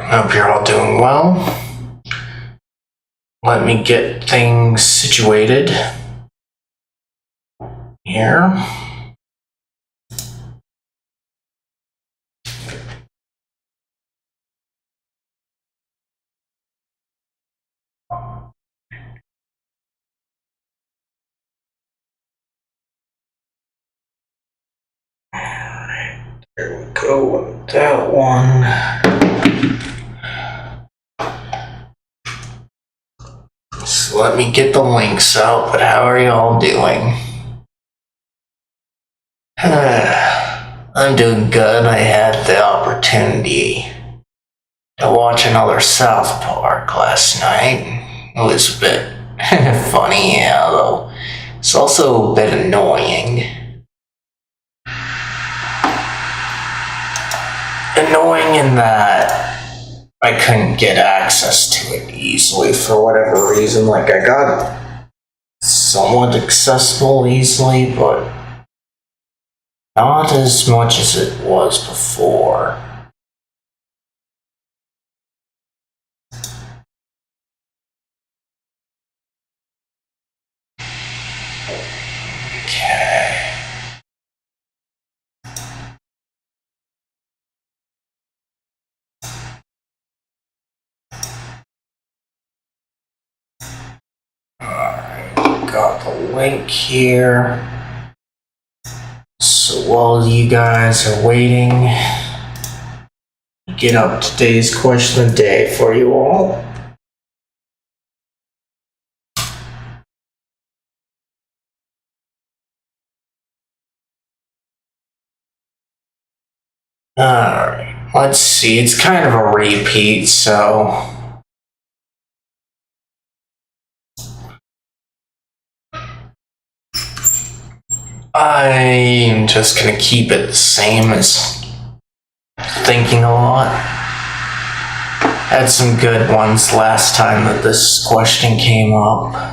Hope you're all doing well. Let me get things situated here. Alright, there we go with that one. So let me get the links out, but how are y'all doing? I'm doing good. I had the opportunity to watch another South Park last night. It was a bit funny, yeah, though. It's also a bit annoying. Annoying in that I couldn't get access to it easily for whatever reason. Like, I got somewhat accessible easily, but not as much as it was before. Okay. Alright, got the link here. So while you guys are waiting, get up today's question of the day for you all. Alright, let's see. It's kind of a repeat, so I'm just gonna keep it the same as thinking a lot. Had some good ones last time that this question came up.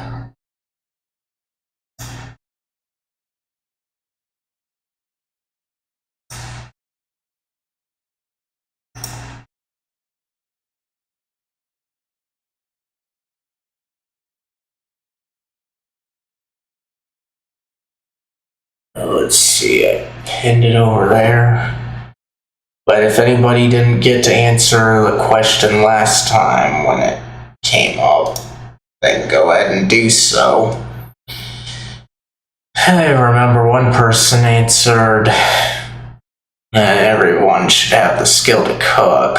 Let's see, I pinned it over there. But if anybody didn't get to answer the question last time when it came up, then go ahead and do so. I remember one person answered that everyone should have the skill to cook.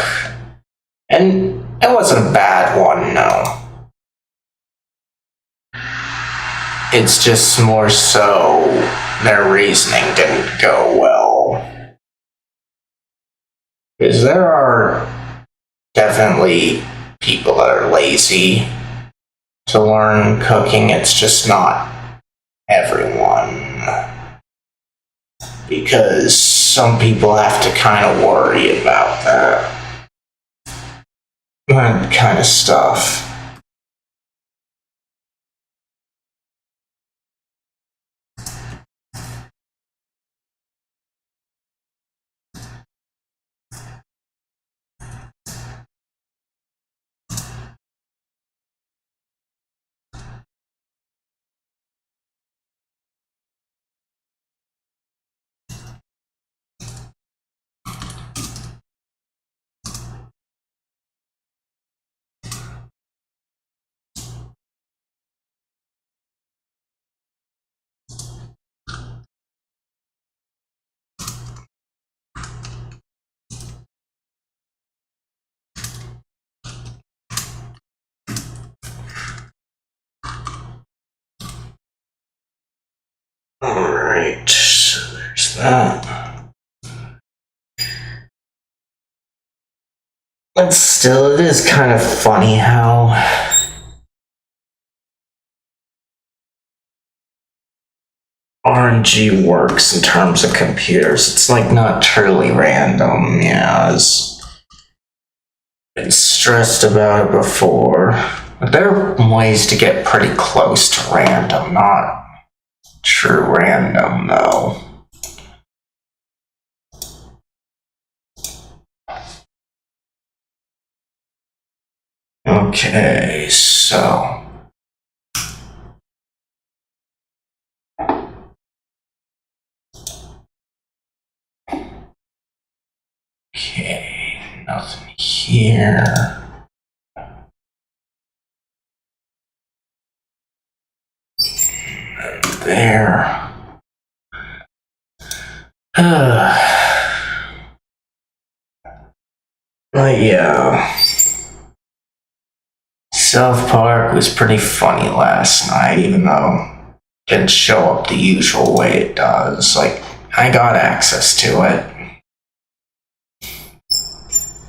And it wasn't a bad one, no. It's just more so their reasoning didn't go well. Because there are definitely people that are lazy to learn cooking. It's just not everyone. Because some people have to kind of worry about that kind of stuff. Alright, so there's that. But still, it is kind of funny how RNG works in terms of computers. It's like not truly random, yeah. I've been stressed about it before. But there are ways to get pretty close to random, not true random, though. Okay, so okay, nothing here. There. But yeah, South Park was pretty funny last night, even though it didn't show up the usual way it does. Like, I got access to it.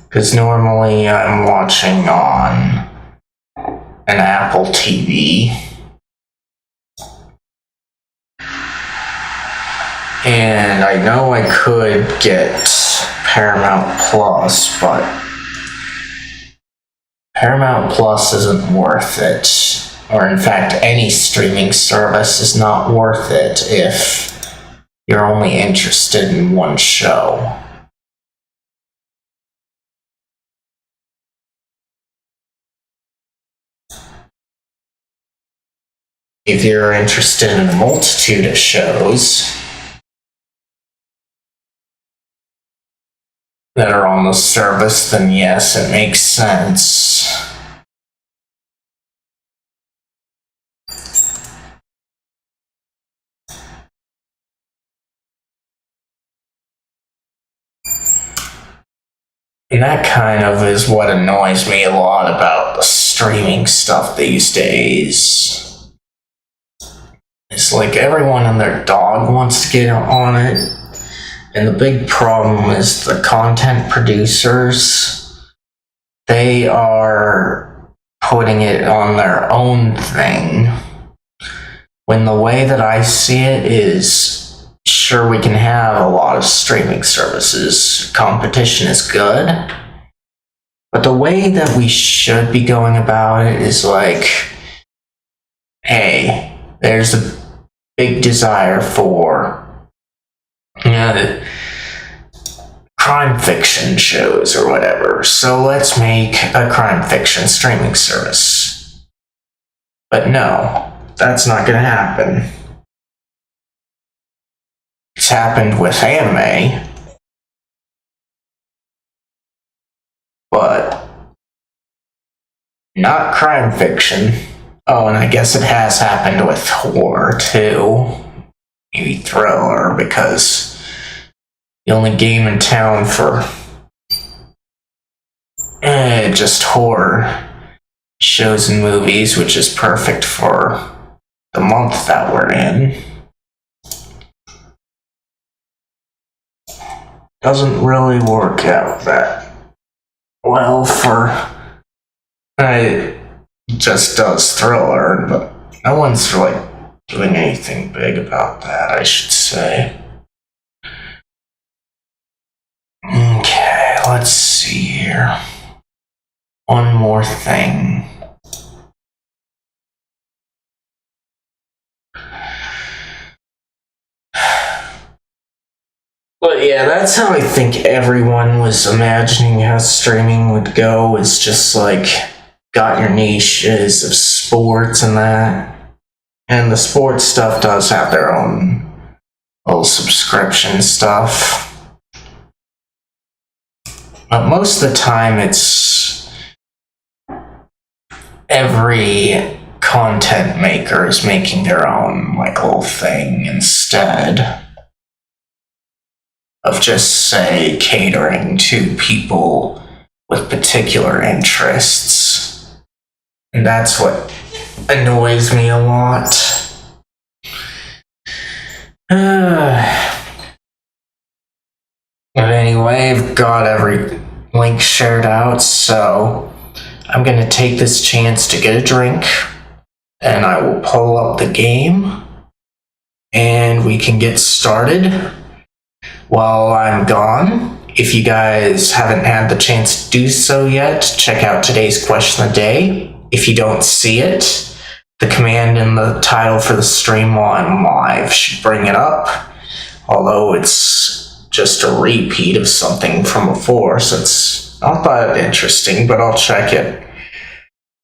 Because normally I'm watching on an Apple TV. And I know I could get Paramount Plus, but Paramount Plus isn't worth it. Or in fact, any streaming service is not worth it if you're only interested in one show. If you're interested in a multitude of shows that are on the service, then yes, it makes sense. And that kind of is what annoys me a lot about the streaming stuff these days. It's like everyone and their dog wants to get on it. And the big problem is the content producers. They are putting it on their own thing. When the way that I see it is, sure, we can have a lot of streaming services. Competition is good. But the way that we should be going about it is like, hey, there's a big desire for crime fiction shows or whatever. So let's make a crime fiction streaming service. But no, that's not going to happen. It's happened with anime, but not crime fiction. Oh, and I guess it has happened with horror too. Maybe thriller, because the only game in town for just horror shows and movies, which is perfect for the month that we're in, doesn't really work out that well for it just does thriller, but no one's really doing anything big about that, I should say. Okay, let's see here. One more thing. But yeah, that's how I think everyone was imagining how streaming would go, is just like, got your niches of sports and that. And the sports stuff does have their own little subscription stuff. But most of the time it's every content maker is making their own like little thing instead of just, say, catering to people with particular interests. And that's what annoys me a lot. But anyway, I've got every link shared out, so I'm going to take this chance to get a drink, and I will pull up the game, and we can get started. While I'm gone, if you guys haven't had the chance to do so yet, check out today's question of the day. If you don't see it, the command in the title for the stream while I'm live should bring it up, although it's just a repeat of something from before, so it's not that interesting, but I'll check it.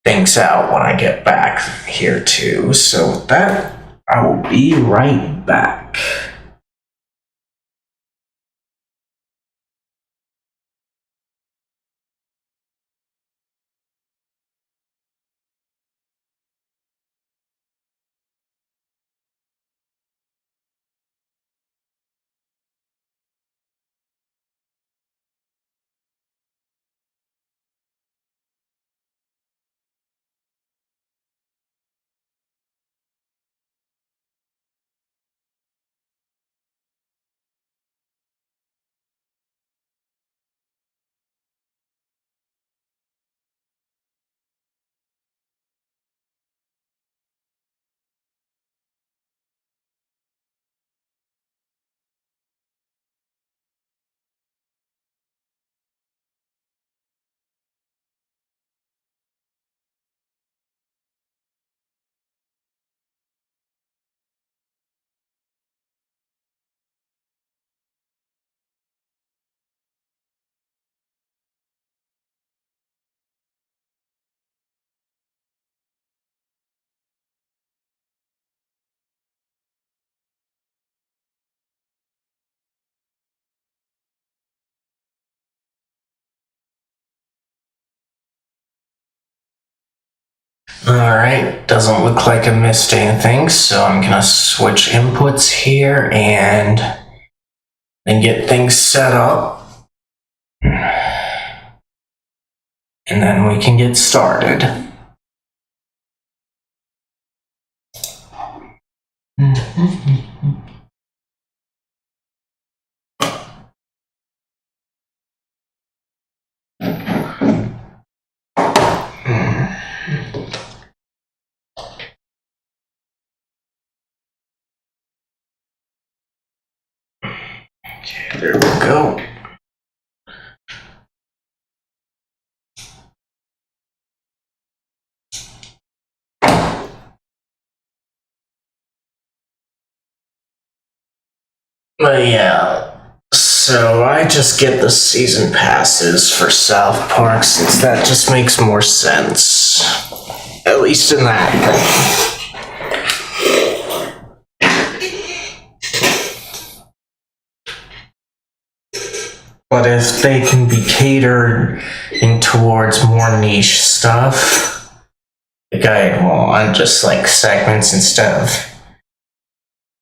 things out when I get back here too. So with that, I will be right back. Alright, doesn't look like I missed anything, so I'm gonna switch inputs here and get things set up. And then we can get started. Okay, there we go. But yeah, so I just get the season passes for South Park since that just makes more sense. At least in that thing. But if they can be catered towards more niche stuff, like I want just like segments instead of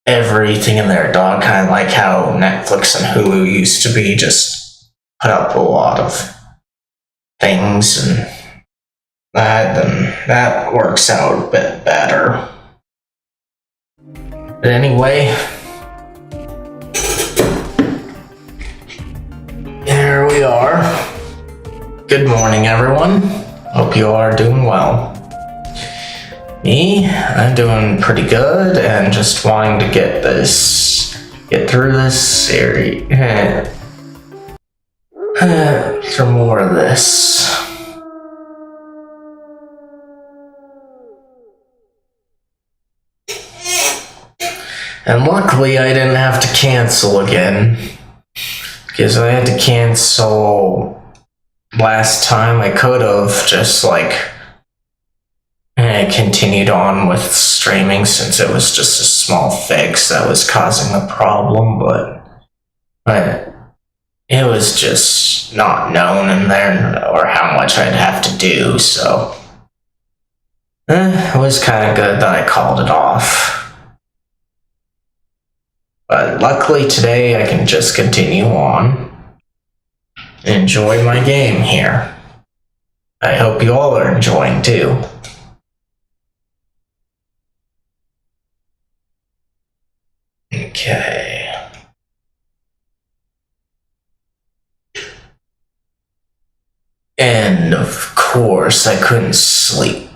everything in their dog, kind of like how Netflix and Hulu used to be, just put up a lot of things and that, and that works out a bit better. But anyway, here we are. Good morning, everyone. Hope you are doing well. Me, I'm doing pretty good and just wanting to get through this series. For more of this. And luckily I didn't have to cancel again. Because I had to cancel last time. I could have just like continued on with streaming since it was just a small fix that was causing the problem, but it was just not known in there or how much I'd have to do, so it was kind of good that I called it off. But luckily today I can just continue on and enjoy my game here. I hope you all are enjoying too. Okay. And of course, I couldn't sleep.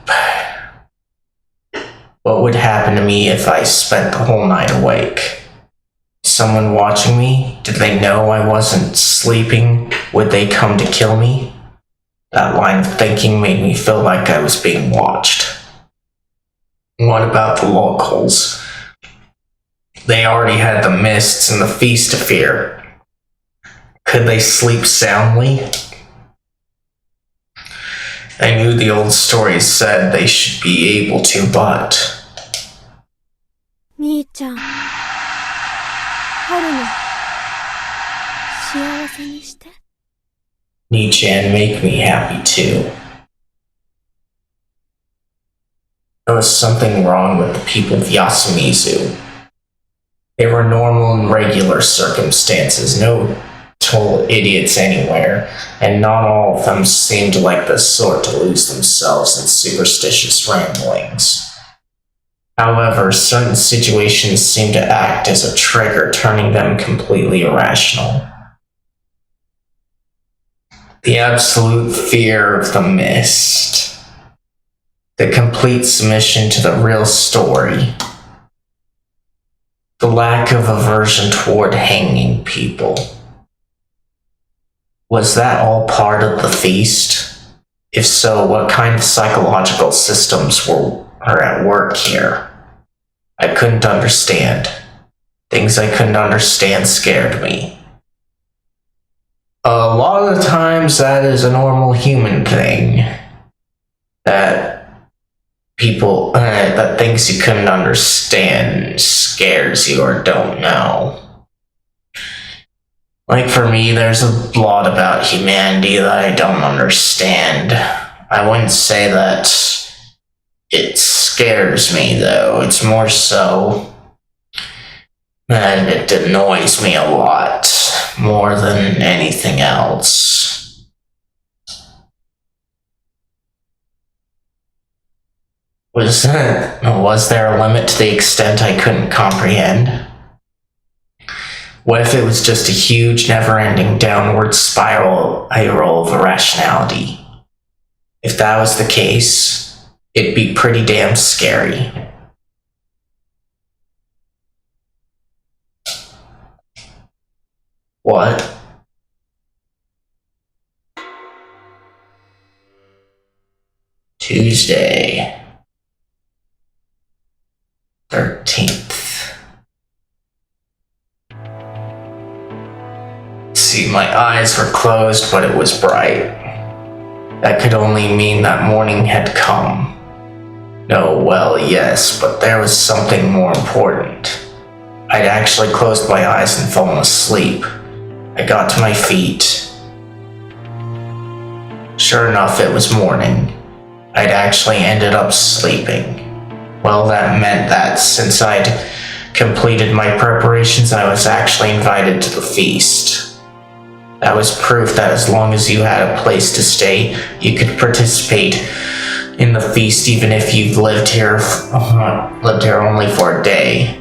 What would happen to me if I spent the whole night awake? Someone watching me? Did they know I wasn't sleeping? Would they come to kill me? That line of thinking made me feel like I was being watched. What about the locals? They already had the mists and the feast to fear. Could they sleep soundly? I knew the old stories said they should be able to, but 兄ちゃん、春の幸せにして。 Nichan make me happy too. There was something wrong with the people of Yasumizu. They were normal and regular circumstances, no total idiots anywhere, and not all of them seemed like the sort to lose themselves in superstitious ramblings. However, certain situations seemed to act as a trigger, turning them completely irrational. The absolute fear of the mist. The complete submission to the real story. The lack of aversion toward hanging people. Was that all part of the feast? If so, what kind of psychological systems were at work here? I couldn't understand. Things I couldn't understand scared me. A lot of the times that is a normal human thing. That things you couldn't understand scares you or don't know. Like for me, there's a lot about humanity that I don't understand. I wouldn't say that it scares me though, it's more so that it annoys me a lot, more than anything else. Was there a limit to the extent I couldn't comprehend? What if it was just a huge, never-ending downward spiral of irrationality? If that was the case, it'd be pretty damn scary. What? Tuesday, 13th. See, my eyes were closed, but it was bright. That could only mean that morning had come. No, well, yes, but there was something more important. I'd actually closed my eyes and fallen asleep. I got to my feet. Sure enough, it was morning. I'd actually ended up sleeping. Well, that meant that since I'd completed my preparations, I was actually invited to the feast. That was proof that as long as you had a place to stay, you could participate in the feast even if you've lived here only for a day.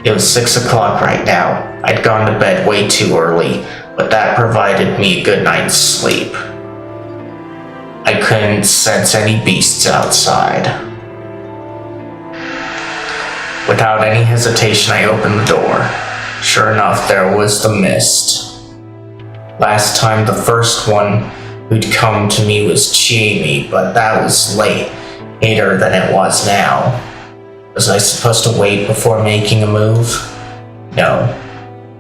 It was 6 o'clock right now. I'd gone to bed way too early, but that provided me a good night's sleep. I couldn't sense any beasts outside. Without any hesitation, I opened the door. Sure enough, there was the mist. Last time, the first one who'd come to me was Chiemi, but that was later than it was now. Was I supposed to wait before making a move? No.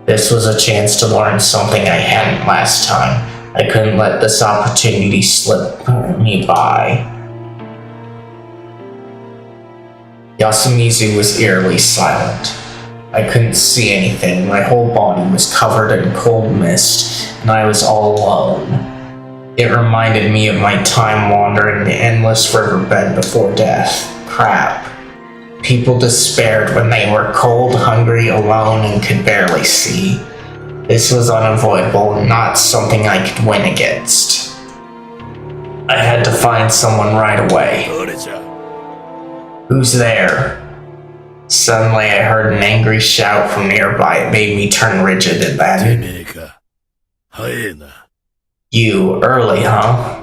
This was a chance to learn something I hadn't last time. I couldn't let this opportunity slip me by. Yasumizu was eerily silent. I couldn't see anything. My whole body was covered in cold mist, and I was all alone. It reminded me of my time wandering the endless riverbed before death. Crap. People despaired when they were cold, hungry, alone, and could barely see. This was unavoidable and not something I could win against. I had to find someone right away. Who's there? Suddenly I heard an angry shout from nearby. It made me turn rigid and then... You, early, huh?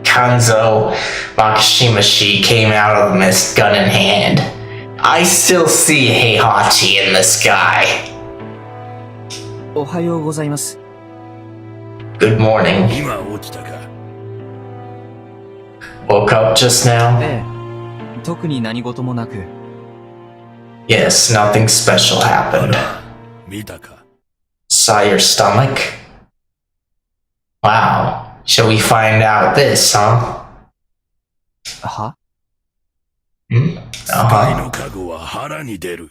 Kanzo Makishimashi came out of the mist, gun in hand. I still see Heihachi in the sky. Good morning. Woke up just now? Yes, nothing special happened. Saw your stomach? Wow. Shall we find out this, huh? は 使いの加護は腹に出る。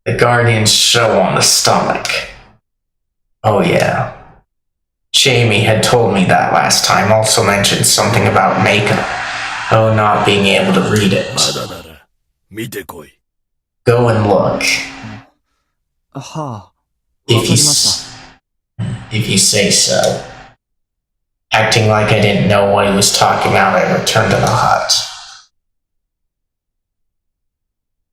The Guardian's show on the stomach. Oh yeah. Jamie had told me that last time, also mentioned something about makeup. Oh, not being able to read it. まだなら、見てこい。 Go and look. はあ。わか If り you, ました if you say so. Acting like I didn't know what he was talking about, I returned to the hut.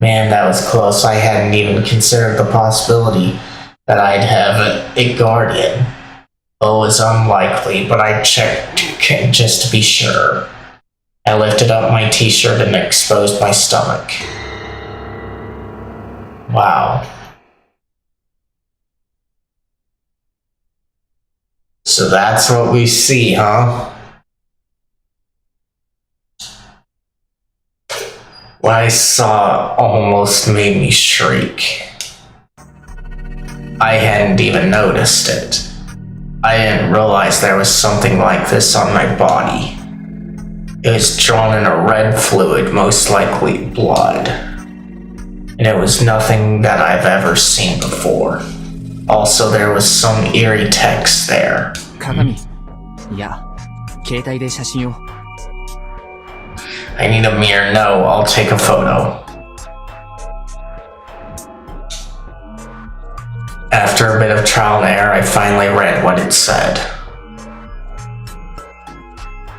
Man, that was close. I hadn't even considered the possibility that I'd have a guardian. Oh, it was unlikely, but I checked just to be sure. I lifted up my t-shirt and exposed my stomach. Wow. So that's what we see, huh? What I saw almost made me shriek. I hadn't even noticed it. I didn't realize there was something like this on my body. It was drawn in a red fluid, most likely blood. And it was nothing that I've ever seen before. Also, there was some eerie text there. 鏡。いや、携帯で写真を。 I need a mirror. No, I'll take a photo. After a bit of trial and error, I finally read what it said.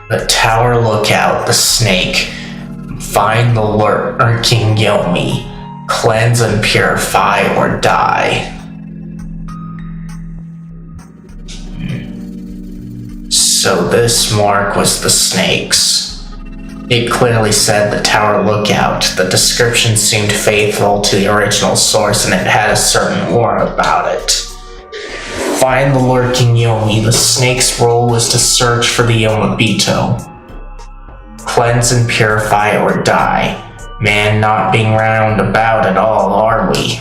The tower lookout, the snake. Find the lurking Yomi. Cleanse and purify or die. So this mark was the snake's. It clearly said the tower lookout. The description seemed faithful to the original source and it had a certain aura about it. Find the lurking Yomi. The snake's role was to search for the Yomabito. Cleanse and purify or die. Man, not being roundabout at all, are we?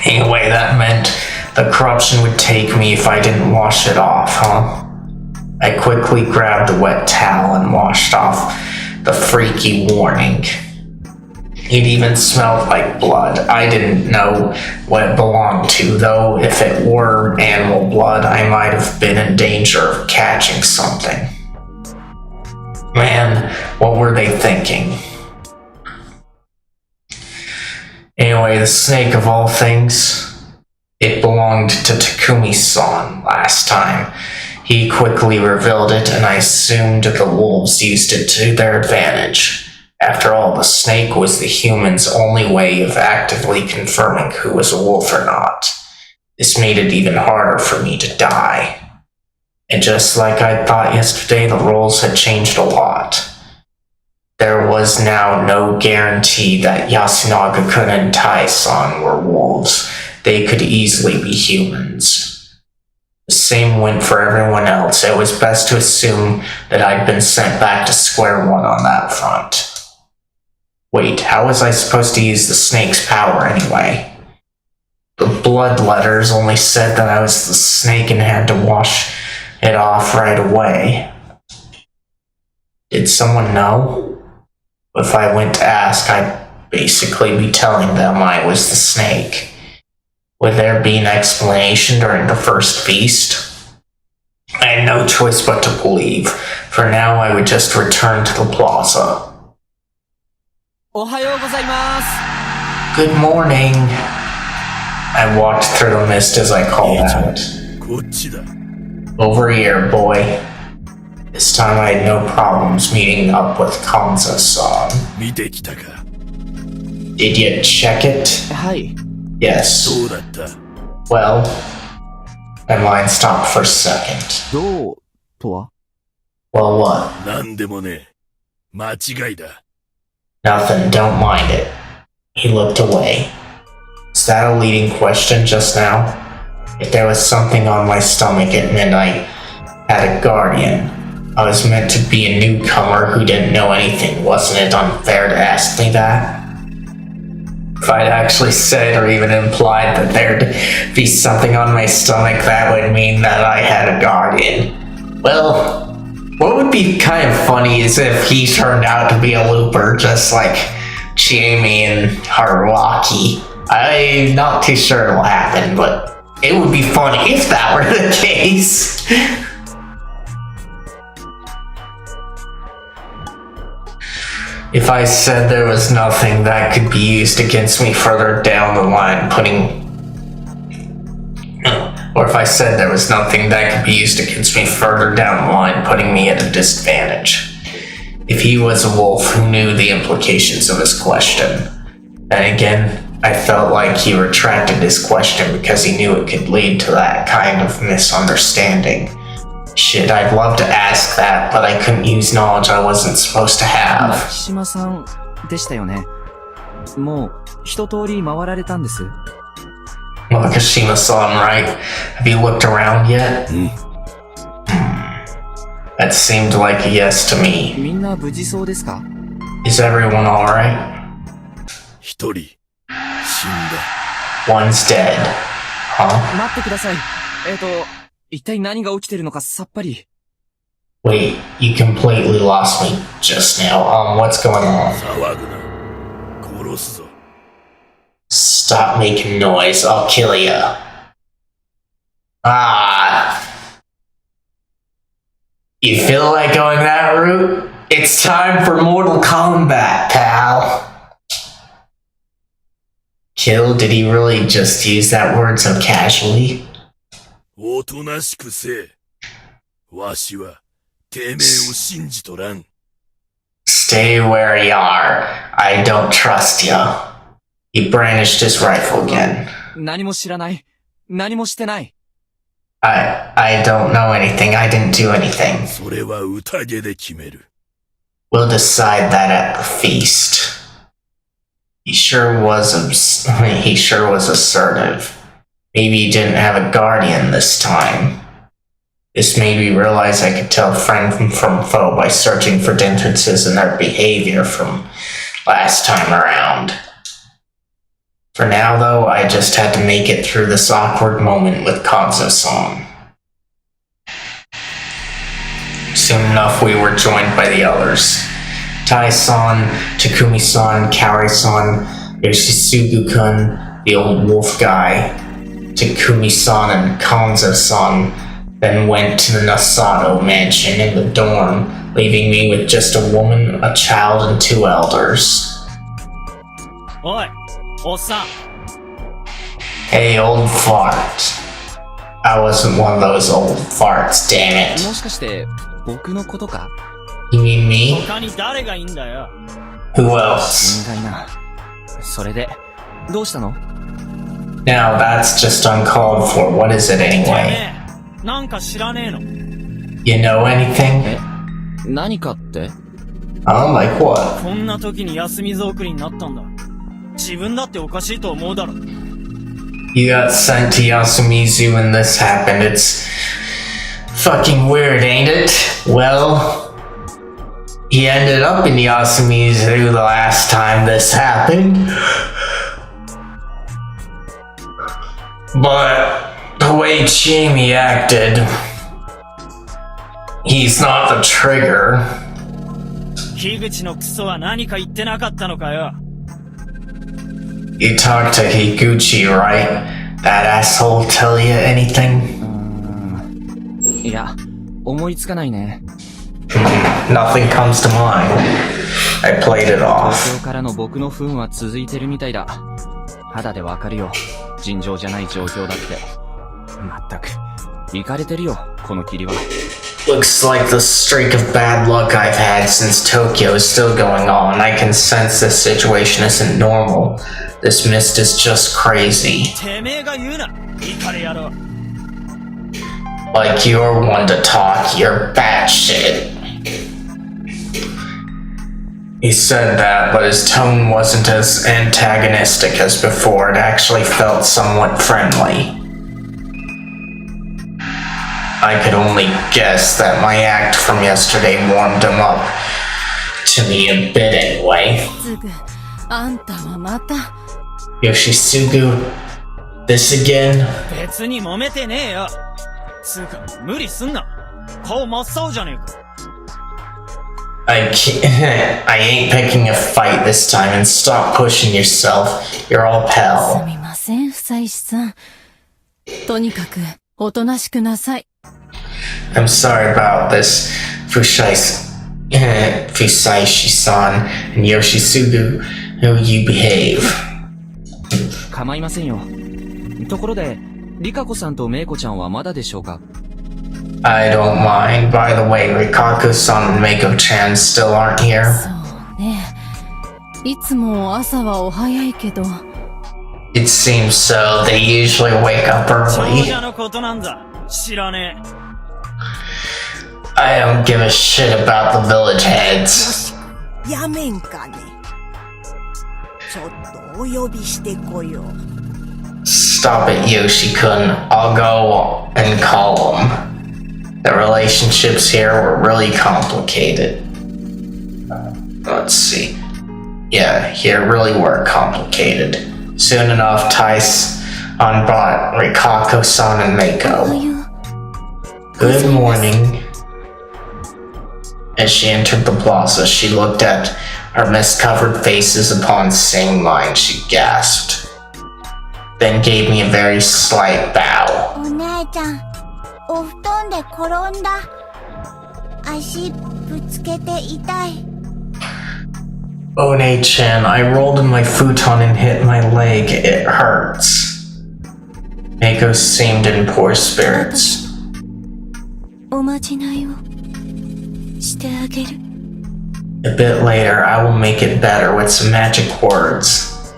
Anyway, that meant the corruption would take me if I didn't wash it off, huh? I quickly grabbed a wet towel and washed off the freaky warning. It even smelled like blood. I didn't know what it belonged to, though if it were animal blood, I might have been in danger of catching something. Man, what were they thinking? Anyway, the snake of all things, it belonged to Takumi-san last time. He quickly revealed it, and I assumed the wolves used it to their advantage. After all, the snake was the human's only way of actively confirming who was a wolf or not. This made it even harder for me to die. And just like I thought yesterday, the roles had changed a lot. There was now no guarantee that Yasunaga-kun and Tai-san were wolves. They could easily be humans. The same went for everyone else. It was best to assume that I'd been sent back to square one on that front. Wait, how was I supposed to use the snake's power anyway? The blood letters only said that I was the snake and had to wash it off right away. Did someone know? If I went to ask, I'd basically be telling them I was the snake. Would there be an explanation during the first feast? I had no choice but to believe. For now, I would just return to the plaza. おはようございます。 Good morning. I walked through the mist as I called out. こっちだ。 Over here, boy. This time I had no problems meeting up with Kanza-san. 見てきたか。 Did you check it? はい。 Yes. どうだった？ Well, my mind stopped for a second. どうとは Well, what? なんでもね。間違いだ。 Nothing, don't mind it. He looked away. Is that a leading question just now? If there was something on my stomach, it meant I had a guardian. I was meant to be a newcomer who didn't know anything. Wasn't it unfair to ask me that? If I'd actually said or even implied that there'd be something on my stomach, that would mean that I had a guardian. Well, what would be kind of funny is if he turned out to be a looper, just like Jamie and Haruaki. I'm not too sure it'll happen, but it would be funny if that were the case. If I said there was nothing that could be used against me further down the line, or if I said there was nothing that could be used against me further down the line, putting me at a disadvantage. If he was a wolf who knew the implications of his question. And again, I felt like he retracted his question because he knew it could lead to that kind of misunderstanding. Shit, I'd love to ask that, but I couldn't use knowledge I wasn't supposed to have. 木島さんでしたよね。もう一通り回られたんです。Makishima-san, right? Have you looked around yet? That seemed like a yes to me. みんな無事そうですか？ Is everyone alright? 一人、死んだ。 One's dead. Huh? 待ってください。一体何が起きてるのかさっぱり。Wait, you completely lost me just now. What's going on? 騒ぐな。殺すぞ。 Stop making noise, I'll kill ya. Ah. You feel like going that route? It's time for Mortal Kombat, pal. Kill, did he really just use that word so casually? おとなしくせえ。わしは、てめえを信じとらん。 Stay where you are. I don't trust ya. He brandished his rifle again. 何も知らない。何もしてない。I don't know anything. I didn't do anything. それは宴で決める。 We'll decide that at the feast. He sure was assertive. Maybe he didn't have a guardian this time. This made me realize I could tell friend from foe by searching for differences in their behavior from last time around. For now, though, I just had to make it through this awkward moment with Kanzo-san. Soon enough, we were joined by the others. Tai-san, Takumi-san, Kaori-san, Yoshisugu-kun, the old wolf guy. Takumi-san and Kanzo-san then went to the Nasato mansion in the dorm, leaving me with just a woman, a child, and two elders. おい、おっさん。 Hey, old fart. I wasn't one of those old farts, damn it. もしかして僕のことか？ You mean me? 他に誰がいいんだよ。 Who else? 心外な。それでどうしたの？ Now that's just uncalled for. What is it てめ anyway? え、なんか知らねえの。 You know anything? え、何かって？ Like what? こんな時に休みぞ送りになったんだ。自分だっておかしいと思うだろ。 You got sent to Yasumizu when this happened. It's fucking weird, ain't it? Well, he ended up in Yasumizu the last time this happened. But the way Jamie acted, he's not the trigger. 樋口のクソは何か言ってなかったのかよ。 You talked to Higuchi, right? That asshole tell you anything? いや、思いつかないね。 Nothing comes to mind. I played it 東 off. 京からの僕の不運は続いてるみたいだ。肌でわかるよ。尋常じゃない状況だって。まったく、イカれてるよ、この霧は。 Looks like the streak of bad luck I've had since Tokyo is still going on. I can sense this situation isn't normal. This mist is just crazy. てめえが言うな、イカレ野郎。 Like you're one to talk, you're batshit. He said that, but his tone wasn't as antagonistic as before. It actually felt somewhat friendly. I could only guess that my act from yesterday warmed him up. To me a bit anyway. すぐあんたはまた Yoshisugu, this again? 別に揉めてねえよ。つうか、無理すんな。顔真っ青じゃねえか。I can't, I ain't picking a fight this time and stop pushing yourself. You're all す pal. みません、夫妻さん。とにかく、おとなしくなさい。I'm sorry about this, Fusaishi-san and Yoshisugu. How you behave? 構いませんよ。ところで、リカコさんとメイコちゃんはまだでしょうか？ I don't mind. By the way, Rikako-san and Mako-chan still aren't here. そうね。いつも朝はお早いけど、 It seems so. They usually wake up 長 early. 者のことなんだ。知らねえ。I don't give a shit about the village heads. やめんかね。ちょっとお呼びしてこよう。 Stop it, Yoshi-kun. I'll go and call him. The relationships here were really complicated. Let's see. Yeah, here really were complicated. Soon enough, Taisen brought Rikako-san and おは Mako. よう。 Good morning. As she entered the plaza, she looked at our mist-covered faces upon seeing mine. She gasped, then gave me a very slight bow. お姉ちゃん、お布団で転んだ。足ぶつけて痛い。One-chan, I rolled in my futon and hit my leg. It hurts. Mako seemed in poor spirits. おまじないをしてあげる。 A bit later, I will make it better with some magic words.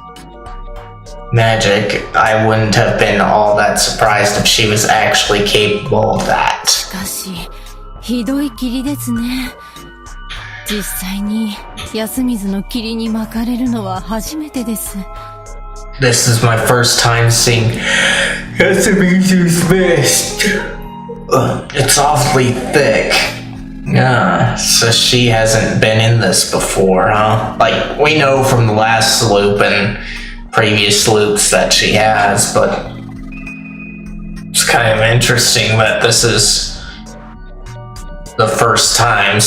Magic, I wouldn't have been all that surprised if she was actually capable of that. しかし、ひどい霧ですね。実際に安水の霧に巻かれるのは初めてです。 This is my first time seeing Yasumizu's mist. It's awfully thick. So she hasn't been in this before, huh? Like, we know from the last loop and previous loops that she has, but it's kind of interesting that this is the first time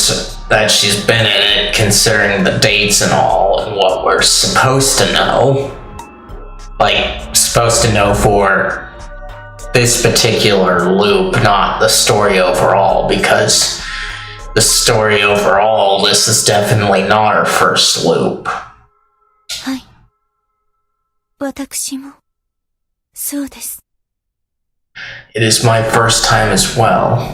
that she's been in it, considering the dates and all, and what we're supposed to know. Like, supposed to know for this particular loop, not the story overall, because the story overall, this is definitely not our first loop. はい。私も、そうです。 It is my first time as well.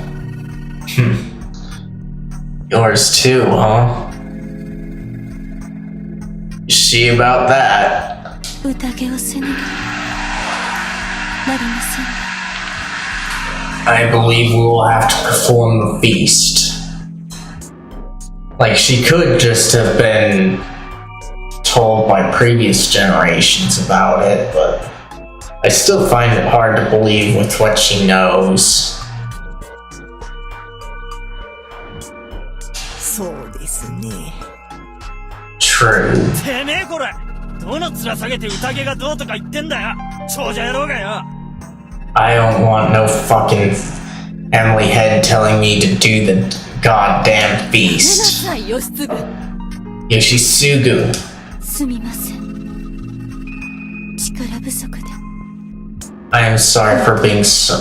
Yours too, huh? You see about that? 宴をせねばなりませんね。 I believe we will have to perform the feast. Like, she could just have been told by previous generations about it, but I still find it hard to believe with what she knows. そうですね。True. てめえこれ、どの面下げて宴がどうとか言ってんだよ。長者野郎がよ。 I don't want no fucking Emily Head telling me to do the goddamn ごめんな feast. さい、義継。 Yoshisugu. すみません。力不足で。 I am sorry for being so.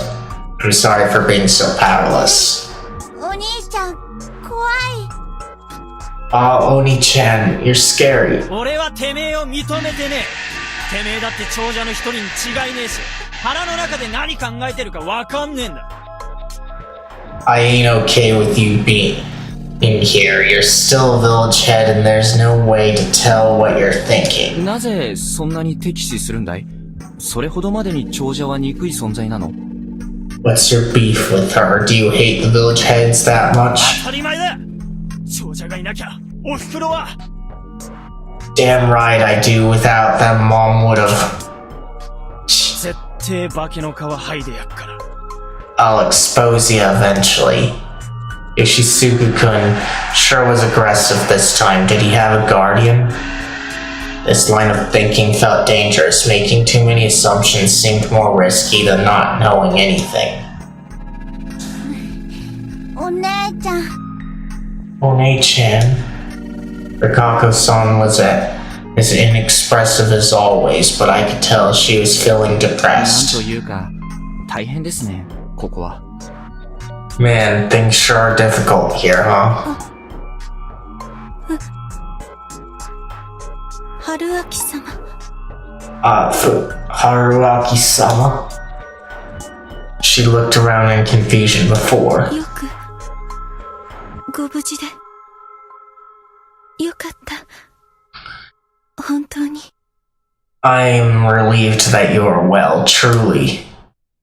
I'm sorry for being so powerless. お兄ちゃん、怖い。 Oh, Oni-chan, you're scary. 俺はてめえを認めてねえ。てめえだって長者の一人に違いねえし、腹の中で何考えてるかわかんねえんだ。 I ain't okay with you being in here. You're still a village head and there's no way to tell what you're thinking. なぜそんなに敵視するんだい？それほどまでに長者は憎い存在なの？ What's your beef with her? Do you hate the village heads that much? 当たり前だ。長者がいなきゃ、おふくろは。 Damn right I do. Without them, Mom would have. 絶対化けの皮剥いでやっから。 I'll expose you eventually. Yoshisugu-kun sure was aggressive this time. Did he have a guardian? This line of thinking felt dangerous. Making too many assumptions seemed more risky than not knowing anything. お姉ちゃん、 One-chan. Rikako-san was as inexpressive as always, but I could tell she was feeling なんと depressed. いうか、大変ですね、ここは。Man, things sure are difficult here, huh? 春明様。Haruaki-sama? She looked around in confusion before. よく、ご無事で。よかった。本当に。I am relieved that you are well, truly.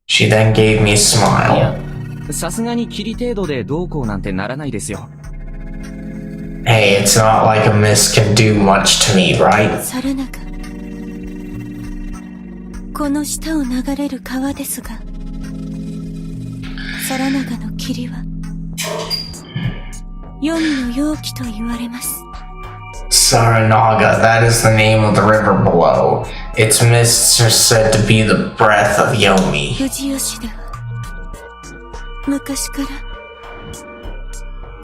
She then gave me a smile. さすがに霧程度でどうこうなんてならないですよ。Hey, it's not like a mist can do much to me, right? サルナガ。この下を流れる川ですが、サラナガの霧は、黄泉の容器と言われます。Saranaga, that is the name of the river below. Its mists are said to be the breath of Yomi. 富士吉では、昔から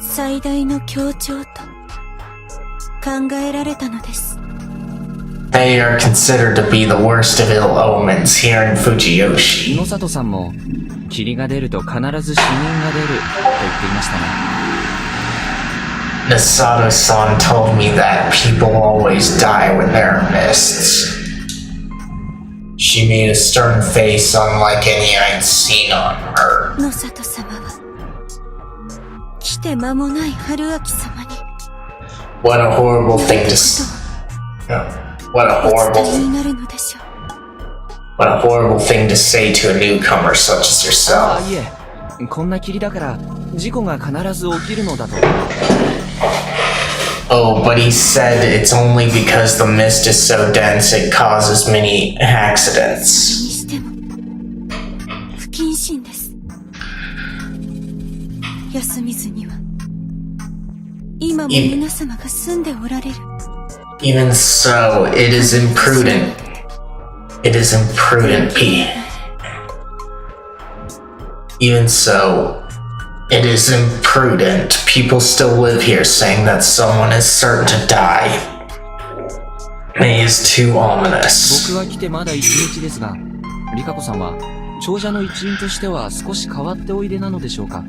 最大の凶兆と考えられたのです。They are considered to be the worst of ill omens here in Fujiyoshi. 野里さんも、霧が出ると必ず死人が出ると言っていましたね。Nasato-san told me that people always die when there are mists. She made a stern face unlike any I'd seen on her. 野里様は、来て間もない春明様に、 What a horrible thing to say. What a お伝え horrible, になるのでしょう。 what a horrible thing to say to a newcomer such as ああ、 yourself. いえ。こんな霧だから、事故が必ず起きるのだと。Oh, but he said it's only because the mist is so dense it causes many に accidents. しても、不謹慎です。休みずには、今も皆様が住んでおられる。 Even so, it is imprudent. It is imprudent, P. Even so, it is imprudent. People still live here saying that someone is certain to die. It is too ominous. 僕は来てまだ1日ですが、リカコさんは、長者の一員としては少し変わっておいでなのでしょうか。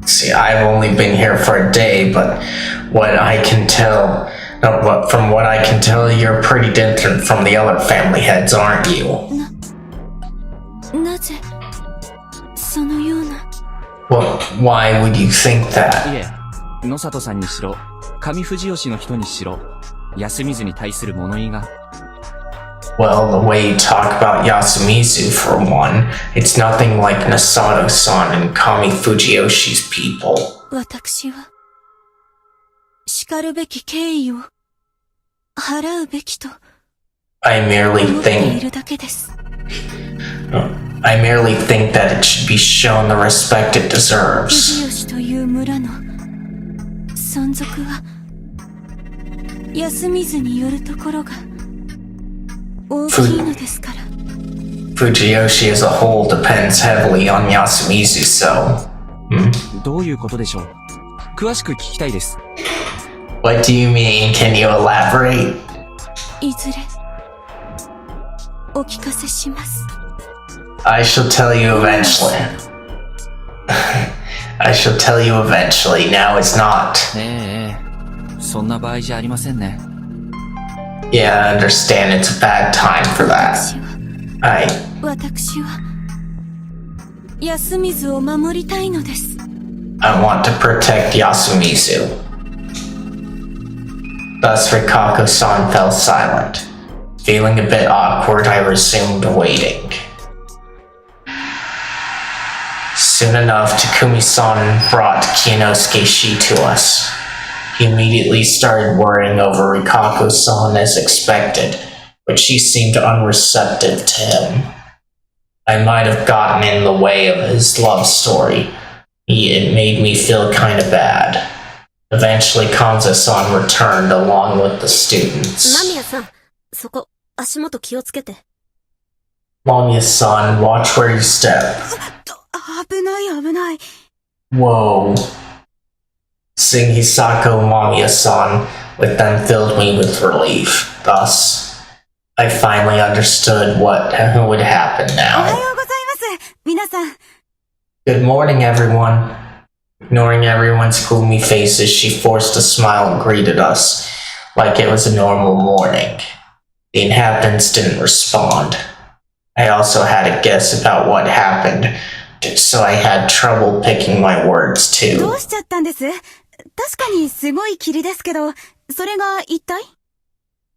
See, I've only been here for a day, but from what I can tell, you're pretty different from the other family heads, aren't you? なぜ、そのような。 Well, why would you think い that? え、野里さんにしろ、上富士吉の人にしろ、休みずに対する物言いが。Well, the way you talk about Yasumizu, for one, it's nothing like Nasato-san and Kami Fujiyoshi's people. 私は、叱るべき敬意を、払うべきと、 I merely 思ってい think るだけです。 that it should be shown the respect it 富 deserves. 士吉という村の、存続は、休みずによるところが、大きいのですから。 Fujiyoshi as a whole depends heavily on Yasumizu, so... どういうことでしょう。詳しく聞きたいです。What do you mean? Can you elaborate? いずれ、お聞かせします。 I shall tell you eventually. I shall tell you eventually. Now is not. ええ、そんな場合じゃありませんね。Yeah, I understand it's a bad time for that. 私は、休みずを守りたいのです。 I want to protect Yasumizu. Thus, Rikako-san fell silent. Feeling a bit awkward, I resumed waiting. Soon enough, Takumi-san brought Kinosuke-shi to us. He immediately started worrying over Rikako-san as expected, but she seemed unreceptive to him. I might have gotten in the way of his love story. It made me feel kinda bad. Eventually, Kanza-san returned along with the students. 間宮さん、そこ、足元気をつけて。Mamiya-san, watch where you step. 危ない危ない。 Whoa. Seeing Hisako and Mamiya-san with them filled me with relief. Thus, I finally understood what would happen おは now. ようございます。皆さん。 Good morning, everyone. Ignoring everyone's gloomy faces, she forced a smile and greeted us like it was a normal morning. The inhabitants didn't respond. I also had a guess about what happened, so I had trouble picking my words ど too. うしちゃったんです？確かにすごい霧ですけど、それが一体？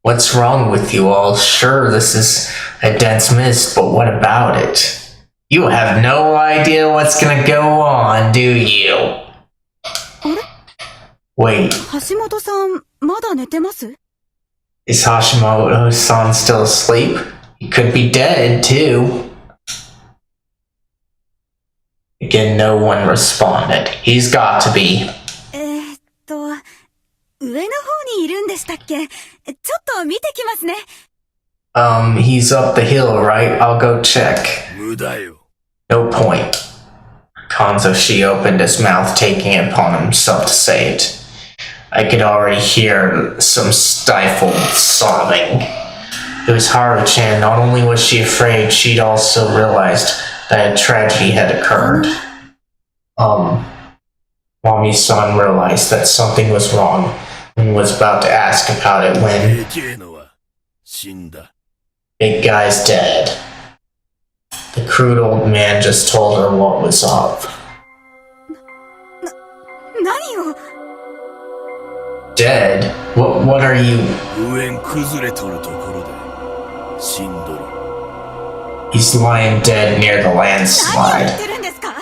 What's wrong with you all? Sure, this is a dense mist, but what about it? You have no idea what's gonna go on, do you? あれ？ Wait, 橋本さん、まだ寝てます？ is Hashimoto-san still asleep? He could be dead, too. Again, no one responded. He's got to be. 上の方にいるんでしたっけ？ちょっと見てきますね。 He's up the hill, right? I'll go check. 無駄よ。 No point. Kanzo-shi opened his mouth, taking it upon himself to say it. I could already hear some stifled sobbing. It was Haru-chan. Not only was she afraid, she'd also realized that a tragedy had occurred. Mami-san realized that something was wrong and was about to ask about it when でけえのは死んだ。 Big Guy's dead. The crude old man just told her what was up. 何を？ Dead? What are you? 上ん崩れとるところで死んどる。 He's lying dead near the 何を言 landslide. ってるんですか？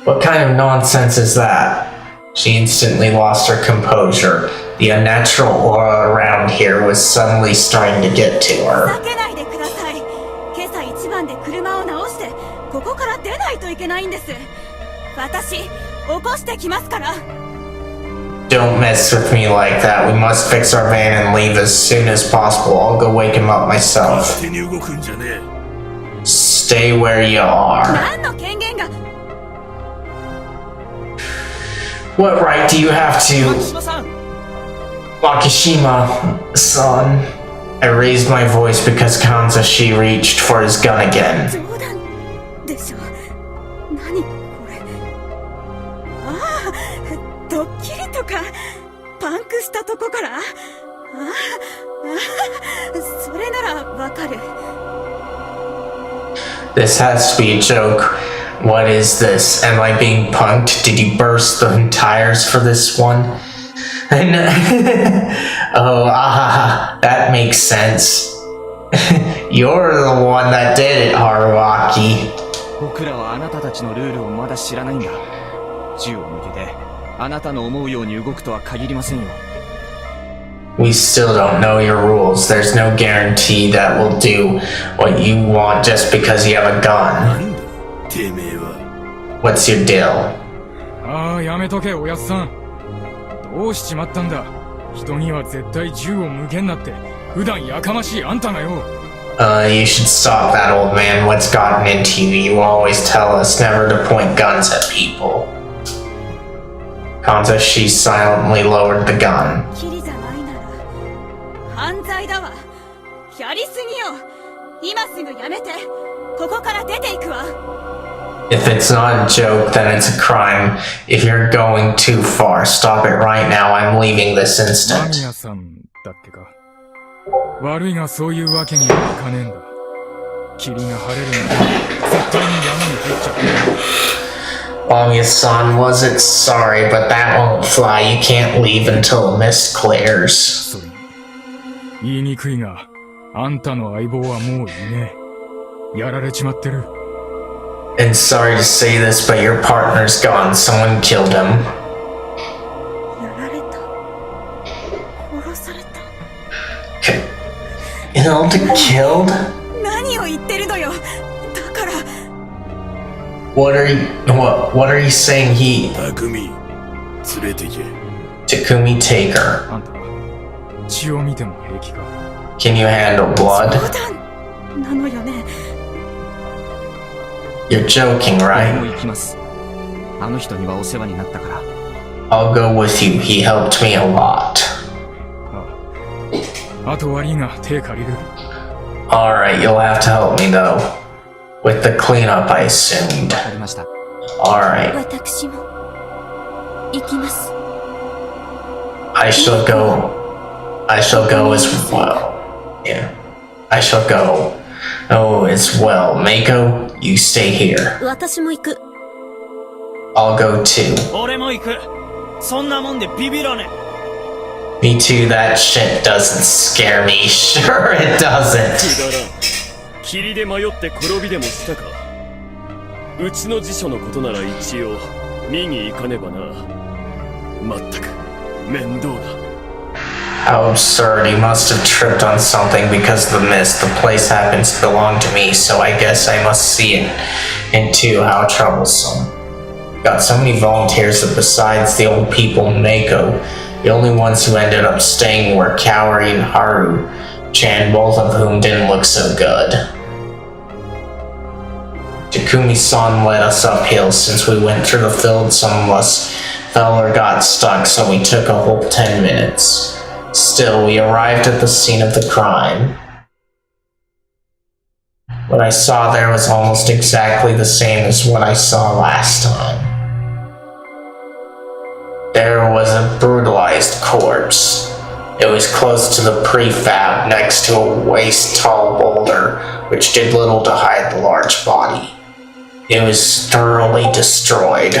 What kind of nonsense is that? She instantly lost her composure. The unnatural aura around here was suddenly starting to get to 避 her. けないでください。今朝一番で車を直して、ここから出ないといけないんです。私、起こしてきますから。 Don't mess with me like that. We must fix our van and leave as soon as possible. I'll go wake him up 勝 myself. 手に動くんじゃねえ。 Stay where you are. 何の権限が？ What right do you have 牧 to, 島さん、 Makishima-san? I raised my voice because Kanzashi reached for his gun again. 冗談でしょ？何これ？ああ、ドッキリとかパンクしたとこから？それならわかる。 This has to be a joke. What is this? Am I being punked? Did you burst the tires for this one? That makes sense. You're the one that did it, Haruaki. 僕らはあなたたちのルールをまだ知らないんだ。銃を向けて、あなたの思うように動くとは限りませんよ。We still don't know your rules. There's no guarantee that we'll do what you want just because you have a gun. なんだてめえは。 What's your deal? ああ、やめとけ、おやっさん。どうしちまったんだ。人には絶対銃を向けんなって、普段やかましいあんたがよ。You should stop that, old man. What's gotten into you? You always tell us never to point guns at people. Kanzashi silently lowered the gun. キリじゃないなら犯罪だわ。やりすぎよ。今すぐやめて。ここから出ていくわ。 If it's not a joke, then it's a crime. If you're going too far, stop it right now. I'm leaving this 間 instant. 宮さんだっけか。悪いがそういうわけにはいかねえんだ。霧が晴れるなら絶対に山に入っちゃって。 Mamiya-san wasn't sorry, but that won't fly. You can't leave until the mist clears. それに言いにくいが、あんたの相棒はもういねえ。やられちまってる。 And sorry to say this, but your partner's gone. Someone killed him. やられた。殺された。 Killed? 何を言ってるのよ。だから。 What are you saying? 匠、連れて行け。 Takumi, take her. あんた、血を見ても平気か？ Can you handle blood? 冗談なのよね。 You're joking, 僕も right? 行きます。あの人にはお世話になったから。 I'll go with you. He helped me a lot. あと悪いが手借りる。 Alright, you'll have to help me though. With the cleanup, I assumed. わかりました。 Alright, 私も行きます。 I shall go. I shall go as well. Yeah. I shall go. Oh, as well. Mako, you stay here. 私も行く。 I'll go too. 俺も行く。そんなもんでビビらねえ。 Me too, that shit doesn't scare me. Sure it doesn't. くだらん。霧で迷って転びでもしたか。うちの辞書のことなら一応見に行かねばな。まったく面倒だ。 How absurd. He must have tripped on something because of the mist. The place happens to belong to me, so I guess I must see it. And two, how troublesome. Got so many volunteers that besides the old people in Mako, the only ones who ended up staying were Kaori and Haru-chan, both of whom didn't look so good. Takumi-san led us uphill. Since we went through the field, some of us fell or got stuck, so we took a whole 10 minutes. Still, we arrived at the scene of the crime. What I saw there was almost exactly the same as what I saw last time. There was a brutalized corpse. It was close to the prefab, next to a waist-tall boulder, which did little to hide the large body. It was thoroughly destroyed.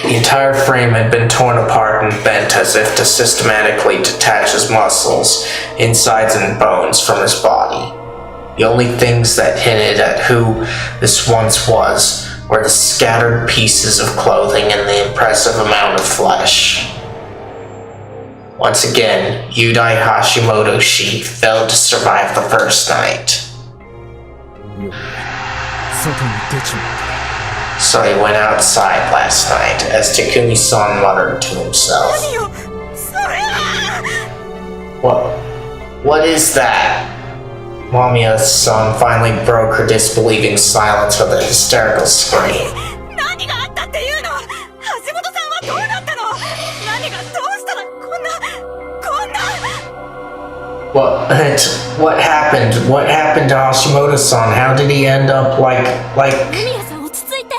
The entire frame had been torn apart and bent as if to systematically detach his muscles, insides, and bones from his body. The only things that hinted at who this once was were the scattered pieces of clothing and the impressive amount of flesh. Once again, Yudai Hashimoto-shi failed to survive the first night. 外に出ちまった。 So he went outside last night, as Takumi-san muttered to himself. 何よそれは。 What is that? Mamiya-san finally broke her disbelieving silence with a hysterical scream. 何があったっていうの。橋本さんはどうなったの。何がどうしたらこんな。 What happened? What happened to Hashimoto-san? How did he end up like... ミヤさん落ち着いて。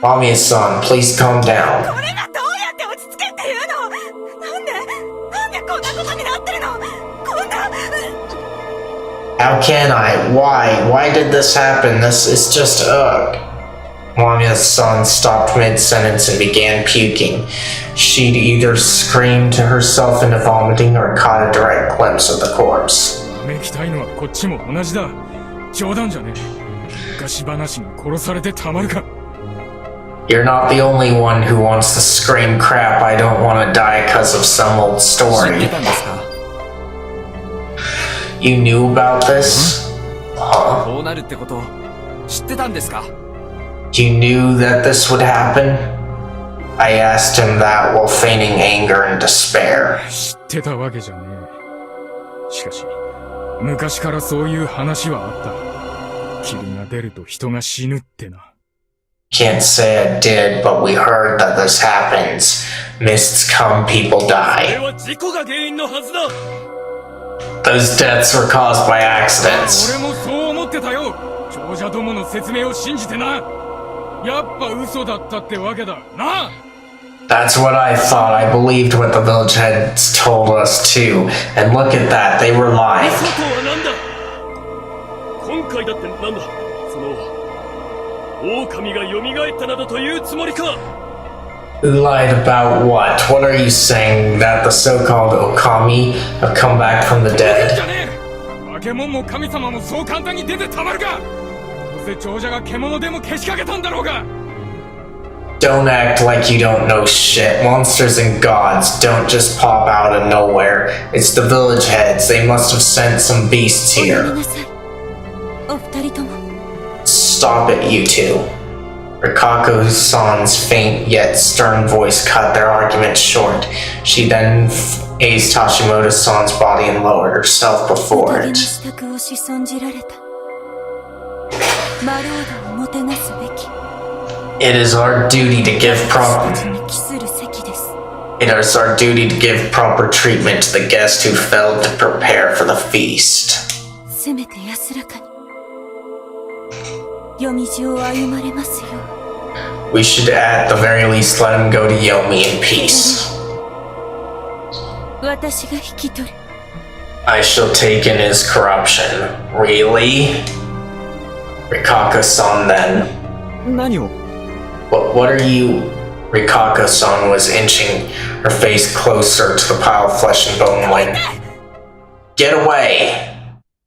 Mamiya-san, please calm down. これがどうやって落ち着けっていうの。なんでこんなことになってるの。こんな。 How can I? Why did this happen? This is just Mamiya-san stopped mid-sentence and began puking. She'd either screamed to herself into vomiting or caught a direct glimpse of the corpse. めきたいのはこっちも同じだ。冗談じゃねえ。昔話に殺されてたまるか。 You're not the only one who wants to scream crap. I don't want to die because of some old 知っ story. てたんですか？ You knew about this? Huh? こうなるってこと知ってたんですか？ You knew that this would happen? I asked him that while feigning anger and despair. 知ってたわけじゃねえ。しかし、昔からそういう話はあった。霧が出ると人が死ぬってな。 Can't say I did, but we heard that this happens. Mists come, people これ die. は事故が原因のはずだ。 Those deaths were caused by accidents. 俺もそう思ってたよ。長者どもの説明を信じてな。やっぱ嘘だったってわけだ。なあ。 That's what I thought. I believed what the village heads told us too. And look at that, they were lying. 嘘とは何だ。今回だってなんだ。その狼が蘇ったなどというつもりか。 Who lied about what? What are you saying? That the so-called Okami have come back from the じゃ dead? ねえ。化け物も神様もそう簡単に出てたまるか。どうせ長者が獣でもけしかけたんだろうが。 Don't act like you don't know shit. Monsters and gods don't just pop out of nowhere. It's the village heads. They must have sent some beasts ごめん here. なさい。お二人とも。 Stop it, you two. Rikako-san's faint yet stern voice cut their argument short. She then aced Hashimoto-san's body and lowered herself before 宴の it. 支度をし損じられた。マロードをもてなすべき。 It is our duty to give 私 proper たちに帰する席です。 It is our duty to give proper treatment to the guest who failed to prepare for the feast. せめて安らかに。夜道を歩まれますよ。 We should at the very least let him go to Yomi in peace. 私が引き取る。 I shall take in his corruption. Really? Rikako-san then. 何を What are you? Rikako-san was inching her face closer to the pile of flesh and bone when... Get away!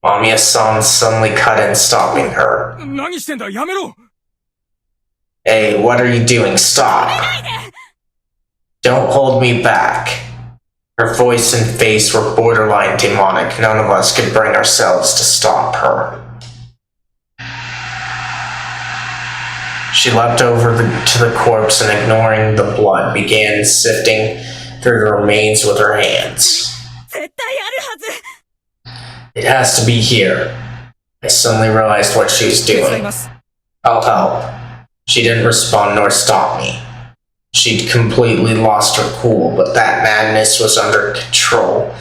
Mamiya-san suddenly cut in, stopping her. 何してんだやめろ Hey, what are you doing? Stop! Don't hold me back. Her voice and face were borderline demonic. None of us could bring ourselves to stop her. She leapt over to the corpse and, ignoring the blood, began sifting through the remains with her hands. 絶対あるはず。 It has to be here. I suddenly realized what she was 手伝い doing. ます I'll help. She didn't respond nor stop me. She'd completely lost her cool, but that madness was under control.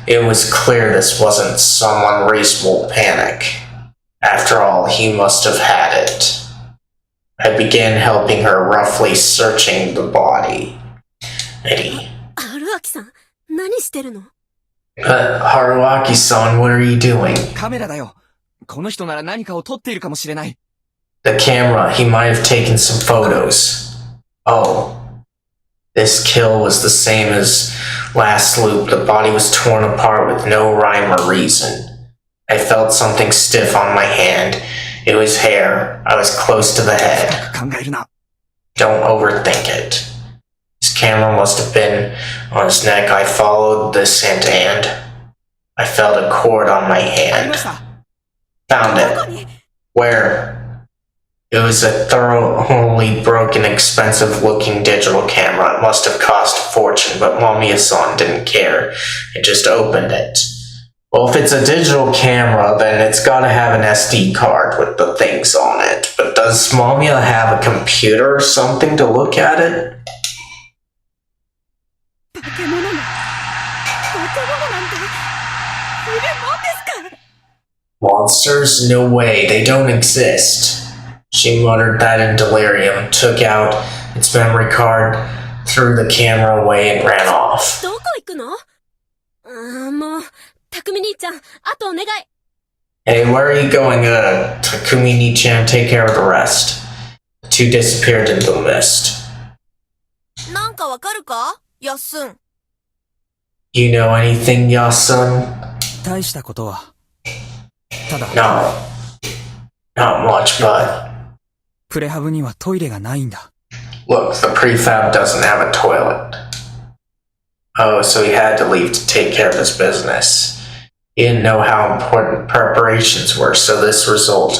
It was clear this wasn't some unreasonable panic. After all, he must have had it. I began helping her, roughly searching the body. Eddie. 春秋さん、何してるの？ Haruaki-san, what are you doing? カメラだよこの人なら何かを撮っているかもしれない The camera, he might have taken some photos. Oh. This kill was the same as last loop. The body was torn apart with no rhyme or reason. I felt something stiff on my hand. It was hair. I was close to the head. 考えるな Don't overthink it. His camera must have been on his neck. I followed the scent and I felt a cord on my ありま hand. した Found どこ it. に？ Where? It was a thoroughly broken, expensive-looking digital camera. It must have cost a fortune, but Mamiya-san didn't care. It just opened it. Well, if it's a digital camera, then it's gotta have an SD card with the things on it. But does Mamiya have a computer or something to look at it? 化け物なんているもんですか？ Monsters? No way, they don't exist. She muttered that in delirium, took out its memory card, threw the camera away, and ran off. どこ行くの？もう、匠兄ちゃん、あとお願い。 Hey, where are you going? Takumi-ni-chan, take care of the rest. The two disappeared into the mist. なんかわかるかやっすん。 You know anything, Yasun? 大したことはただ No. Not much, but... プレハブにはトイレがないんだ Look, the prefab doesn't have a toilet. Oh, so he had to leave to take care of his business. He didn't know how important preparations were, so this result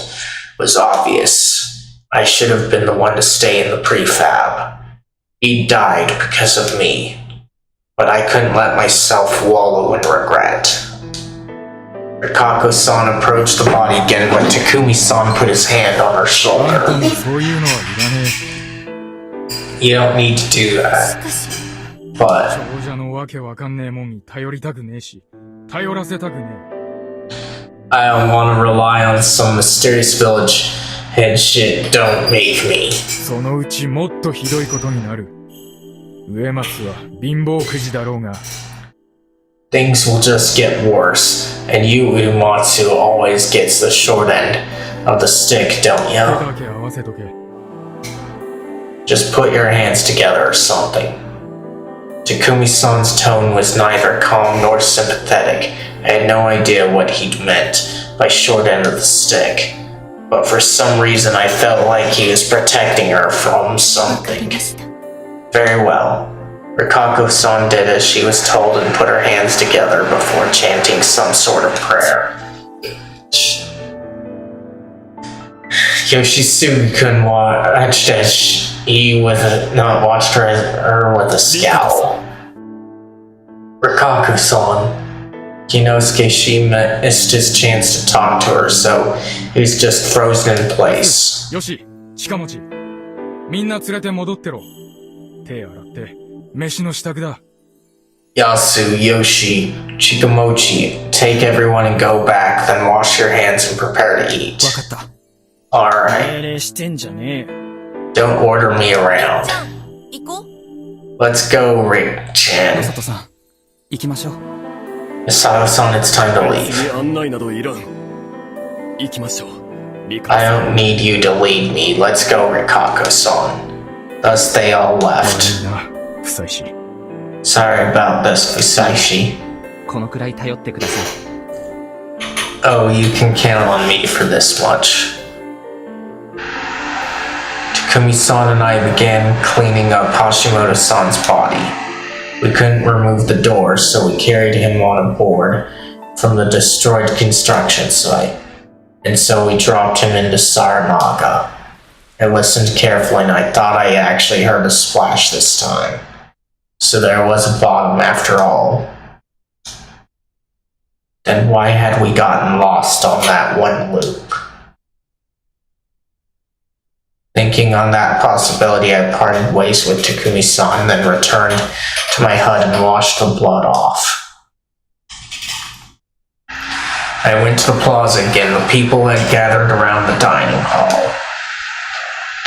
was obvious. I should have been the one to stay in the prefab. He died because of me. But I couldn't let myself wallow in regret. Rikako-san approached the body again when Takumi-san put his hand on her あんた shoulder. もそういうのはいらね You don't need to do し that, かし、 but え長者のわけわかんねえもんに頼りたくねえし頼らせたくね I don't want to rely on some mysterious village head shit. Don't make me. えそのうちもっとひどいことになる植松は貧乏くじだろうが Things will just get worse, and you, Uematsu, always gets the short end of the stick, don't 手 you? だけ合わせとけ Just put your hands together or something. Takumi-san's tone was neither calm nor sympathetic. I had no idea what he'd meant by short end of the stick. But for some reason I felt like he was protecting her from わかり something. ました。 Very well. Rikako-san did as she was told and put her hands together before chanting some sort of prayer. Yoshisuke couldn't watch he not watched her with a scowl. Rikaku-san. Kinosuke Shima missed his chance to talk to her, so he was just frozen in place. よし、近持ち。みんな連れて戻ってろ。手洗って、飯の支度だ。Yasu, Yoshi, Chikamochi, take everyone and go back, then wash your hands and prepare to eat. わかった。 Alright, 命令してんじゃねえよ。 don't order me around. 行こう。 Let's go, Rick-chan. 佐藤さん、行きましょう。Misato-san, it's time to 別 leave. に案内などいらん。行きましょう。リカ I don't need you to lead me. Let's go, Rikako-san. Thus they all 悪 left. いな、不妻子。 Sorry about this, Fusaishi. このくらい頼ってください。 Oh, you can count on me for this much. Takumi-san and I began cleaning up Hashimoto-san's body. We couldn't remove the door, so we carried him on a board from the destroyed construction site. And so we dropped him into Saranaga. I listened carefully and I thought I actually heard a splash this time. So there was a bottom after all. Then why had we gotten lost on that one loop? Thinking on that possibility, I parted ways with Takumi-san, then returned to my hut and washed the blood off. I went to the plaza again. The people had gathered around the dining hall.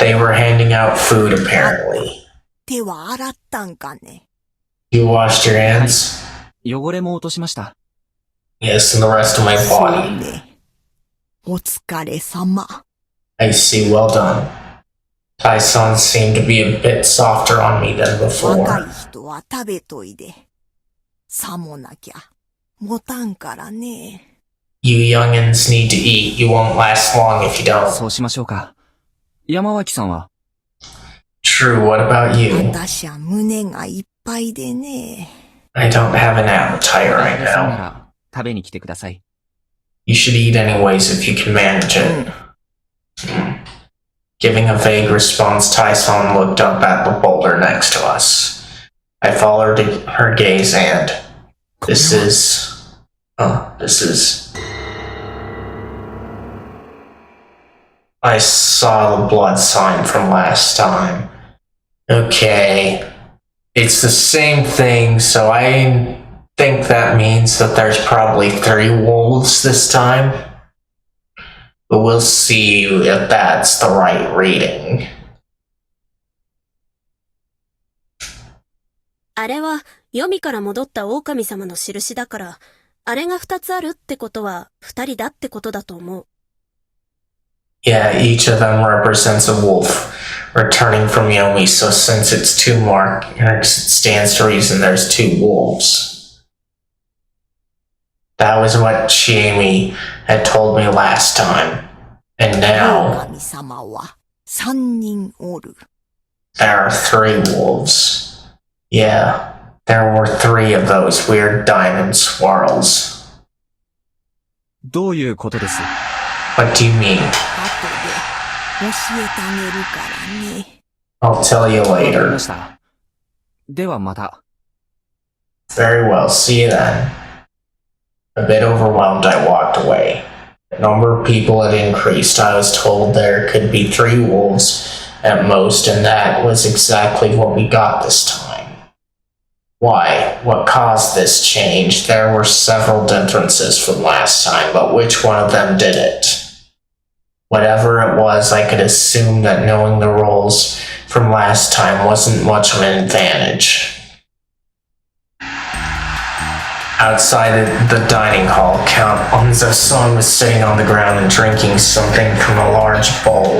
They were handing out food, apparently. 手は洗ったんかね。 You washed your hands? 汚れも落としました。 Yes, and the rest of my そう body. ね。お疲れ様。 I see, well done. Tai-san seemed to be a bit softer on me than 若い before. 人は食べといで。さもなきゃ、持たんからね。 You youngins need to eat. You won't last long if you don't. そうしましょうか。山脇さんは True, what about you? 私は胸がいっぱいでね。 I don't have an appetite right さんな now. ら食べに来てください。 You should eat anyways if you can manage it. Giving a vague response, Tai-san looked up at the boulder next to us. I followed her gaze and... This is... I saw the blood sign from last time. Okay. It's the same thing, so I think that means that there's probably 3 wolves this time. But we'll see if that's the right reading. あれは、黄泉から戻った狼様の印だから、あれが2つあるってことは、2人だってことだと思う。Yeah, each of them represents a wolf returning from Yomi, so since it's 2 marks, it stands to reason there's 2 wolves. That was what Chiemi had told me last time. And now, 神様は3人おる。 there are 3 wolves. Yeah, there were 3 of those weird diamond swirls. どういうことです？ What do you mean? 後で教えてあげるからね。 I'll tell you わかり later. ました。ではまた。 Very well, see you then. A bit overwhelmed, I walked away. The number of people had increased. I was told there could be 3 wolves at most, and that was exactly what we got this time. Why? What caused this change? There were several differences from last time, but which one of them did it? Whatever it was, I could assume that knowing the rules from last time wasn't much of an advantage. Outside the dining hall, Count Onzo-san was sitting on the ground and drinking something from a large bowl.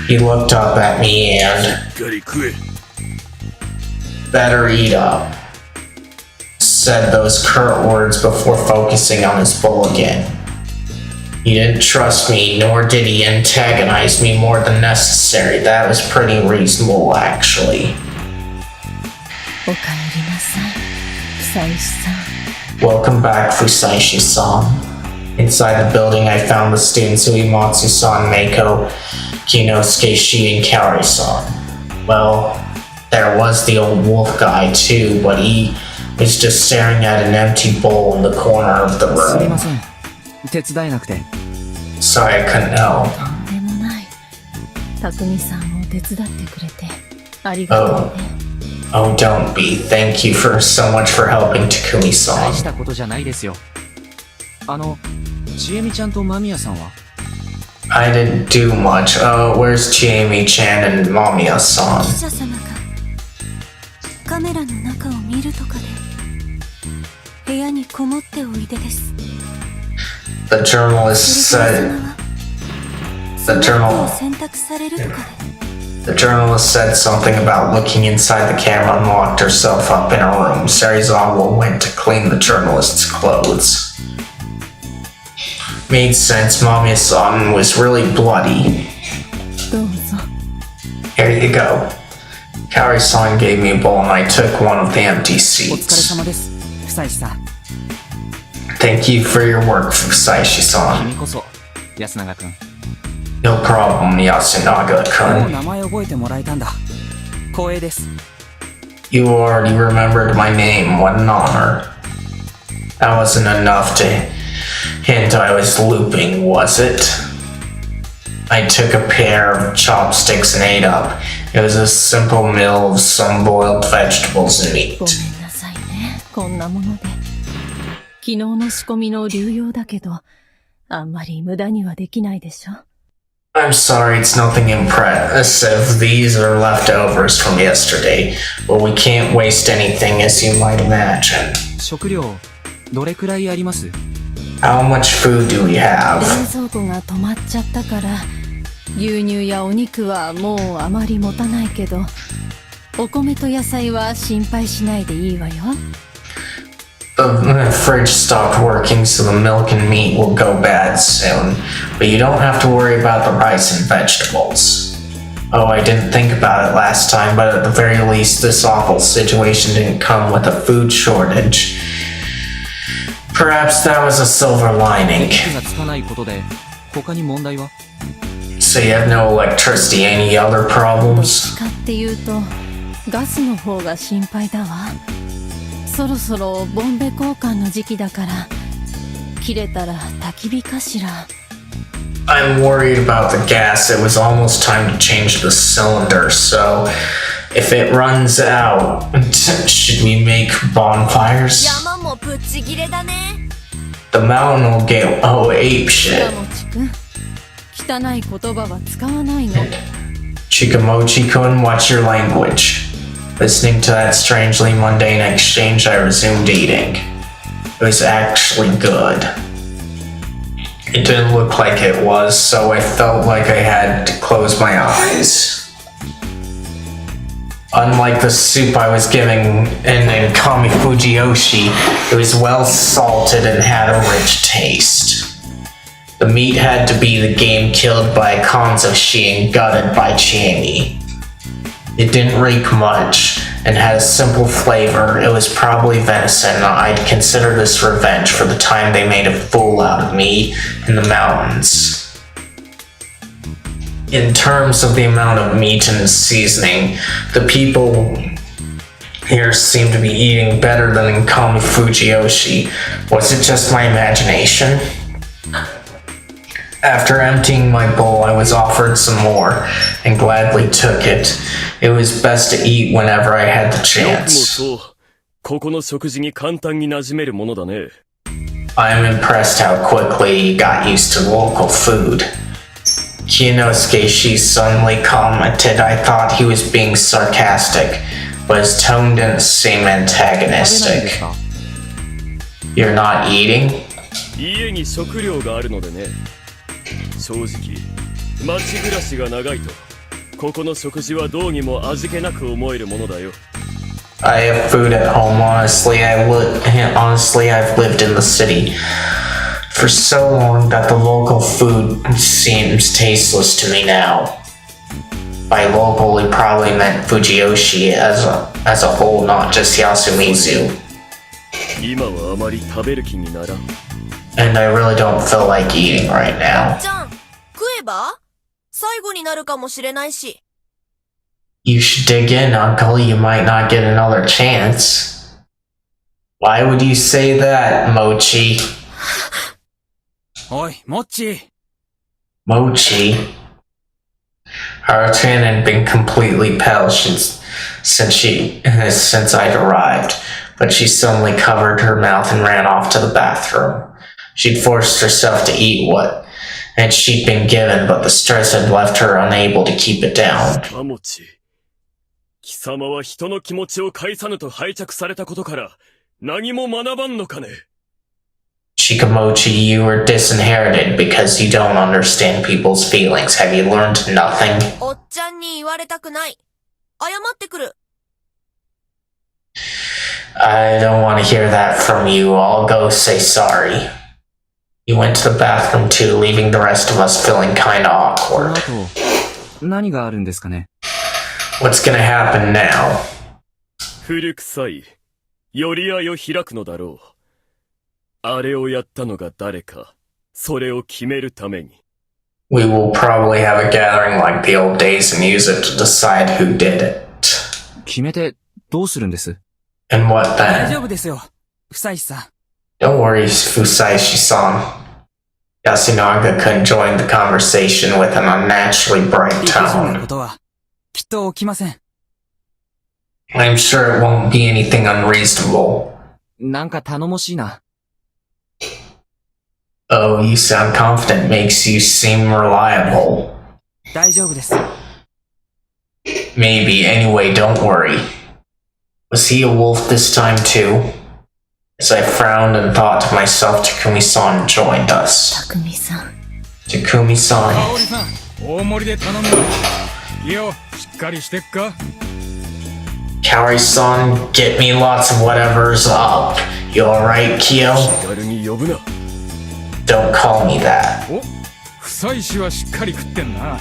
He looked up at me and... しっかり食え。 Better eat up. Said those curt words before focusing on his bowl again. He didn't trust me, nor did he antagonize me more than necessary. That was pretty reasonable, actually. おかえりなさい、久石さん。 Welcome back, Fusaishi-san. Inside the building, I found the students Uematsu-san, Mako, Kinosuke, Shi, and Kaori-san. Well, there was the old wolf guy too, but he was just staring at an empty bowl in the corner of the すみま room. せん。手伝えなくて。 Sorry, I couldn't help. とんでもない。匠さんも手伝ってくれてありがとうね。Oh, don't be. Thank you for so much for helping 大し Takumi-san. たことじゃないですよ。ちえみちゃんと間宮さんは I didn't do much. Where's Chiemi-chan and Mamiya-san? 記者様がカメラの中を見るとかで部屋にこもっておいでです。 The journalist それで said... そ The の後を journal... 選択されるとかで The journalist said something about looking inside the camera and locked herself up in her room. Serizawa went to clean the journalist's clothes. Made sense. Mamiya-san was really bloody. どうぞ。 Here you go. Kaori-san gave me a bowl and I took one of the empty お疲れ seats. 様です。久石さん。 Thank you for your work, Fusaishi-san. 君こそ、安永くん。 No problem, もう Yasunaga-kun. 名前覚えてもらえたんだ。光栄です。 You already remembered my name. What an honor. That wasn't enough to hint I was looping, was it? I took a pair of chopsticks and ate up. It was a simple meal of some boiled vegetables and meat. ごめんなさいね。こんなもので。昨日の仕込みの流用だけど、あんまり無駄にはできないでしょ。 I'm sorry, it's nothing impressive. These are leftovers from yesterday. But we can't waste anything, as you might imagine. 食料、どれくらいあります？ How much food do we have? 冷蔵庫が止まっちゃったから、牛乳やお肉はもうあまり持たないけど、お米と野菜は心配しないでいいわよ。The fridge stopped working, so the milk and meat will go bad soon. But you don't have to worry about the rice and vegetables. Oh, I didn't think about it last time, but at the very least, this awful situation didn't come with a food shortage. Perhaps that was a silver lining. 火がつかないことで、他に問題は？ So you have no electricity, any other どっち problems? かっていうと、ガスの方が心配だわ。そろそろボンベ交換の時期だから、切れたら焚き火かしら。I'm worried about the gas. It was almost time to change the cylinder, so if it runs out, should we make bonfires? 山もぶっちぎれだね。 The mountain will get ape 倉 shit. 持くん、汚い言葉は使わないの。 Chikamochi-kun, watch your language. Listening to that strangely mundane exchange, I resumed eating. It was actually good. It didn't look like it was, so I felt like I had to close my eyes. Unlike the soup I was giving in Kami Fujiyoshi, it was well salted and had a rich taste. The meat had to be the game killed by Kanzoshi and gutted by Chiemi. It didn't reek much and had a simple flavor. It was probably venison. I'd consider this revenge for the time they made a fool out of me in the mountains. In terms of the amount of meat and seasoning, the people here seem to be eating better than in Kami Fujiyoshi. Was it just my imagination? After emptying my bowl, I was offered some more and gladly took it. It was best to eat whenever I had the よくも chance. そう、ここの食事に簡単に馴染めるものだね。 I'm impressed how quickly you got used to local food. Kinosuke Shi suddenly commented I thought he was being sarcastic, but his tone didn't seem 食べないんです antagonistic. か？ You're not eating? 家に食料があるのでね。正直、街暮らしが長いと、ここの食事はどうにも味気なく思えるものだよ。 I have food at home. Honestly, I've lived in the city for so long that the local food seems tasteless to me now. By local, he probably meant Fujiyoshi as a whole, not just Yasumizu. 今はあまり食べる気にならん。And I really don't feel like eating right now. ちゃん、食えば最後になるかもしれないし。You should dig in, Uncle. You might not get another chance. Why would you say that, Mochi? おい、モッチー。 Mochi. Harutan had been completely pale since I'd arrived, but she suddenly covered her mouth and ran off to the bathroom. She'd forced herself to eat what and she'd been given, but the stress had left her unable to keep it down. カモチ。貴様は人の気持ちを介さぬと拝着されたことから、何も学ばんのかね。Shikamochi, you were disinherited because you don't understand people's feelings. Have you learned nothing? おっちゃんに言われたくない。謝ってくる。I don't want to hear that from you. I'll go say sorry. He went to the bathroom too, leaving the rest of us feeling kinda この awkward. 後、何があるんですかね。 What's gonna happen now? 古臭い。寄り合いを開くのだろう。あれをやったのが誰か、それを決めるために。We will probably have a gathering like the old days and use it to decide who did it. 決めて、どうするんです And what 大 then? 丈夫ですよ。夫妻さん。 Don't worry, Fusaishi-san. Yasunaga couldn't join the conversation with an unnaturally bright 理不尽な tone. ことは、きっと起きません。 I'm sure it won't be anything unreasonable. なんか頼もしいな。 Oh, you sound confident. Makes you seem reliable. 大丈夫です。 Maybe. Anyway, don't worry. Was he a wolf this time too? As I frowned and thought to myself, Takumi-san joined us. たくみさん。 Takumi-san. 香織さん、大盛りで頼むよ。いいよ、しっかりしてっか。 Kaori-san, get me lots of whatever's up. You alright, Kyo? 気軽に呼ぶな。 Don't call me that. お、夫妻子はしっかり食ってんな。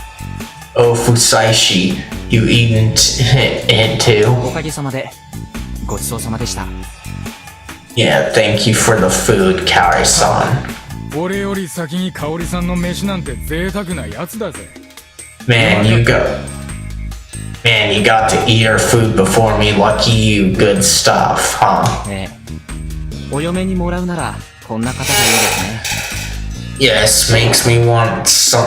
Oh, Fusaishi, you eaten it too? おかげさまで、ごちそうさまでした。 Yeah, thank you for the food, Kaori-san. 俺より先に香織さんの飯なんて贅沢なやつだぜ。 Man, you got to eat our food before me. Lucky you. Good stuff, huh? ええ。お嫁にもらうなら、こんな方がいいですね。 Yes, makes me want some.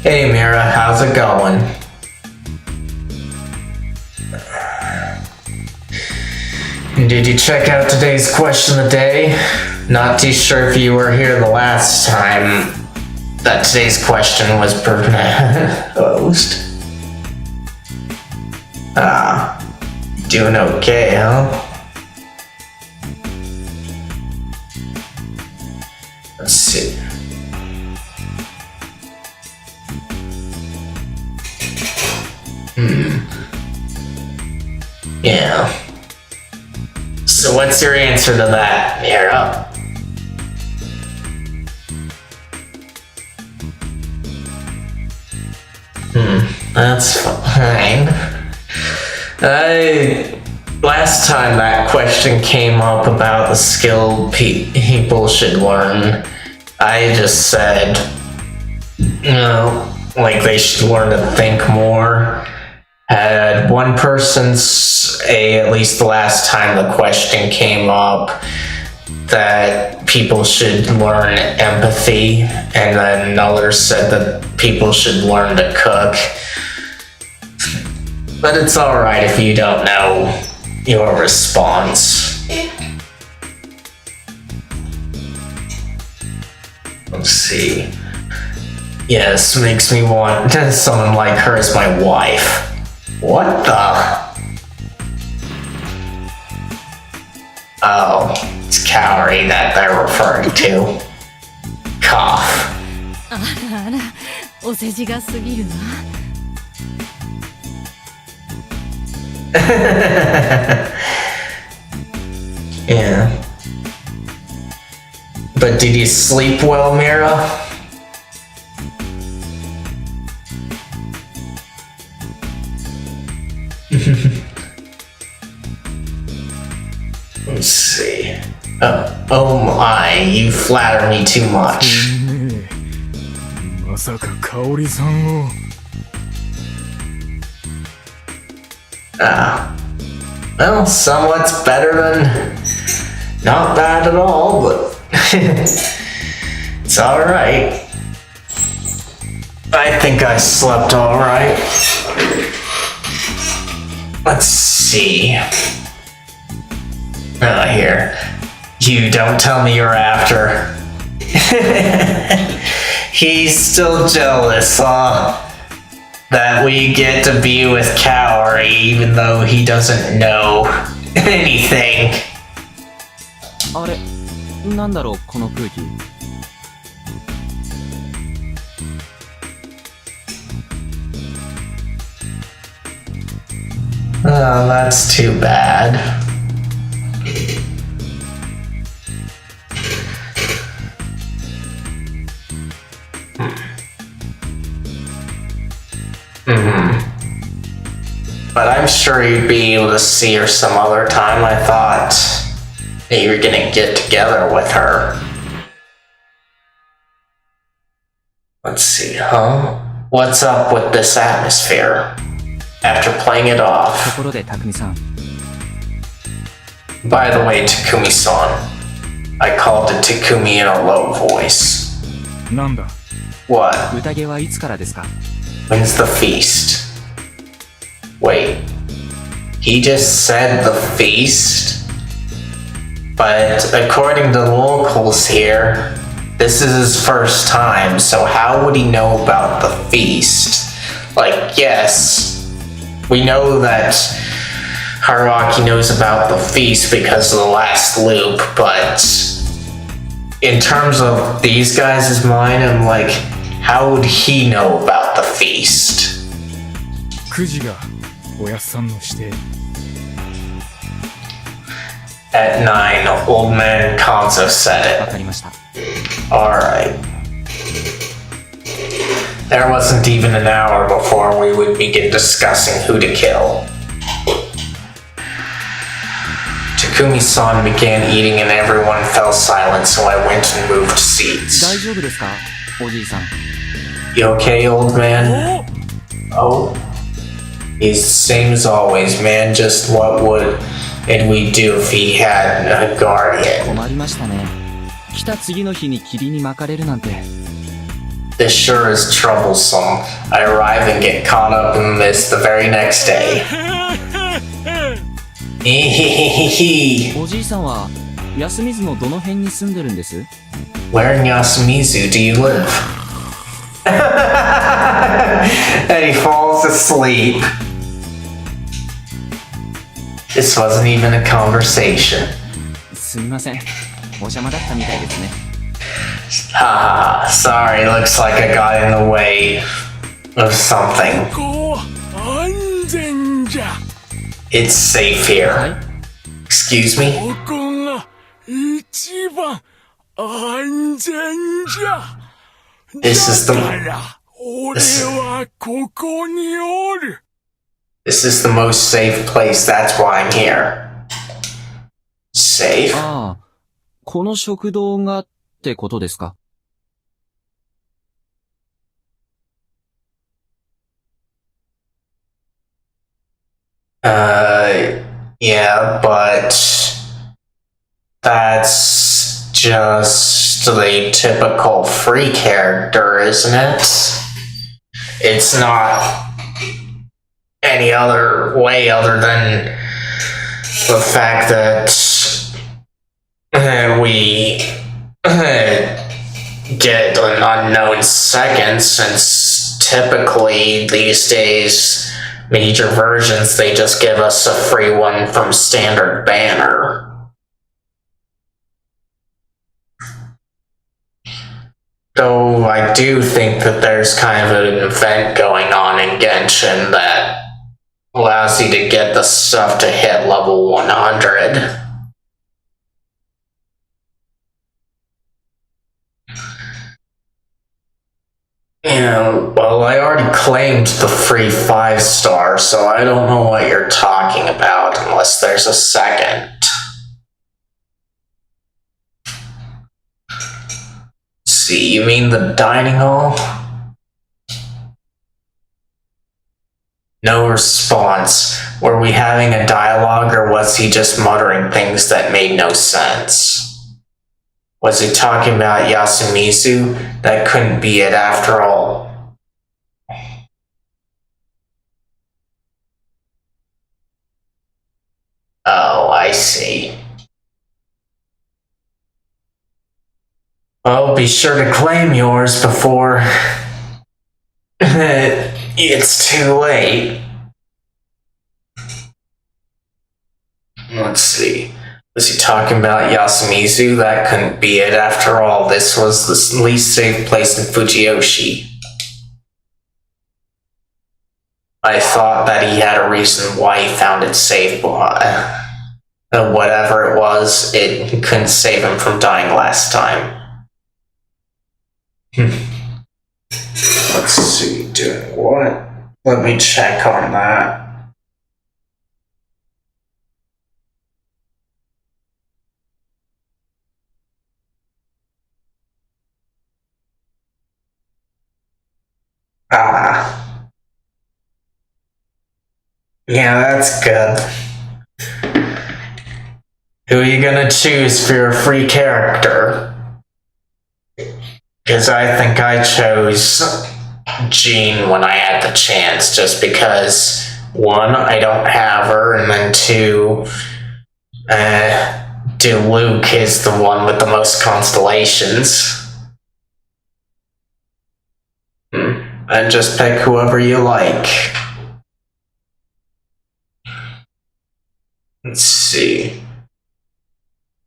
Hey Mira, how's it going? Did you check out today's question of the day? Not too sure if you were here the last time that today's question was posed. Doing okay, huh? Let's see. Yeah. So what's your answer to that, Mira? That's fine. Last time that question came up about the skill people should learn, I just said, like they should learn to think more. Had one person say, at least the last time the question came up, that people should learn empathy, and then another said that people should learn to cook. But it's alright if you don't know your response. Let's see. Yes, makes me want someone like her as my wife. What the? Oh, it's Kaori that they're referring to. Cough. あらあら、お世辞が過ぎるわ。Yeah. But did you sleep well, Mira? Oh my, you flatter me too much. ねえ、まさか香織さんを。Well, somewhat's better than not bad at all, but it's alright. I think I slept alright. Let's see. Here. You don't tell me you're after. He's still jealous, huh? That we get to be with Kaori even though he doesn't know anything. あれ、なんだろう、この空気。Oh, that's too bad. But I'm sure you'd be able to see her some other time. I thought that you were gonna get together with her. Let's see, huh? What's up with this atmosphere? After playing it と off. ころで、匠さん。 By the way, Takumi-san, I called to Takumi in a low voice. なんだ What? 宴はいつからですか？ When's the feast? Wait, he just said the feast? But according to the locals here, this is his first time, so how would he know about the feast? Like, yes, we know that Haruaki knows about the feast because of the last loop, but in terms of these guys' mind, I'm like, how would he know about the feast? 9時がおやっさんの指定。 At 9, old man Kanzo said わ it. かりました。 Alright. There wasn't even an hour before we would begin discussing who to kill. Takumi-san began eating and everyone fell silent, so I went and moved 大 seats. 丈夫ですか、おじいさん。 You okay, old man? Oh? He's the same as always, man. Just what would we do if he had a guardian? 困りましたね。来た次の日に霧に巻かれるなんて。 This sure is troublesome. I arrive and get caught up in this the very next day. おじいさんは安水のどの辺に住んでるんです？ Where in Yasumizu do you live? And he falls asleep. This wasn't even a conversation. すみません。お邪魔だったみたいですね。 Sorry, looks like I got in the way of something. ここは安全じゃ。 It's safe here. Excuse me? ここが一番安全じゃ。 This is the だから俺はここにおる。 This is the most safe place, that's why I'm here. Safe? ああ、この食堂がってことですか？ Yeah, but that's just the typical free character, isn't it? It's not any other way other than the fact that we get an unknown second, since typically these days major versions, they just give us a free one from standard banner. Though I do think that there's kind of an event going on in Genshin that allows you to get the stuff to hit level 100. Well, I already claimed the free 5-star, so I don't know what you're talking about unless there's a second. see, you mean the dining hall? No response. Were we having a dialogue or was he just muttering things that made no sense? Was he talking about Yasumizu? That couldn't be it after all. Oh, I see. Well, be sure to claim yours before it's too late. Let's see. Was he talking about Yasumizu? That couldn't be it. After all, this was the least safe place in Fujiyoshi. I thought that he had a reason why he found it safe, but whatever it was, it couldn't save him from dying last time. Let's see, doing what? Let me check on that. Yeah, that's good. Who are you gonna choose for your free character? Because I think I chose Jean when I had the chance, just because, one, I don't have her, and then two, Luke is the one with the most constellations. And just pick whoever you like. Let's see.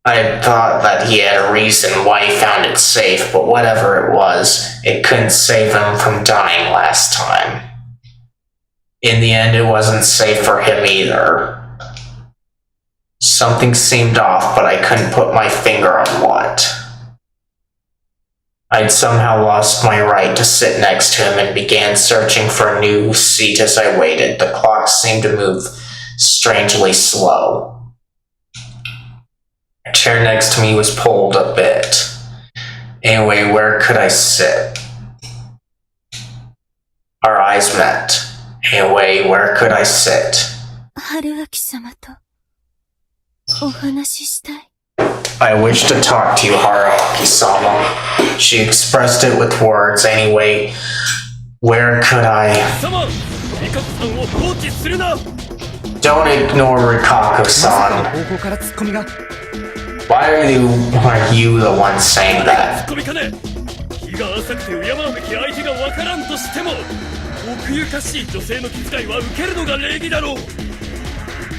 I thought that he had a reason why he found it safe, but whatever it was, it couldn't save him from dying last time. In the end, it wasn't safe for him either. Something seemed off, but I couldn't put my finger on what. I'd somehow lost my right to sit next to him and began searching for a new seat as I waited. The clock seemed to move strangely slow. A chair next to me was pulled a bit. Anyway, where could I sit? Our eyes met. Anyway, where could I sit? 春秋様とお話ししたい。 I wish to talk to you, Haruaki-sama. She expressed it with words. Anyway, where could I... Don't ignore Rikako-san. Why are you the one saying that?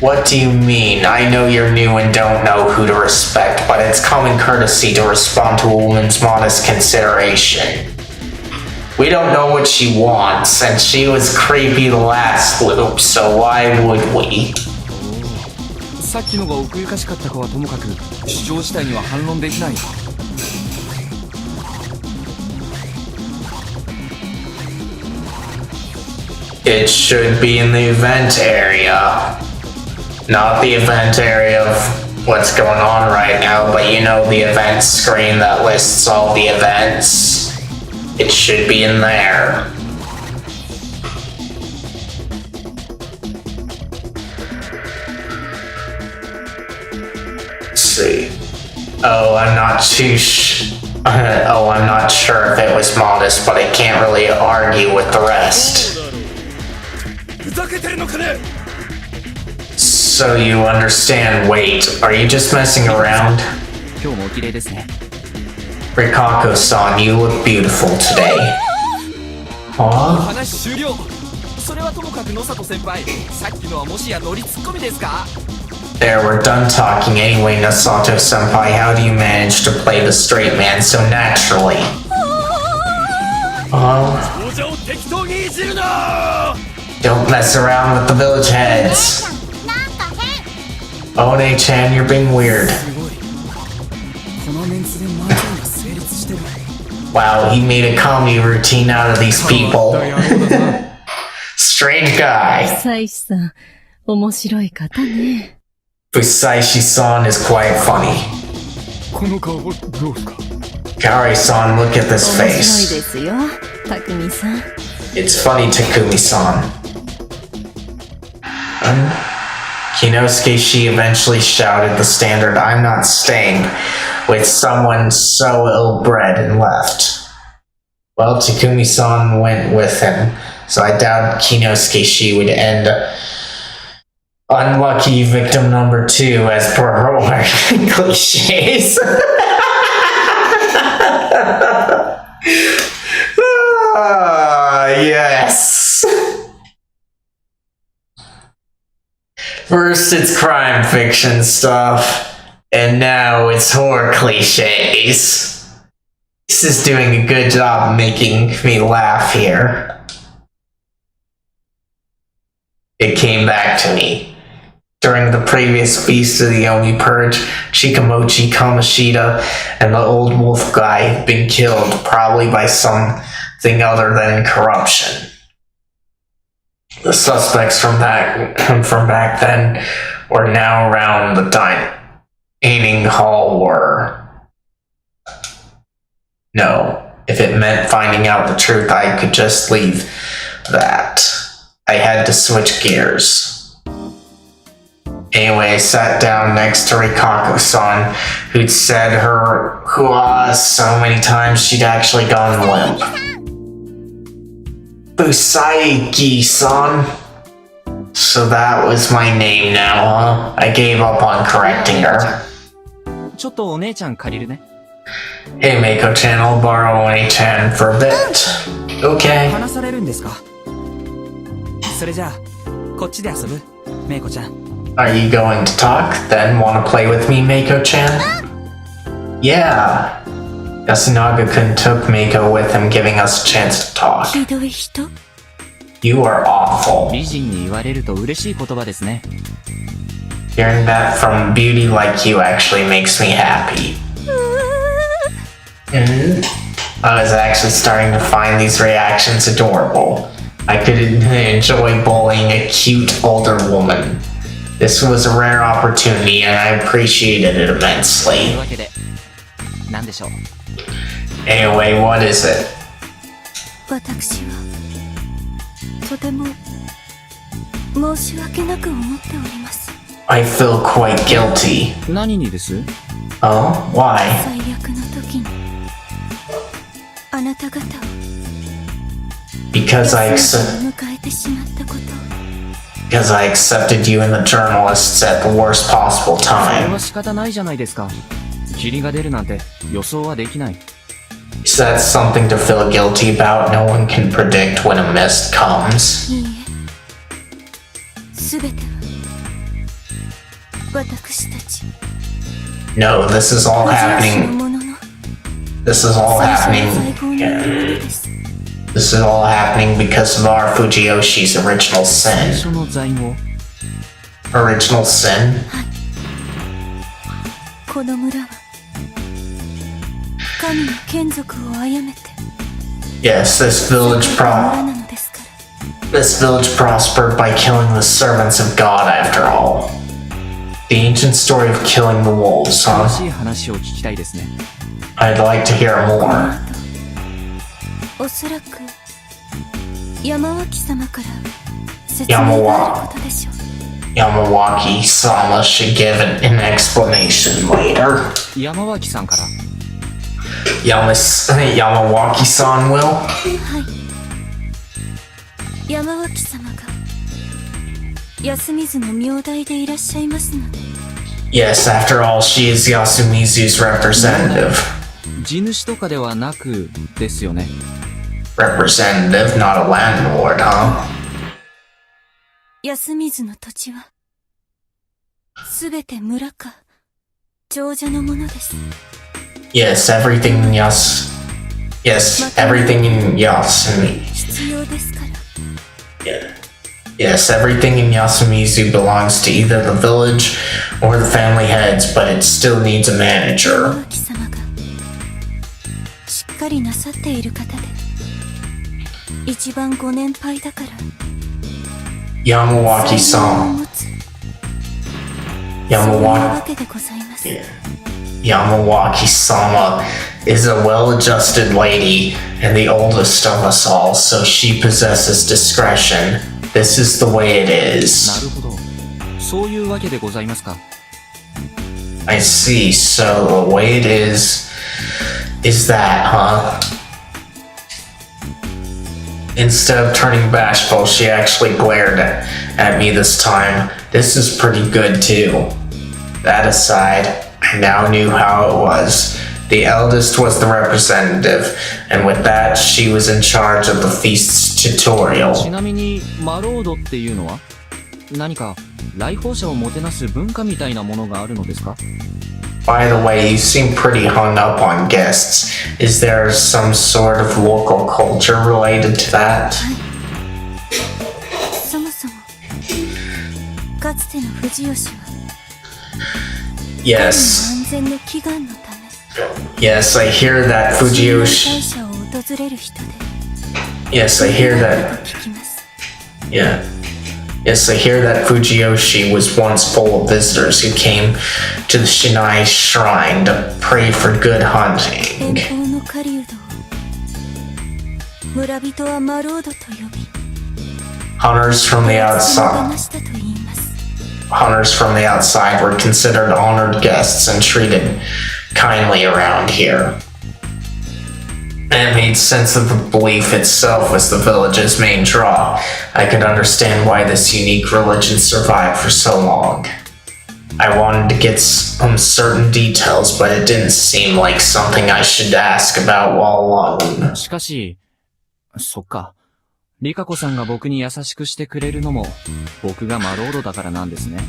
What do you mean? I know you're new and don't know who to respect, but it's common courtesy to respond to a woman's modest consideration. We don't know what she wants, and she was creepy the last loop, so why would we? さっきのが奥ゆかしかったかはともかく、主張自体には反論できない。 It should be in the event area. Not the event area of what's going on right now, but you know the event screen that lists all the events. It should be in there. Let's see. Oh, I'm not too I'm not sure if it was modest, but I can't really argue with the rest. So you understand, wait, are you just messing around? Rikako-san, you look beautiful today. Huh? There, we're done talking. Anyway, Nasato-senpai, how do you manage to play the straight man so naturally? Don't mess around with the village heads. One-chan, you're being weird. Wow, he made a comedy routine out of these people. Strange guy. 久石さん、面白い方ね。 Fusaishi-san is quite funny. Hikari-san, look at this 面白い face. ですよ匠さん It's funny, Takumi-san. Kinosuke, she eventually shouted the standard, "I'm not staying with someone so ill-bred," and left. Well, Takumi-san went with him, so I doubt Kinosuke she would end unlucky victim number 2 as per her cliches. Yes. First it's crime fiction stuff, and now it's horror cliches. This is doing a good job of making me laugh here. It came back to me. During the previous Feast of the Yomi Purge, Shikamochi Kamoshida and the old wolf guy had been killed, probably by something other than corruption. The suspects from back then were now around the dining hall were. No, if it meant finding out the truth, I could just leave that. I had to switch gears. Anyway, I sat down next to Rikako-san, who'd said her hua so many times she'd actually gone limp. Busaiki-san. So that was my name now, huh? I gave up on correcting her. ちょっとお姉ちゃん借りるね。 Hey Meiko-chan, I'll borrow A-chan for a bit. Okay. 話されるんですか？それじゃあ、こっちで遊ぶ？メイコちゃん。 Are you going to talk? Then wanna play with me, Meiko-chan? Yeah. Yasunaga-kun took Meiko with him, giving us a chance to talk. ひどい人 You are awful. 美人に言われると嬉しい言葉ですね。 Hearing that from beauty like you actually makes me happy. I was actually starting to find these reactions adorable. I could enjoy bullying a cute older woman. This was a rare opportunity and I appreciated it という immensely. わけで、なんでしょう。 Anyway, what is it? 私はとても申し訳なく思っております I feel quite guilty. 何にです？ Oh? Why? 最悪の時にあなた方を Because I 休み accept を迎えてしまったこと because I accepted you and the journalists at the worst possible それ time. は仕方ないじゃないですか。霧が出るなんて予想はできない。 Is that something to feel guilty about? No one can predict when a mist comes. いいえすべては私たち No, this is all お嬢氏の happening. ものの This is all 最初の happening. 最高のものです This is all happening because of our Fujiyoshi's original 最 sin. 初の在庫。 Original sin? この村は神の眷属を殺めて Yes, this village 栄えた村なのですから this village prospered by killing the servants of God after all. The ancient story of killing the wolves, 詳 huh? しい話を聞きたいですね。 I'd like to hear more. おそらく山脇様から説明があることでしょう Yamawaki-sama should give an explanation later. 山脇さんから。 Yamawaki-san will? はい山脇様が安水の名代でいらっしゃいますので Yes, after all, she is Yasumizu's representative. 地主とかではなくですよね。 Representative, not a landlord, huh? 安水の土地はすべて村か長者のものです Yes, everything in everything in Yasumi. 必要ですから Yes, everything in Yasumizu belongs to either the village or the family heads, but it still needs a 山 manager. 脇様がしっかりなさっている方で一番ご年配だから Yamawaki-san. そういうわ Yamawaki. けでございます Yamawaki-sama is a well-adjusted lady and the oldest of us all, so she possesses discretion. This is the way it な is. るほど。そういうわけでございますか。 I see, so the way it is that, huh? Instead of turning bashful, she actually glared at me this time. This is pretty good too. That aside, I now knew how it was. The eldest was the representative, and with that, she was in charge of the feast's ち tutorial. なみに、マロードっていうのは何か来訪者をもてなす文化みたいなものがあるのですか？ By the way, you seem pretty hung up on guests. Is there some sort of local culture related to that? そもそもかつての藤吉は Yes. 安全の祈願のため Yes, I hear that 大 Fujiyoshi. 社を訪れる人で Yes, I hear と that. 聞きます Yeah. Yes, I hear that Fujiyoshi was once full of visitors who came to the Shinai Shrine to pray for good 遠 hunting. 方の狩人を村人はマロードと呼び Hunters from the その outside. 騙したと言います Hunters from the outside were considered honored guests and treated kindly around here. And it made sense that the belief itself was the village's main draw. I could understand why this unique religion survived for so long. I wanted to get some certain details, but it didn't seem like something I should ask about while alone. しかし、そっか。リカコさんが僕に優しくしてくれるのも、僕がマロードだからなんですね。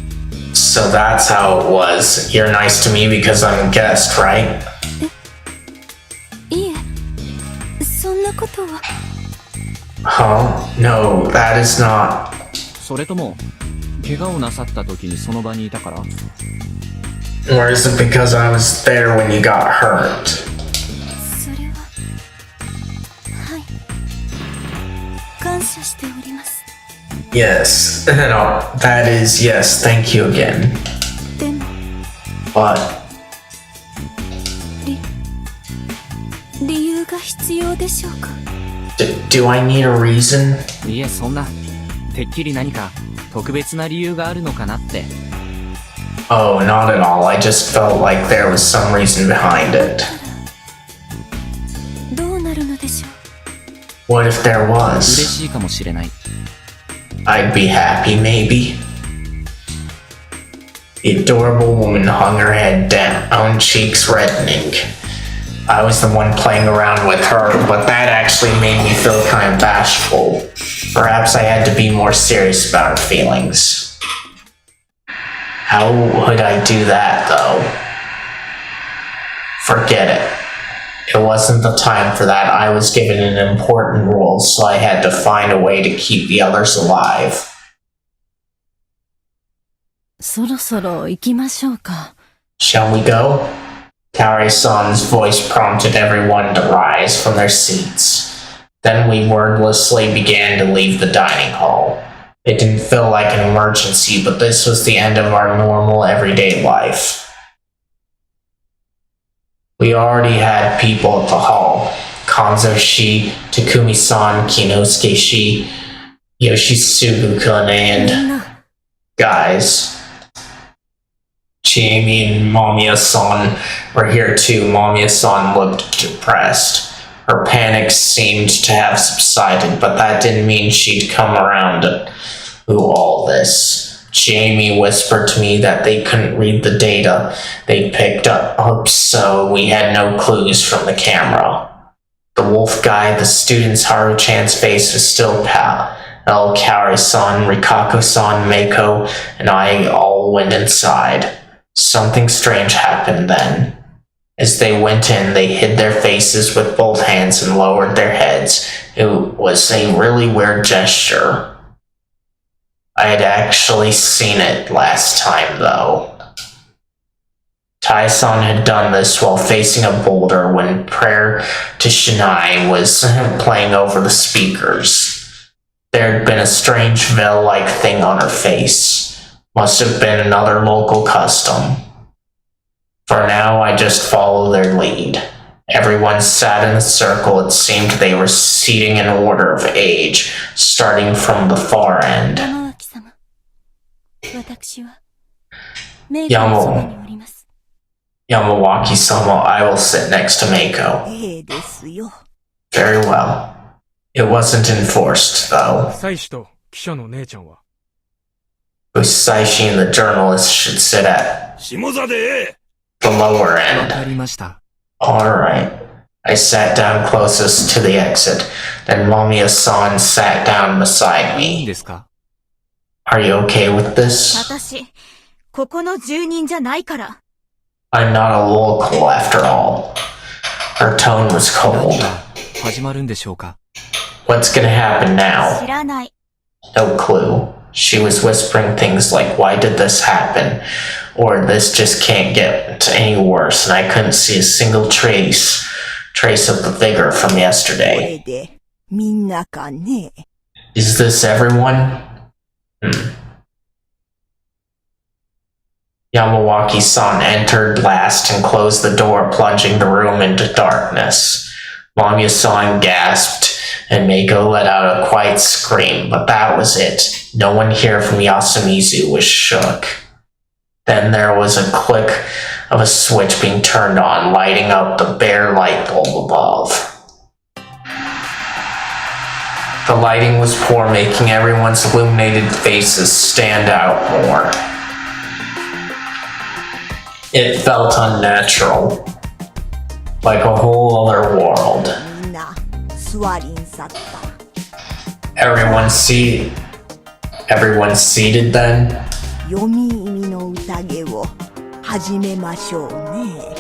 So that's how it was. You're nice to me because I'm a guest, right? いえそんなことは Huh? No, that is not. それとも、怪我をなさった時にその場にいたから？ Or is it because I was there when you got hurt? それははい感謝しております Yes. No, that is yes. Thank you again. でも But 理由が必要でしょうか do I need a reason? いえ、そんな。てっきり何か特別な理由があるのかなって。 Oh, not at all. I just felt like there was some reason behind it. どうなるのでしょう What if there 嬉 was? しいかもしれない。 I'd be happy, maybe. The adorable woman hung her head down, cheeks reddening. I was the one playing around with her, but that actually made me feel kind of bashful. Perhaps I had to be more serious about her feelings. How would I do that, though? Forget it. It wasn't the time for that. I was given an important role, so I had to find a way to keep the others alive. そろそろ行きましょうか。 Shall we go? Kaori-san's voice prompted everyone to rise from their seats. Then we wordlessly began to leave the dining hall. It didn't feel like an emergency, but this was the end of our normal everyday life. We already had people at the hall. Kanzo-shi, Takumi-san, Kinosuke-shi, Yoshitsugu-kun, み and んな guys. Jamie and Mamiya-san were here too. Mamiya-san looked depressed. Her panic seemed to have subsided, but that didn't mean she'd come around to all this. Jamie whispered to me that they couldn't read the data they picked up, so we had no clues from the camera. The wolf guy, the student's Haru-chan's face was still pale. Kaori-san, Rikako-san, Meiko, and I all went inside. Something strange happened then. As they went in, they hid their faces with both hands and lowered their heads. It was a really weird gesture. I had actually seen it last time, though. Tai-san had done this while facing a boulder when Prayer to Shinai was playing over the speakers. There had been a strange veil-like thing on her face. Must have been another local custom. For now, I just follow their lead. Everyone sat in a circle. It seemed they were seating in order of age, starting from the far end. 山脇様。私は、メイコのそばにおります。 Yamawaki-sama, I will sit next to Meiko. ええですよ。 Very well. It wasn't enforced, though. 妻子と記者の姉ちゃんは Usaishi and the journalist should sit at 下座でええ the lower わ end. かりました。 Alright. I sat down closest to the exit. Then Mamiya-san sat down beside いいん me. ですか？ Are you okay with this? 私、ここの住人じゃないから。 I'm not a local after all. Her tone was 何 cold. が始まるんでしょうか？ What's gonna happen 知 now? らない。 No clue. She was whispering things like, why did this happen? Or this just can't get any worse, and I couldn't see a single trace of the vigor from こ yesterday. れで、みんなかね。 Is this everyone? Yamawaki-san entered last and closed the door, plunging the room into darkness. Mamiya-san gasped, and Meiko let out a quiet scream, but that was it. No one here from Yasumizu was shook. Then there was a click of a switch being turned on, lighting up the bare light bulb above. The lighting was poor, making everyone's illuminated faces stand out more. It felt unnatural, like a whole other world. みんな、座りんさった。 Everyone seated then? 読み意味の宴を始めましょうね。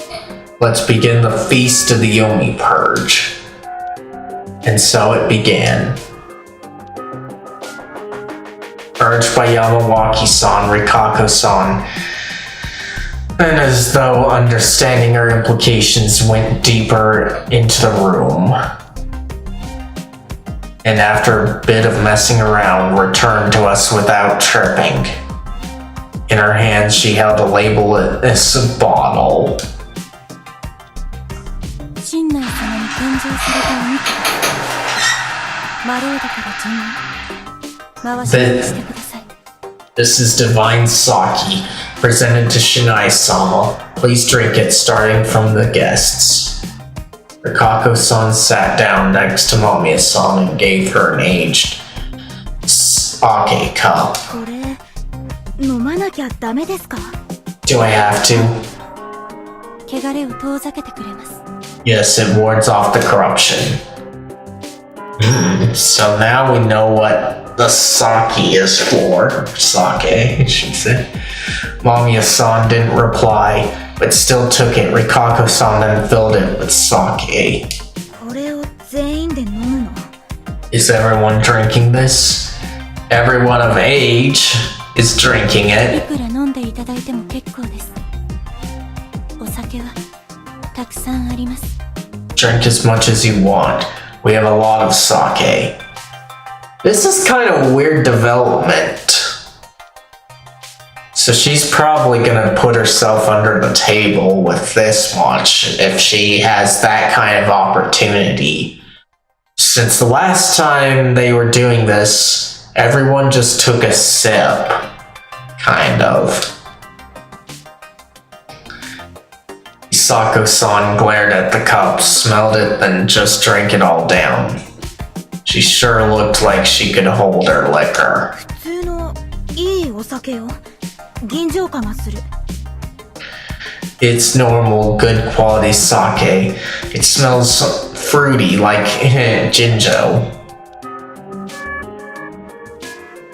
Let's begin the feast of the Yomi Purge. And so it began. Urged by Yamawaki-san, Rikako-san, and as though understanding her implications, went deeper into the room. And after a bit of messing around, returned to us without tripping. In her hands, she held a labelless bottle. 陣内様に献上されたお肉だ。マロードから順に回しにしてください。 This is divine sake, presented to Shinai-sama. Please drink it, starting from the guests. Rikako-san sat down next to Mamiya-san and gave her an aged sake cup. これ、飲まなきゃダメですか？ Do I have to? 汚れを遠ざけてくれます。 Yes, it wards off the corruption. So now we know what the sake is for. Sake, I should say. Mamiya-san didn't reply, but still took it. Rikako-san then filled it with sake. これを全員で飲むの？ Is everyone drinking this? Everyone of age is drinking い it. くら飲んでいただいても結構です。お酒はたくさんあります。 Drink as much as you want. We have a lot of sake. This is kind of a weird development. So she's probably gonna put herself under the table with this much if she has that kind of opportunity. Since the last time they were doing this, everyone just took a sip. Kind of. Misako-san glared at the cup, smelled it, then just drank it all down. She sure looked like she could hold her liquor. 普通のいいお酒よ。銀醸化がする。 It's normal, good quality sake. It smells fruity like Jinjo.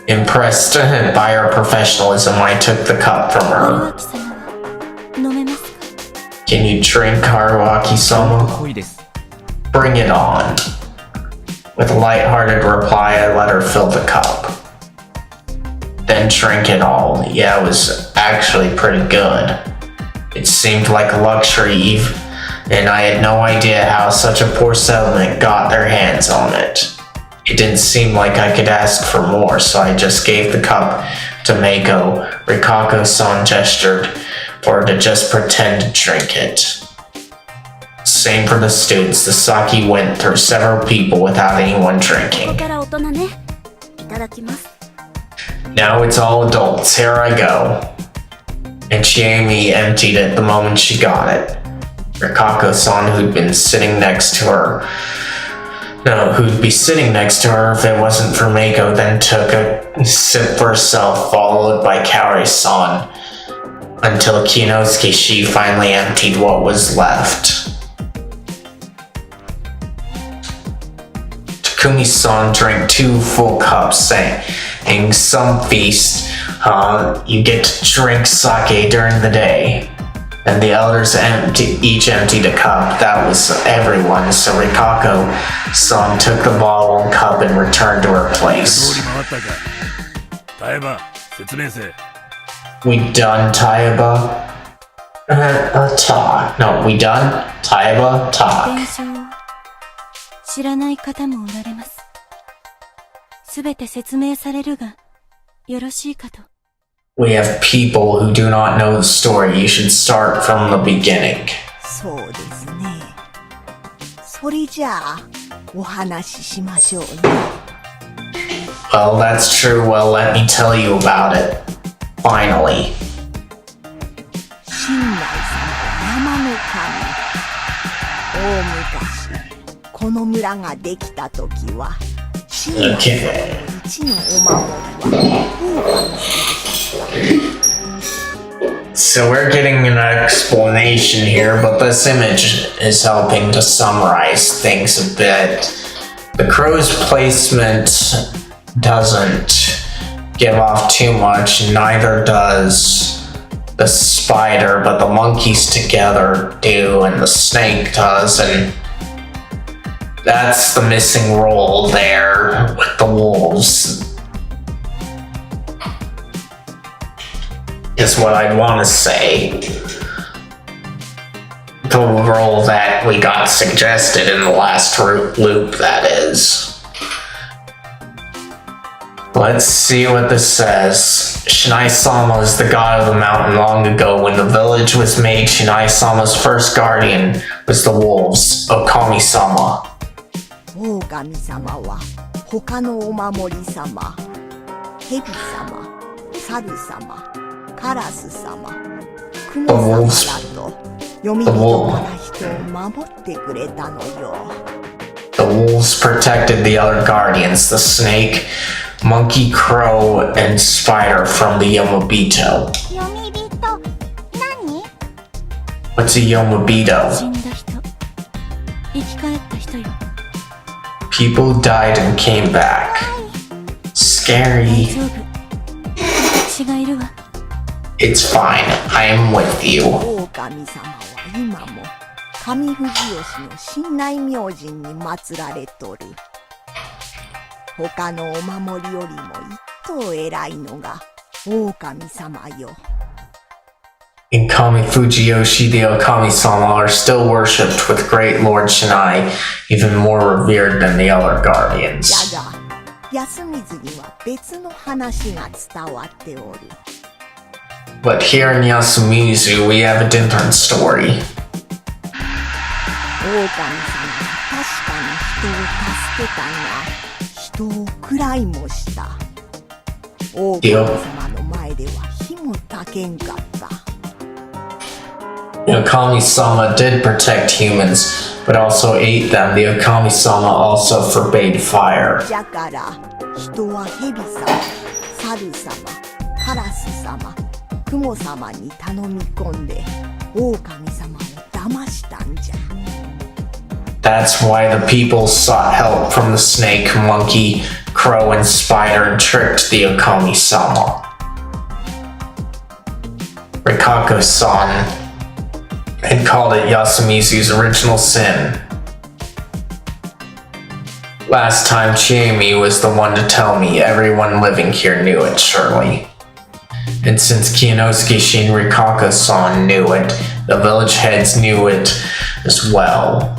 Impressed by her professionalism, I took the cup from マロ her. ワキ様は飲めますか？ Can you drink, Haruaki-sama? 濃いです。 Bring it on. With a light-hearted reply, I let her fill the cup. Then drink it all. Yeah, it was actually pretty good. It seemed like a luxury, and I had no idea how such a poor settlement got their hands on it. It didn't seem like I could ask for more, so I just gave the cup to Meiko. Rikako-san gestured for her to just pretend to drink it. Same for the students. The sake went through several people without anyone ここ drinking. から大人ね。いただきます。 Now it's all adults. Here I go. And Chiemi emptied it the moment she got it. Rikako-san, who'd been sitting next to her, who'd be sitting next to her if it wasn't for Mako, then took a sip for herself, followed by Kaori-san, until Kinosuke she finally emptied what was left. Takumi-san drank 2 full cups, saying, "Some feast, you get to drink sake during the day." And the elders each emptied a cup. That was everyone, so Rikako-san took the bottle and cup and returned to her place. We done, Taiba? Talk. No, we done? Taiba? Talk. 伝承を知らない方もおられます。すべて説明されるがよろしいかと。We have people who do not know the story. You should start from the beginning. そうですね。それじゃあお話ししましょうね。Well, that's true. Well, let me tell you about it. Finally. 新内様山の神。大昔この村ができた時は新内様の一のお守りは So we're getting an explanation here, but this image is helping to summarize things a bit. The crow's placement doesn't give off too much, neither does the spider, but the monkeys together do, and the snake does, and that's the missing role there with the wolves. Is what I want to say. The role that we got suggested in the last loop, that is. Let's see what this says. Shinai-sama is the god of the mountain long ago. When the village was made, Shinai-sama's first guardian was the wolves, Okami-sama. 狼様は他のお守り様、蛇様、猿様、カラス様、クモ様らと読み人から人を守ってくれたのよ。The wolves protected the other guardians, the snake, monkey, crow, and spider from the Yomobito. 読み人何？ What's a Yomobito? 死んだ人、生き返った人よ。People died and came back. 大 Scary. 丈夫。私がいるわ。It's fine. I am with you. 狼様は今も上富士吉の新内明神に祀られとる。他のお守りよりも一等偉いのが狼様よ。In Kami Fujiyoshi, the Okami-sama are still worshipped with great Lord Shinai, even more revered than the other guardians. じゃが安水には別の話が伝わっておる。But here in Yasumizu, we have a different story. 狼様は確かに人を助けたが、人を喰らいもした。狼様の前では火もたけんかった。The Okami-sama did protect humans, but also ate them. The Okami-sama also forbade fire. じゃから人は蛇様、猿様、カラス様、クモ様に頼み込んで狼様を騙したんじゃ。That's why the people sought help from the snake, monkey, crow, and spider and tricked the Okami-sama. Rikako-san had called it Yasumizu's original sin. Last time Chiemi was the one to tell me. Everyone living here knew it, surely. And since Kinosuke Shin Rikako-san knew it, the village heads knew it as well.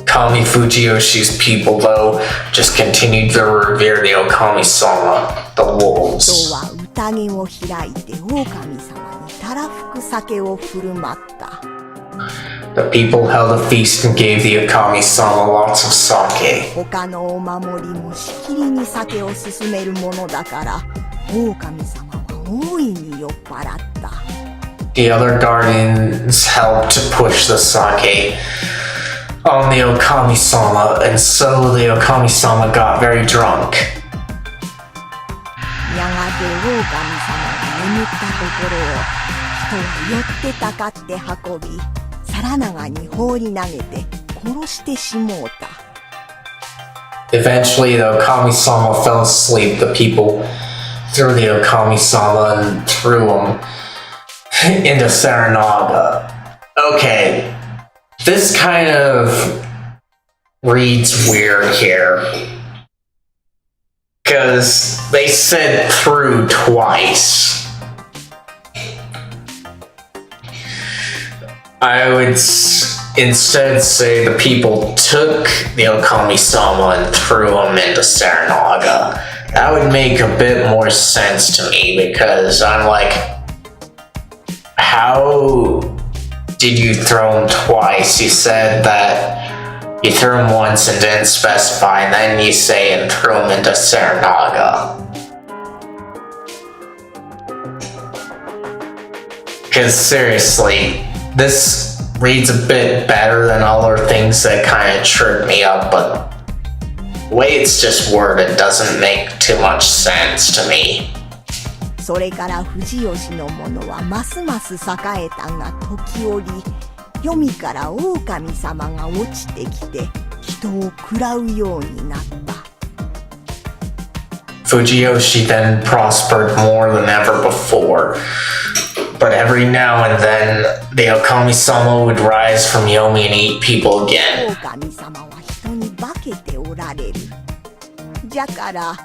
Kami Fujiyoshi's people, though, just continued to revere the Okami-sama, the 人 wolves. は宴を開いて狼様にたらふく酒を振る舞った。The people held a feast and gave the Okami-sama lots of sake. 他のお守りもしきりに酒を勧めるものだから、狼様は大いに酔っ払った。The other guardians helped to push the sake on the Okami-sama, and so the Okami-sama got very drunk. やがて狼様が眠ったところを人は寄ってたかって運び、皿長に放り投げて殺してしもうた。Eventually, the Okami-sama fell asleep. The people threw the Okami-sama and threw him into Saranaga. Okay, this kind of reads weird here. Because they said threw twice. I would instead say the people took the Okami-sama and threw him into Saranaga. That would make a bit more sense to me, because I'm like, how did you throw him twice? You said that you threw him once and didn't specify, and then you say and threw him into Saranaga. Because seriously, this reads a bit better than other things that kind of trip me up, but the way it's just worded doesn't make too much sense to me. それから藤吉の者はますます栄えたが時折、黄泉から狼様が落ちてきて人を食らうようになった。Fujiyoshi then prospered more than ever before, but every now and then the Okami-sama would rise from Yomi and eat people again. 狼様は人に化けておられる。じゃから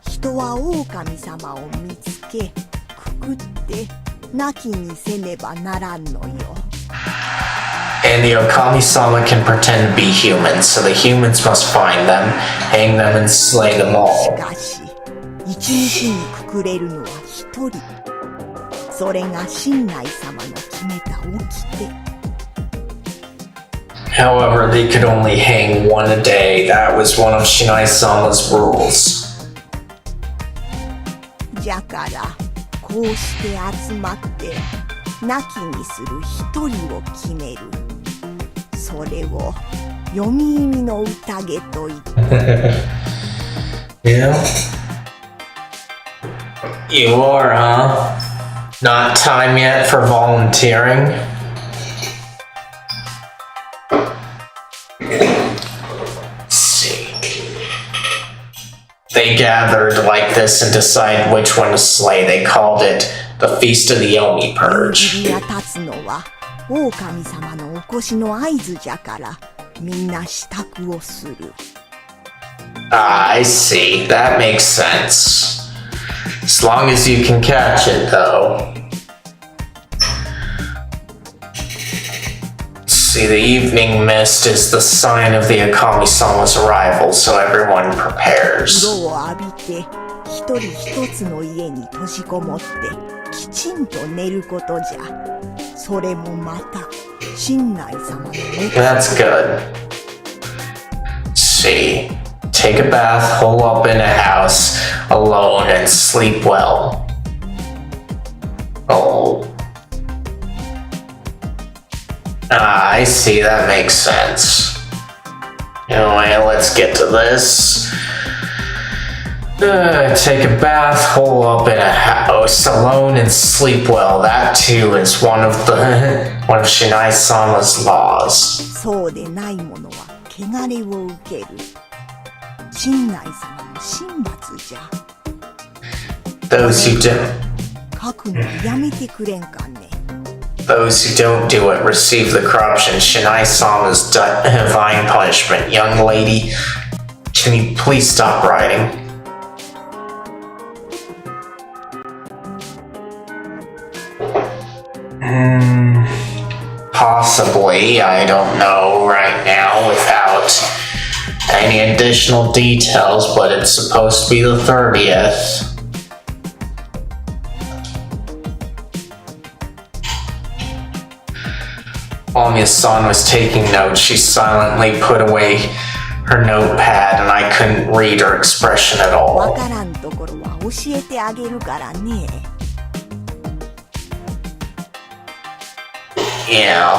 人は狼様を見つけくくって亡きにせねばならんのよ。And the Okami-sama can pretend to be humans, so the humans must find them, hang them, and slay them all. しかし一日にくくれるのは一人。それが新内様の決めた掟。However, they could only hang one a day. That was one of Shinai-sama's rules. じゃからこうして集まって亡きにする一人を決める。それを読み意味の宴と言った。Yeah. You are, huh? Not time yet for volunteering? Let's see. They gathered like this and decided which one to slay. They called it the Feast of the Yomi Purge. 指が立つのは狼様のお越しの合図じゃからみんな支度をする。Ah, I see. That makes sense. As long as you can catch it, though. See, the evening mist is the sign of the Okami-sama's arrival, so everyone prepares. 風呂を浴びて一人一つの家に閉じこもってきちんと寝ることじゃ。それもまた新内様の。 That's good. See, take a bath, hole up in a house alone, and sleep well. Oh. Ah, I see, that makes sense. Anyway, let's get to this. Take a bath, hole up in a house alone, and sleep well. That too is one of Shinai-sama's laws. そうでない者は汚れを受ける。新内様の神罰じゃ。 Those who don't 書くのやめてくれんかね。Those who don't do it receive the corruption. Shinai-sama's divine punishment. Young lady, can you please stop writing? Possibly, I don't know right now without any additional details, but it's supposed to be the 30th. On Kamiya-san was taking notes, she silently put away her notepad and I couldn't read her expression at わ all. からんところは教えてあげるからね。 Yeah.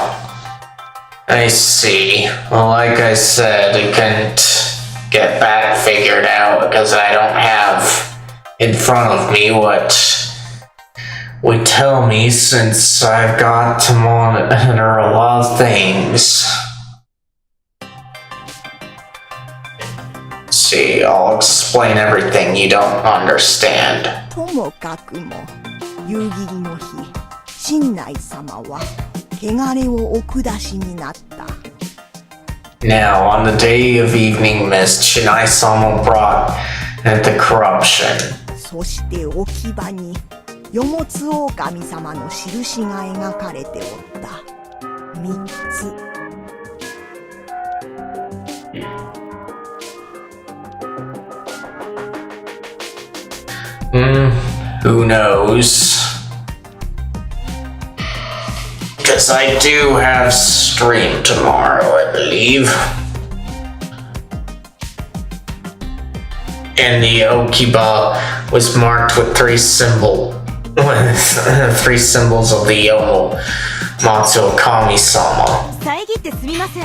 I see. Well, like I said, I couldn't get that figured out because I don't have in front of me what would tell me since I've got to monitor a lot of things. See, I'll explain everything you don't understand. ともかくも夕霧の日、新内様は汚れをお下しになった。 Now, on the day of evening mist, Shinai-sama brought the corruption. そして置き場によもつ狼様の印が描かれておった。3つ。 Who knows? Because I do have stream tomorrow, I believe. And the Okiba was marked with three symbols of the Yomo Matsu Kami-sama. 遮ってすみません。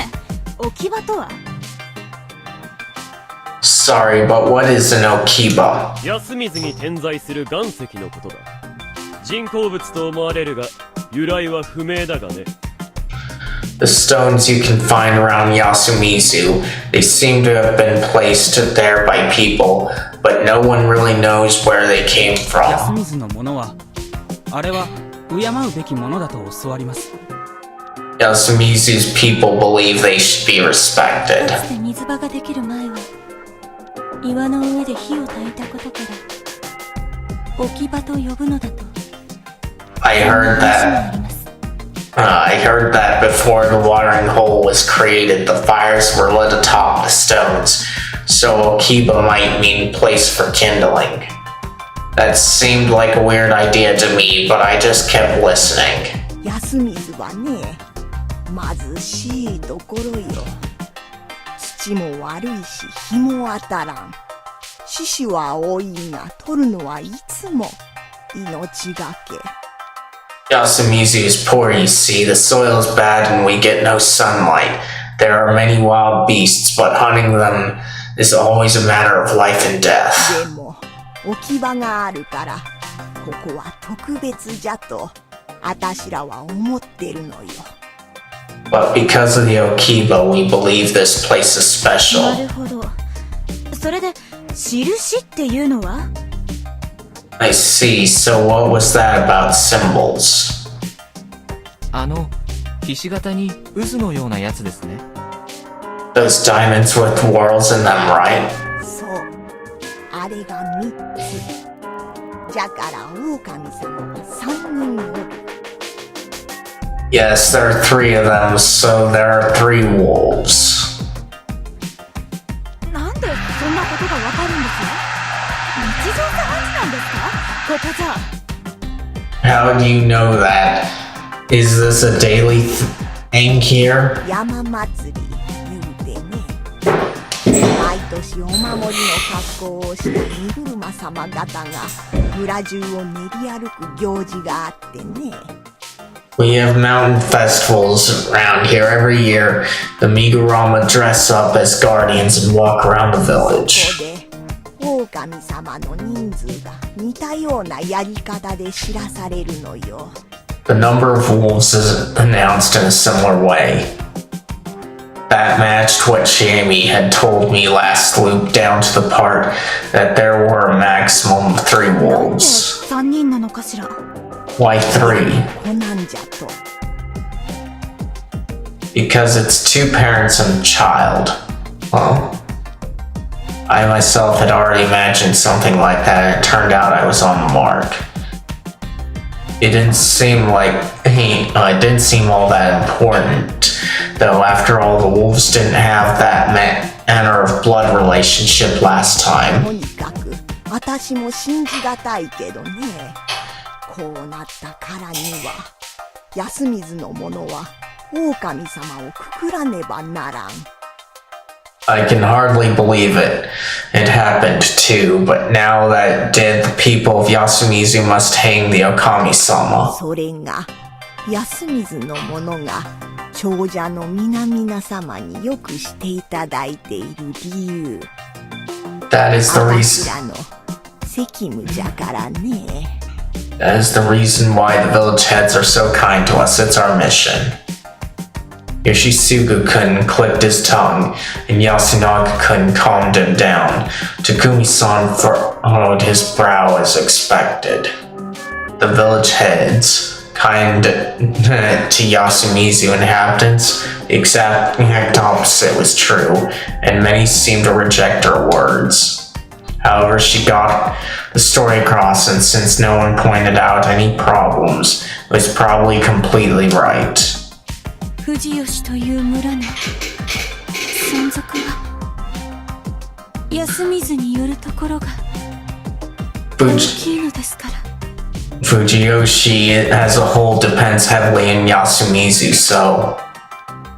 置き場とは？ Sorry, but what is an Okiba? 安水に点在する岩石のことだ。人工物と思われるが、由来は不明だがね。 The stones you can find around Yasumizu, they seem to have been placed there by people, but no one really knows where they came 安 from. 水のものはあれは敬うべきものだと教わります。 Yasumizu's people believe they should be respected. かつて水場ができる前は岩の上で火を焚いたことから置き場と呼ぶのだと。 I heard that. I heard that before the watering hole was created, the fires were lit atop the stones, so Okiba might mean place for kindling. That seemed like a weird idea to me, but I just kept listening. 安水はね、貧しいところよ。土も悪いし日も当たらん。獅子は多いが取るのはいつも命がけ。 Yasumizu is poor, you see. The soil is bad and we get no sunlight. There are many wild beasts, but hunting them is always a matter of life and death. でも置き場があるからここは特別じゃとあたしらは思ってるのよ。 But because of the Okiba, we believe this place is な special. るほど。それで印っていうのは？ I see, so what was that about symbols? ひし形に渦のようなやつですね。 Those diamonds with whorls in them, right? そう、あれが3つ。じゃから狼様は3人おる。 Yes, there are 3 of them, so there are 3 wolves. なんでそんなことがわかるんですか？日常茶飯事なんですか？ここじゃ。 How do you know that? Is this a daily thing here? 山祭り言うてね。毎年お守りの格好をした荷車様方が村中を練り歩く行事があってね。 We have mountain festivals around here every year. The Migurama dress up as guardians and walk around the こ village. こで狼様の人数が似たようなやり方で知らされるのよ。 The number of wolves is announced in a similar way. That matched what Shammy had told me last loop down to the part that there were a maximum of 3なんで wolves. 3人なのかしら？ Why 3? こなんじゃと。 Because it's 2 parents and a child. Well, I myself had already imagined something like that and it turned out I was on the mark. It didn't seem like it didn't seem all that important, though. After all, the wolves didn't have that manner of blood relationship last と time. にかく私も信じがたいけどね。こうなったからには安水の者は狼様をくくらねばならん。 I can hardly believe it. It happened too, but now that it did, the people of Yasumizu must hang the Okami-sama. それが安水の者が長者の皆々様によくしていただいている理由。 That is the あ reason. らの責務じゃからね。 That is the reason why the village heads are so kind to us. It's our mission. Yoshisugu-kun clicked his tongue, and Yasunaga-kun calmed him down. Takumi-san furrowed his brow as expected. The village heads, kind to Yasumizu inhabitants, the exact opposite was true, and many seemed to reject her words. However, she got the story across, and since no one pointed out any problems, it was probably completely right. 藤吉という村の存続は安水によるところが大きいのですから。 Fujiyoshi as a whole depends heavily on Yasumizu, so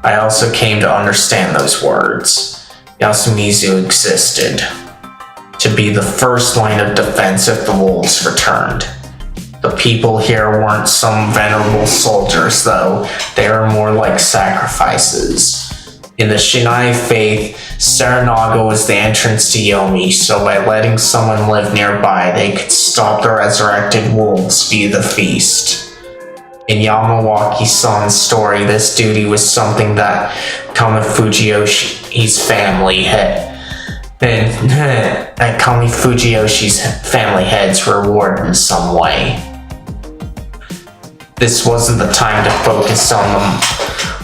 I also came to understand those words. Yasumizu existed to be the first line of defense if the wolves returned. The people here weren't some venerable soldiers, though. They were more like sacrifices. In the Shinai faith, Saranaga was the entrance to Yomi, so by letting someone live nearby, they could stop the resurrected wolves via the feast. In Yamawaki-san's story, this duty was something that Kami Fujiyoshi's family had. And Kami Fujiyoshi's family heads were rewarded in some way. This wasn't the time to focus on the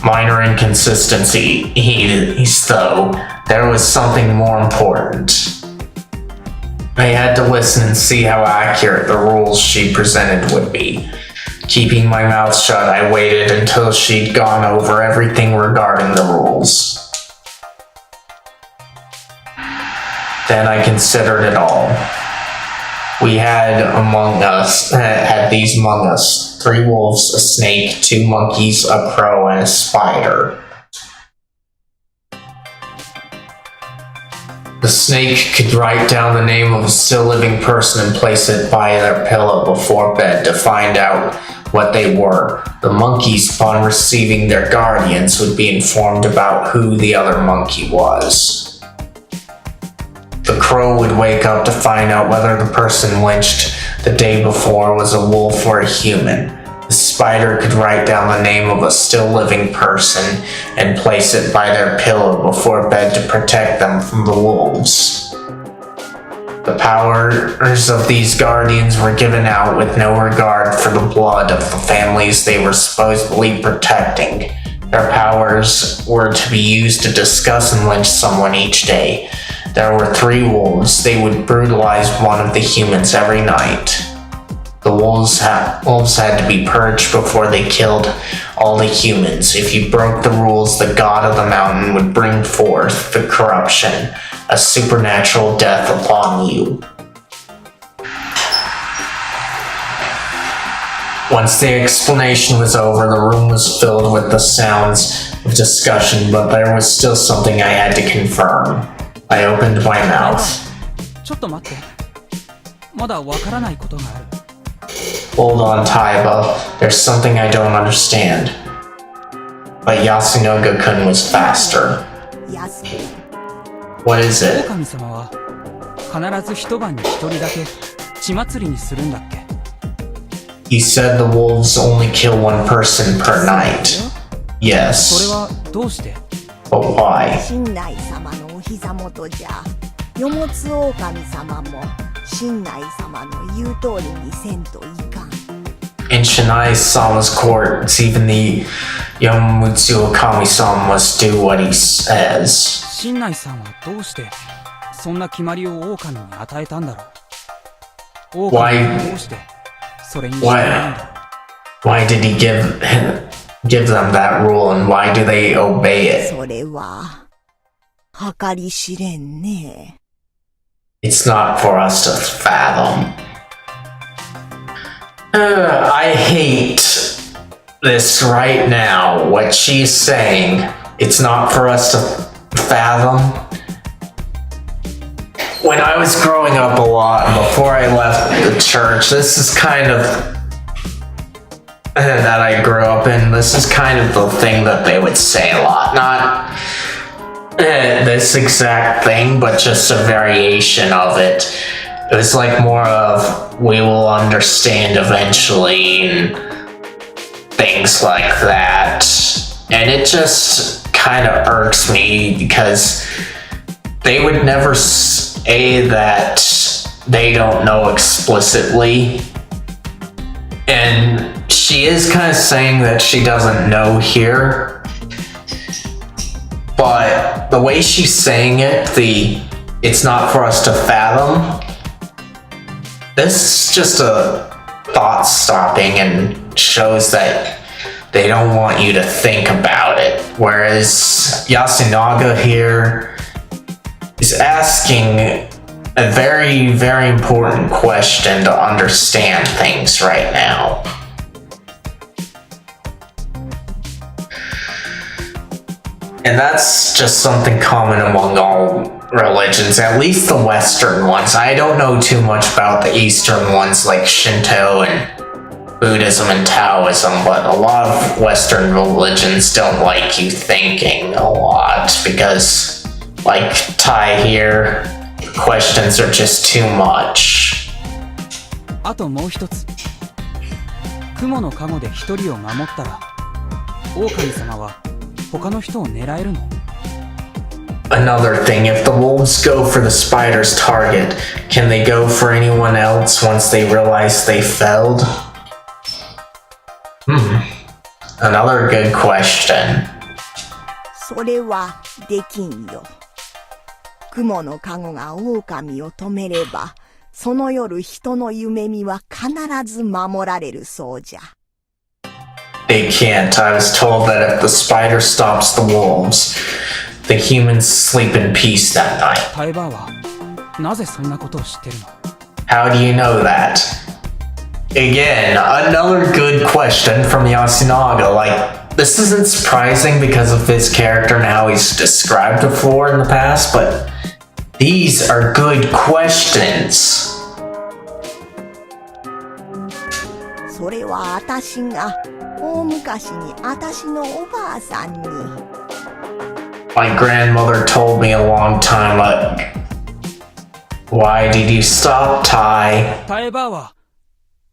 minor inconsistencies, though. There was something more important. I had to listen and see how accurate the rules she presented would be. Keeping my mouth shut, I waited until she'd gone over everything regarding the rules. Then I considered it all. We had these among us, 3 wolves, a snake, 2 monkeys, a crow, and a spider. The snake could write down the name of a still living person and place it by their pillow before bed to find out what they were. The monkeys, upon receiving their guardians, would be informed about who the other monkey was. The crow would wake up to find out whether the person lynched the day before was a wolf or a human. The spider could write down the name of a still living person and place it by their pillow before bed to protect them from the wolves. The powers of these guardians were given out with no regard for the blood of the families they were supposedly protecting. Their powers were to be used to discuss and lynch someone each day. There were 3 wolves. They would brutalize one of the humans every night. The wolves had to be purged before they killed all the humans. If you broke the rules, the god of the mountain would bring forth the corruption, a supernatural death upon you. Once the explanation was over, the room was filled with the sounds of discussion, but there was still something I had to confirm. I opened my mouth. ちょっと待って。まだわからないことがある。Hold on, Taiba. There's something I don't understand. But Yasunaga-kun was faster. 安 What is it? 狼様は必ず一晩に一人だけ血祭りにするんだっけ？ He said the wolves only kill one person per night. それ Yes. はどうして？ But why? 神内様のお膝元じゃ。よもつ狼様も神内様の言う通りにせんといかん。 In Shinai-sama's courts, even the Yomotsu Okami-sama must do what he says. 神内さんはどうしてそんな決まりを狼に与えたんだろう。狼はどうしてそれに従うんだろう。 Why did he give them that rule, and why do they obey it? それは計り知れんね。 It's not for us to fathom. I hate this right now, what she's saying, it's not for us to fathom. When I was growing up a lot, before I left the church, this is kind of that I grew up in, this is kind of the thing that they would say a lot. Not this exact thing, but just a variation of it. It was like more of, we will understand eventually, and things like that. And it just kind of irks me because they would never say that they don't know explicitly. And she is kind of saying that she doesn't know here. But the way she's saying it, it's not for us to fathom, this is just a thought stopping and shows that they don't want you to think about it. Whereas Yasunaga here is asking a very, very important question to understand things right now. And that's just something common among all religions, at least the Western ones. I don't know too much about the Eastern ones like Shinto and Buddhism and Taoism, but a lot of Western religions don't like you thinking a lot because, like Tai here, questions are just too much. あともう一つ。雲の加護で一人を守ったら、狼様は他の人を狙えるの？ Another thing, if the wolves go for the spider's target, can they go for anyone else once they realize they failed? Another good question. それはできんよ。雲の加護が狼を止めれば、その夜人の夢見は必ず守られるそうじゃ。They can't. I was told that if the spider stops the wolves, the humans sleep in peace that night. タイバーはなぜそんなことを知ってるの？ How do you know that? Again, another good question from Yasunaga. Like, this isn't surprising because of his character and how he's described before in the past, but these are good questions. それはあたしが大昔にあたしのおばあさんに。My grandmother told me a long time ago. Why did you stop, Tai? タイバーは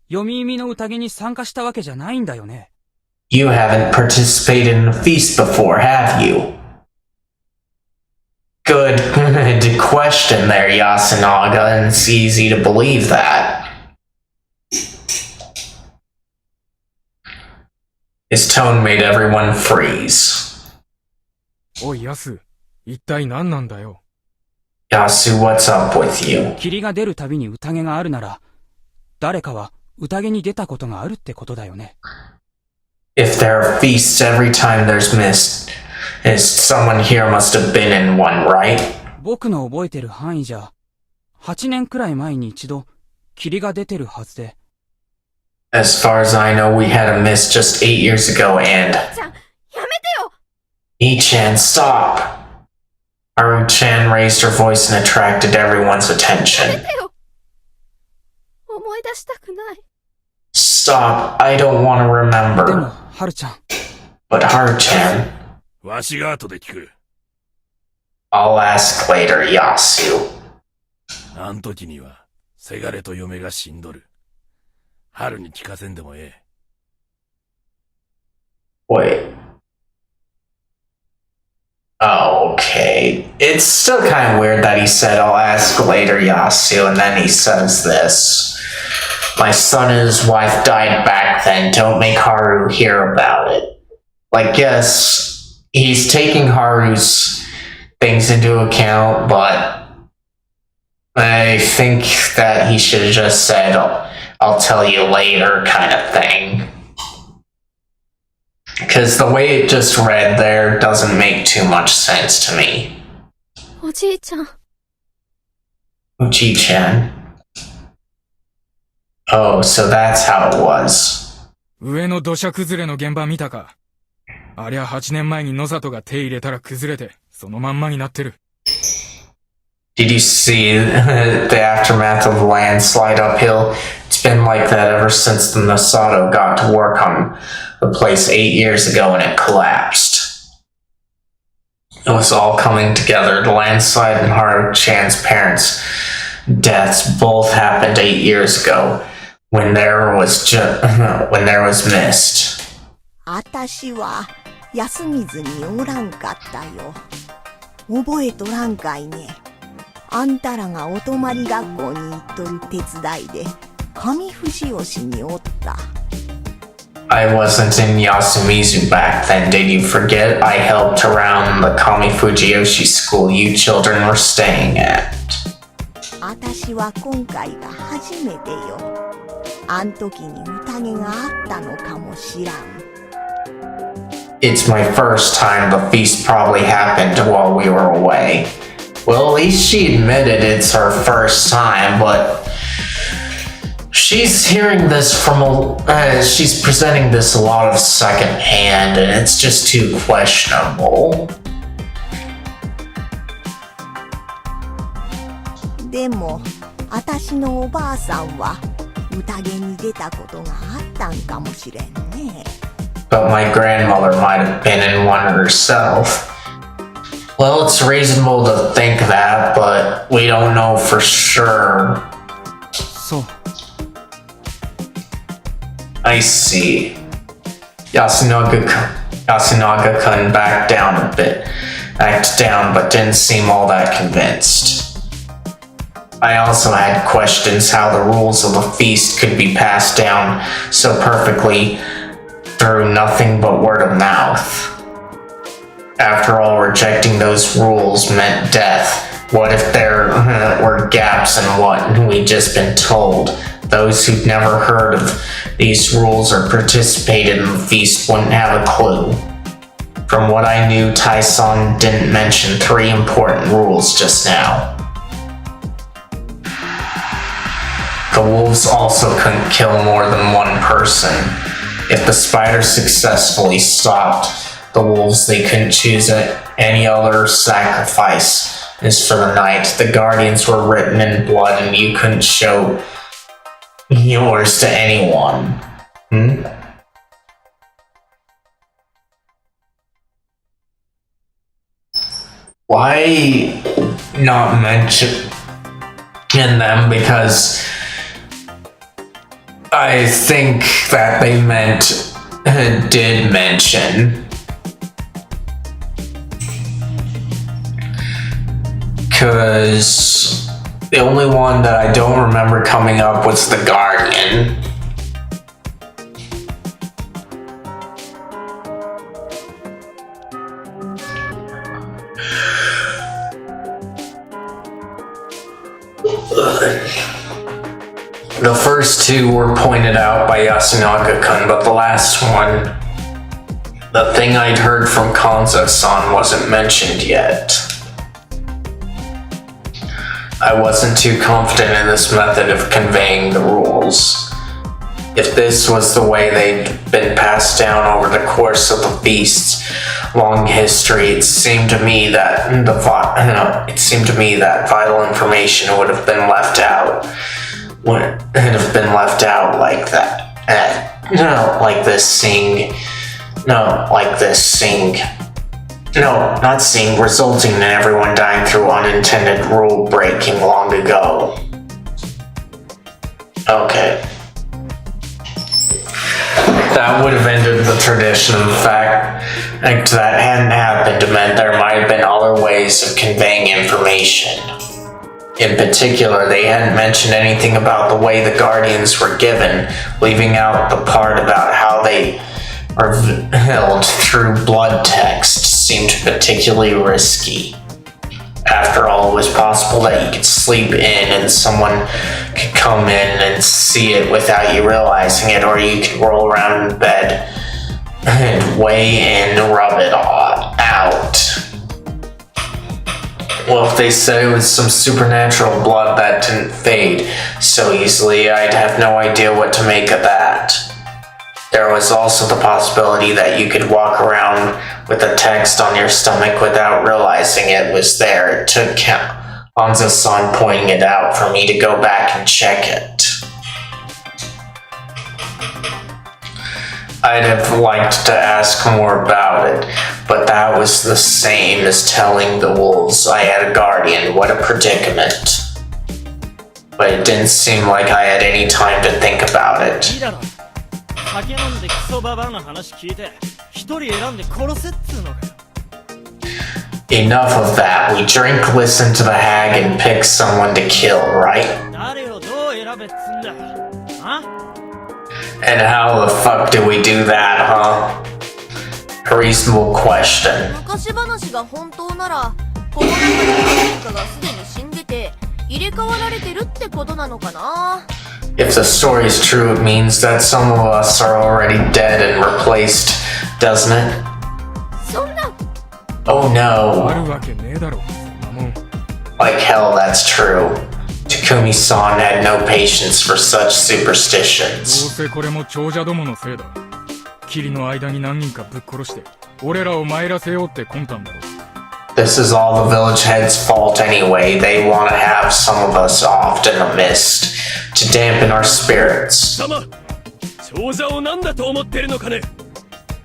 読み意味の宴に参加したわけじゃないんだよね。You haven't participated in a feast before, have you? Good question there, Yasunaga, and it's easy to believe that. His tone made everyone freeze. おいヤス、一体何なんだよ。Yasu, what's up with you? 霧が出るたびに宴があるなら、誰かは宴に出たことがあるってことだよね。If there are feasts every time there's mist, someone here must have been in one, right? 僕の覚えてる範囲じゃ、8年くらい前に一度、霧が出てるはずで。As far as I know, we had a mist just 8 years ago, and... ちゃん、やめてよ! Ii-chan, stop! Haru-chan raised her voice and attracted everyone's やめ attention. てよ! 思い出したくない。Stop, I don't want to でも、 remember. ハルちゃん。 But Haru-chan, わしが後で聞く。 I'll ask later, Yasu. あん時には、せがれと嫁が死んどる。春に聞かせんでもええ。Wait. Oh, okay. It's still kind of weird that he said, I'll ask later, Yasu, and then he says this. My son and his wife died back then. Don't make Haru hear about it. Like, yes, he's taking Haru's things into account, but I think that he should have just said, I'll tell you later kind of thing. Because the way it just read there doesn't make too much sense to me. おじいちゃん。 Uchi-chan. Oh, so that's how it was. 上の土砂崩れの現場見たか？ありゃ8年前に野里が手入れたら崩れて、そのまんまになってる。Did you see the aftermath of the landslide uphill? It's been like that ever since the Nosato got to work on the place 8 years ago and it collapsed. It was all coming together. The landslide and Haru-chan's parents' deaths both happened 8 years ago when there was mist. あたしは休みずにおらんかったよ。覚えとらんかいね。あんたらがお泊まり学校に行っとる手伝いで上藤吉におった。I wasn't in Yasumizu back then, did you forget? I helped around the Kamifujiyoshi school you children were staying at. あたしは今回が初めてよ。あん時に宴があったのかもしらん。It's my first time. The feast probably happened while we were away. Well, at least she admitted it's her first time, but she's hearing this from she's presenting this a lot of secondhand, and it's just too questionable. でも、あたしのおばあさんは宴に出たことがあったんかもしれんね。But my grandmother might have been in one herself. Well, it's reasonable to think that, but we don't know for sure. そう。I see. Yasunaga-kun backed down a bit. Backed down, but didn't seem all that convinced. I also had questions how the rules of the feast could be passed down so perfectly through nothing but word of mouth. After all, rejecting those rules meant death. What if there were gaps in what we'd just been told? Those who'd never heard of these rules or participated in the feast wouldn't have a clue. From what I knew, Taison didn't mention 3 important rules just now. The wolves also couldn't kill more than one person. If the spiders successfully stopped the wolves, they couldn't choose any other sacrifice. As for the night, the guardians were written in blood and you couldn't show yours to anyone. Why not mention them? Because I think that they did mention. Because the only one that I don't remember coming up was the Guardian. The first 2 were pointed out by Yasunaga-kun, but the last one, the thing I'd heard from Kanza-san, wasn't mentioned yet. I wasn't too confident in this method of conveying the rules. If this was the way they'd been passed down over the course of the feast's long history, it seemed to me that vital information would have been left out. Would have been left out like that. Not seeing, resulting in everyone dying through unintended rule breaking long ago. Okay. That would have ended the tradition. In fact, if that hadn't happened, it meant there might have been other ways of conveying information. In particular, they hadn't mentioned anything about the way the Guardians were given, leaving out the part about how they are held through blood text seemed particularly risky. After all, it was possible that you could sleep in and someone could come in and see it without you realizing it, or you could roll around in bed and weigh in and rub it all out. Well, if they said it was some supernatural blood that didn't fade so easily, I'd have no idea what to make of that. There was also the possibility that you could walk around with a text on your stomach without realizing it was there. It took Hanzo-san pointing it out for me to go back and check it. I'd have liked to ask more about it, but that was the same as telling the wolves I had a guardian. What a predicament. But it didn't seem like I had any time to think about it. 酒飲んでクソババアの話聞いて一人選んで殺せっつうのかよ。 Enough of that. We drink, listen to the hag, and pick someone to kill, right? 誰をどう選べっつんだ。あ？ And how the fuck do we do that, huh? A reasonable question. 昔話が本当なら、この中に何人かがすでに死んでて入れ替わられてるってことなのかな。 If the story is true, it means that some of us are already dead and replaced, doesn't it? そんな。 Oh あ no. るわけねえだろ、そんなもん。 Like hell, that's true. Takumi-san had no patience for such どう superstitions. せこれも長者どものせいだ。霧の間に何人かぶっ殺して、俺らを参らせようって魂胆だろ。 This is all the village head's fault anyway. They want to have some of us off in the mist to dampen our spirits. 様、長者を何だと思ってるのかね。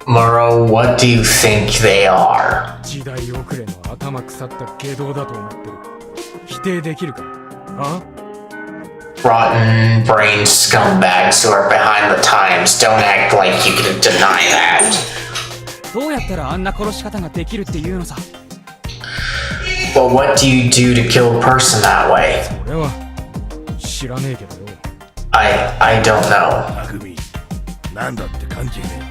Muro, what do you think they are? 時代遅れの頭腐った下道だと思ってる。否定できるか？あ？ Rotten brain scumbags who are behind the times. Don't act like you can deny that. どうやったらあんな殺し方ができるっていうのさ。 Well, what do you do to kill a person that way? 俺は知らねえけどよ。I don't know. 匠、なんだって関係ねえ。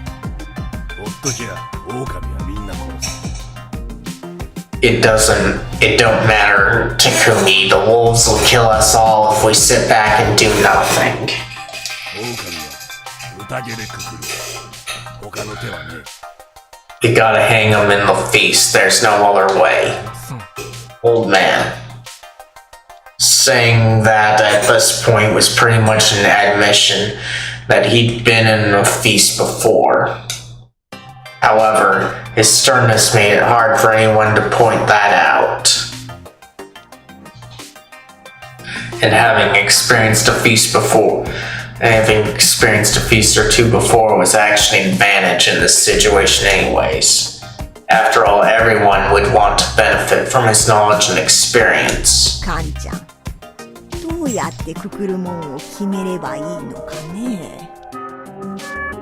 ほっときゃ、狼はみんな殺す。It don't matter, Takumi. The wolves will kill us all if we sit back and do nothing. 狼は宴でくくる。他の手はねえ。 We gotta hang him in the feast. There's no other way. そう。 Old man. Saying that at this point was pretty much an admission that he'd been in a feast before. However, his sternness made it hard for anyone to point that out. And having experienced a feast or two before was actually an advantage in this situation anyways. After all, everyone would want to benefit from his knowledge and experience. カンちゃん、どうやってくくるもんを決めればいいのかね。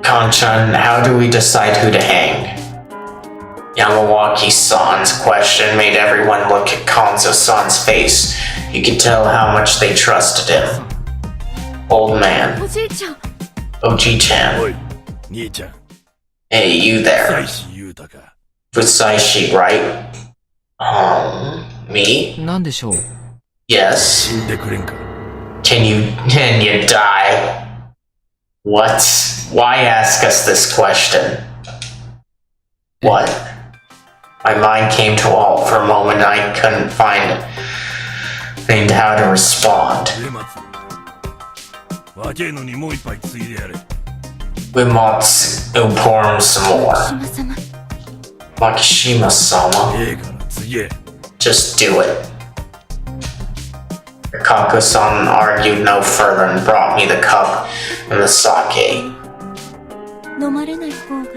Kanchan, how do we decide who to hang? Yamawaki-san's question made everyone look at Kanzo-san's face. You could tell how much they trusted him. Old man. おじいちゃん。 Oji-chan. おい、兄ちゃん。 Hey, you there. 妻子言うたか。 Fusaishi, right? Me? なんでしょう。 Yes. 死んでくれんか。 Can you die? What? Why ask us this question? What? My mind came to a halt for a moment and I couldn't find how to respond. 上松。若えのにもう一杯ついでやれ。 We must inform some more. 島様。 Makishima-sama, ええから次へ。 just do it. Kaku-san argued no further and brought me the cup and the sake. 飲まれない方が。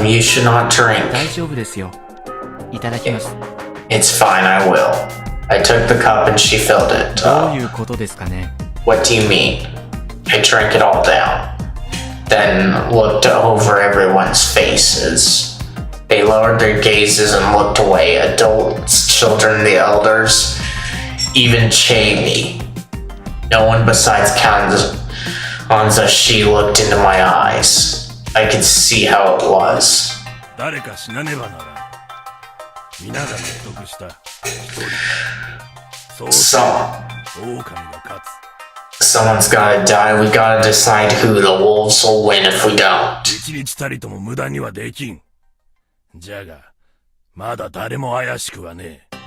You should not drink. 大丈夫ですよ。いただきます。 It's fine, I will. I took the cup and she filled it. どういうことですかね。 What do you mean? I drank it all down. Then looked over everyone's faces. They lowered their gazes and looked away. Adults, children, the elders, even Chamey. No one besides Kanzashi looked into my eyes. I could see how it was. 誰か死なねばならん。皆が納得した。そうさ、狼が勝つ。 Someone's gotta die. We gotta decide who the wolves will win if we don't. 一日たりとも無駄にはできん。じゃが、まだ誰も怪しくはねえ。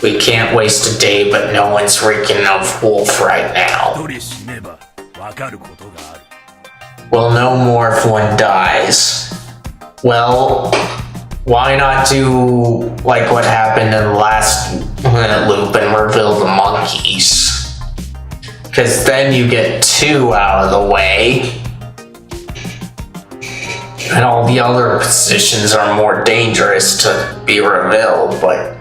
We can't waste a day, but no one's reeking of wolf right now. 一人死ねばわかることがある。We'll know more if one dies. Well, why not do like what happened in the last loop and reveal the monkeys? Because then you get 2 out of the way. And all the other positions are more dangerous to be revealed, but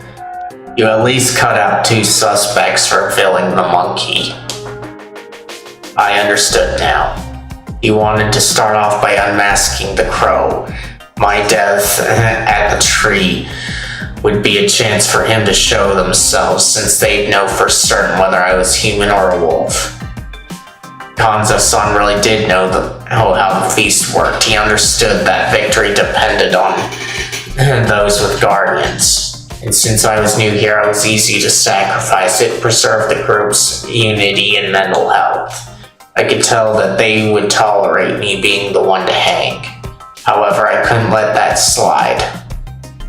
you at least cut out 2 suspects for revealing the monkey. I understood now. You wanted to start off by unmasking the crow. My death at the tree would be a chance for him to show themselves, since they'd know for certain whether I was human or a wolf. Kanzo-san really did know how the feast worked. He understood that victory depended on those with guardians. And since I was new here, it was easy to sacrifice it, preserve the group's unity and mental health. I could tell that they would tolerate me being the one to hang. However, I couldn't let that slide.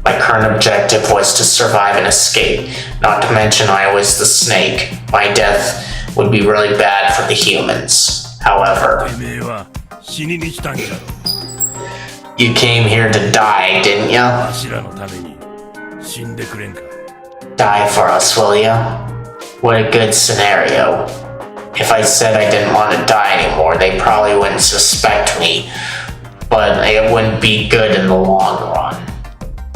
My current objective was to survive and escape, not to mention I was the snake. My death would be really bad for the humans. However, you came here to die, didn't ya? Die for us, will ya? What a good scenario. If I said I didn't want to die anymore, they probably wouldn't suspect me, but it wouldn't be good in the long run.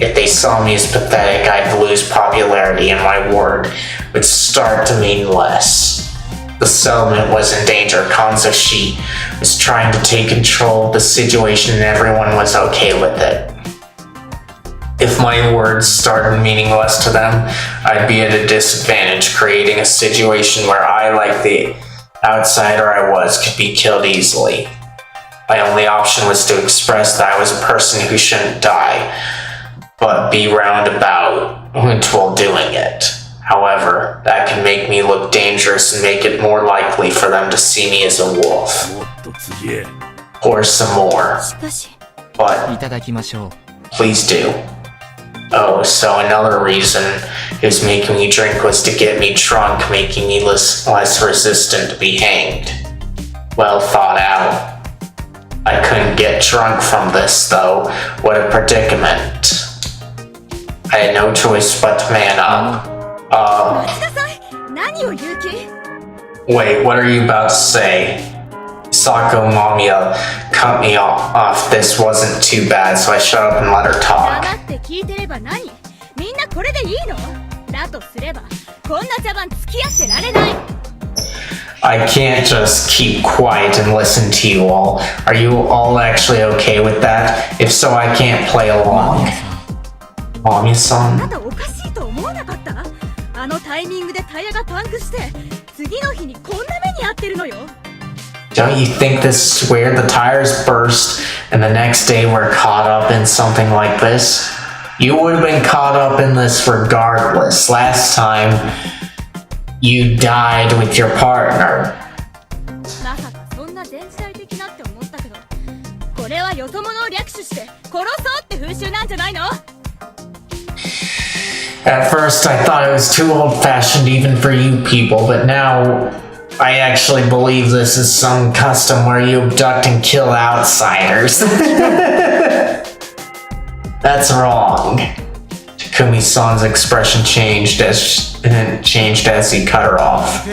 If they saw me as pathetic, I'd lose popularity and my word would start to mean less. The settlement was in danger. Kanzo-shi was trying to take control of the situation and everyone was okay with it. If my words started meaning less to them, I'd be at a disadvantage, creating a situation where I, like the outsider I was, could be killed easily. My only option was to express that I was a person who shouldn't die, but be roundabout while doing it. However, that can make me look dangerous and make it more likely for them to see me as a wolf. Pour some more. But please do. Oh, so another reason he was making me drink was to get me drunk, making me less resistant to be hanged. Well thought out. I couldn't get drunk from this, though. What a predicament. I had no choice but to man up. Wait, what are you about to say? Sako Mamiya cut me off. This wasn't too bad, so I shut up and let her talk. I can't just keep quiet and listen to you all. Are you all actually okay with that? If so, I can't play along. Mami-san? Don't you think this is weird? The tires burst and the next day we're caught up in something like this? You would have been caught up in this regardless. Last time, you died with your partner. At first, I thought it was too old-fashioned even for you people, but now I actually believe this is some custom where you abduct and kill outsiders. That's wrong. Takumi-san's expression changed as he cut her off.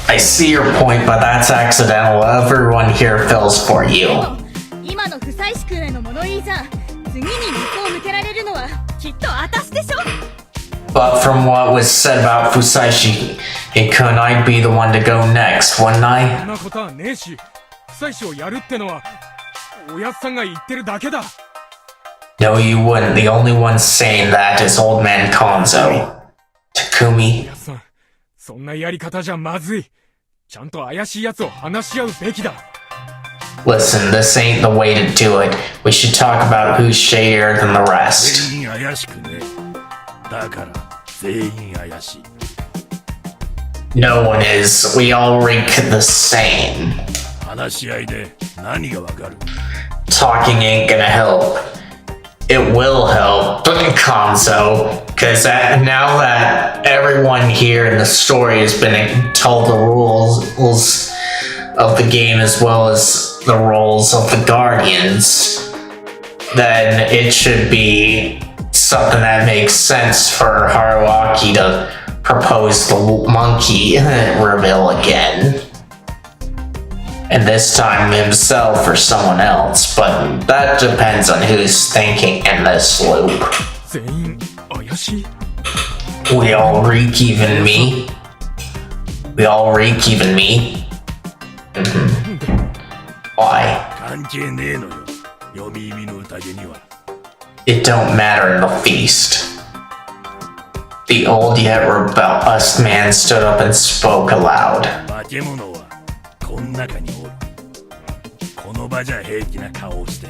I see your point, but that's accidental. Everyone here feels for you. But from what was said about Fusashi-kun, I'd be the one to go next, wouldn't I? No, you wouldn't. The only one saying that is Old Man Kanzo. Takumi. Listen, this ain't the way to do it. We should talk about who's shadier than the rest. No one is. We all reek the same. Talking ain't gonna help. It will help, Kanzo. Because now that everyone here in the story has been told the rules of the game as well as the roles of the Guardians, then it should be something that makes sense for Haruaki to propose the monkey reveal again. And this time himself or someone else, but that depends on who's thinking in this loop. 全員怪しい We all reek, even me. We all reek, even me. Why? 関係ねえのよ読み意味の宴には It don't matter in the feast. The old yet robust man stood up and spoke aloud. 化け物はこん中におるこの場じゃ平気な顔をして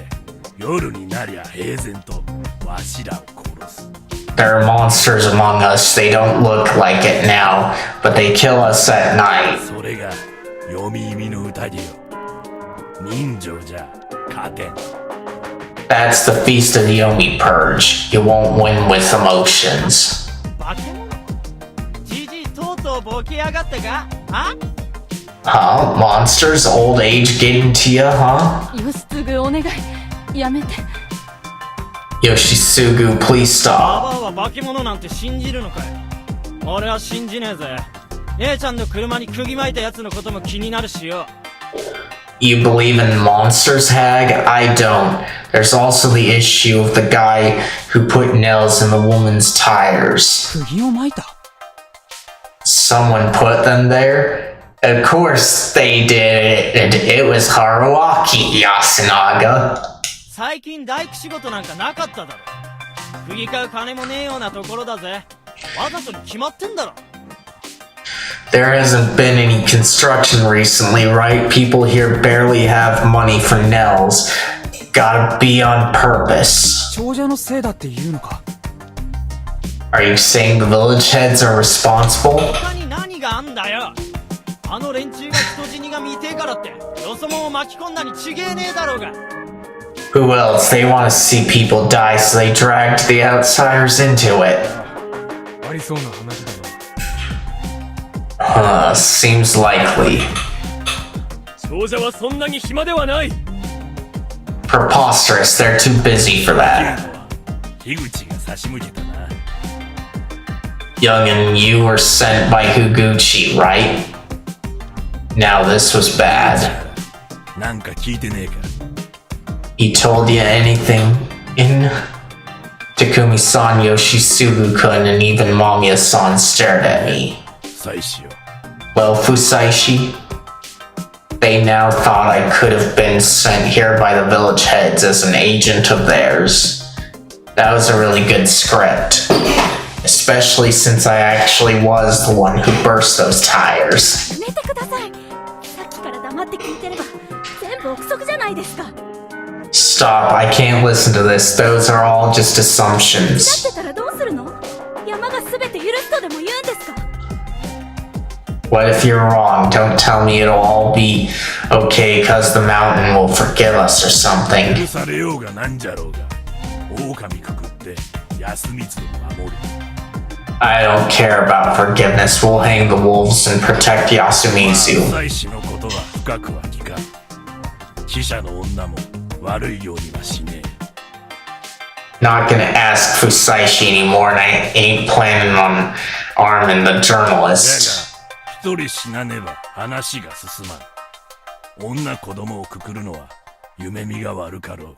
夜になりゃ平然とわしらを殺す There are monsters among us. They don't look like it now, but they kill us at night. それが読み意味の宴よ人情じゃ勝てん That's the feast of the Yomi Purge. You won't win with emotions. 化け物じじいとうとうボケやがってかあ Huh? Monsters? Old age getting to you, huh? よしすぐお願いやめて Yoshisugu, please バ stop. バアは化け物なんて信じるのかい俺は信じねえぜ姉ちゃんの車に釘巻いたやつのことも気になるしよ You believe in monsters, Hag? I don't. There's also the issue of the guy who put nails in the woman's tires. 釘を巻いた Someone put them there? Of course they did, and it was Haruaki Yasunaga. 最近大工仕事なんかなかっただろ釘買う金もねえようなところだぜわざとに決まってんだろ There hasn't been any construction recently, right? People here barely have money for nails. Gotta be on purpose. 長者のせいだって言うのか Are you saying the village heads are responsible? 他に何があんだよあの連中が人死にが見てえからってよそ者を巻き込んだに違えねえだろうが Who else? They want to see people die, so they dragged the outsiders into it. ありそうな話だな Seems likely. 長者はそんなに暇ではない Preposterous, they're too busy for that. 樋口が差し向けたな Youngin, you were sent by Higuchi, right? Now this was bad. なんか聞いてねえか He told you anything? In Takumi-san, Yoshisugu-kun, and even Mamiya-san stared at me. 妻子よ Well, Fusaishi, they now thought I could have been sent here by the village heads as an agent of theirs. That was a really good script. Especially since I actually was the one who burst those tires. やめてくださいさっきから黙って聞いてれば全部憶測じゃないですかだ Stop, I can't listen to this. Those are all just っ assumptions. てたらどうするの山が全て許すとでも言うんですか What if you're wrong? Don't tell me it'll all be okay because the mountain will forgive us or 許 something. されようがなんじゃろうが狼くくって休みずを守る I don't care about forgiveness. We'll hang the wolves and protect Yasumizu. 妻子のことは深くは聞かん記者の女も悪いようにはしね Not gonna ask Fusaishi anymore, and I ain't planning on arming the えだ journalist. が一人死なねば話が進まん女子供をくくるのは夢見が悪かろう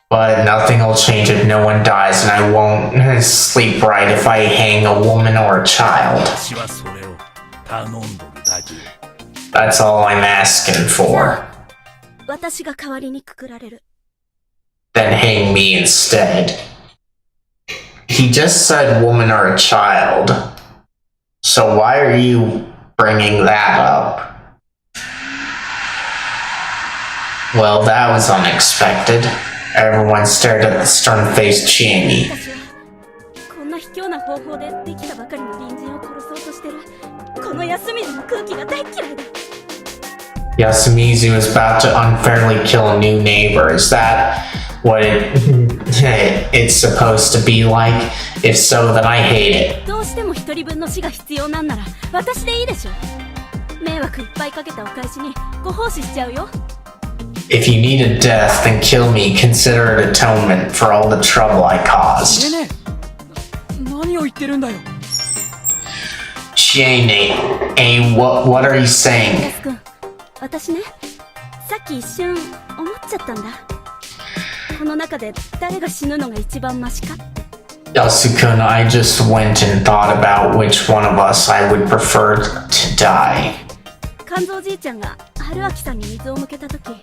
But nothing will change if no one dies, and I won't sleep right if I hang a woman or a child. 私はそれを頼んどるだけよ That's all I'm asking for. 私が代わりにくくられる Then hang me instead. He just said woman or a child. So why are you bringing that up? Well, that was unexpected. Everyone stared at the stern-faced Chiemi. 私はこんな卑怯な方法でできたばかりの隣人を殺そうとしてるこの休みの空気が大嫌いだ Yasumizu is about to unfairly kill a new neighbor. Is that what it it's supposed to be like? If so, then I hate it. どうしても一人分の死が必要なんなら私でいいでしょ。迷惑いっぱいかけたお返しにご奉仕しちゃうよ。If you need a death, then kill me. Consider it atonement for all the trouble I caused. ねえ何を言ってるんだよ。 Chiene, what are you saying? ヤス君、私ね、さっき一瞬思っちゃったんだ。この中で誰が死ぬのが一番マシかって。Yasukun, I just went and thought about which one of us I would prefer to die. 肝臓じいちゃんが春明さんに水を向けた時、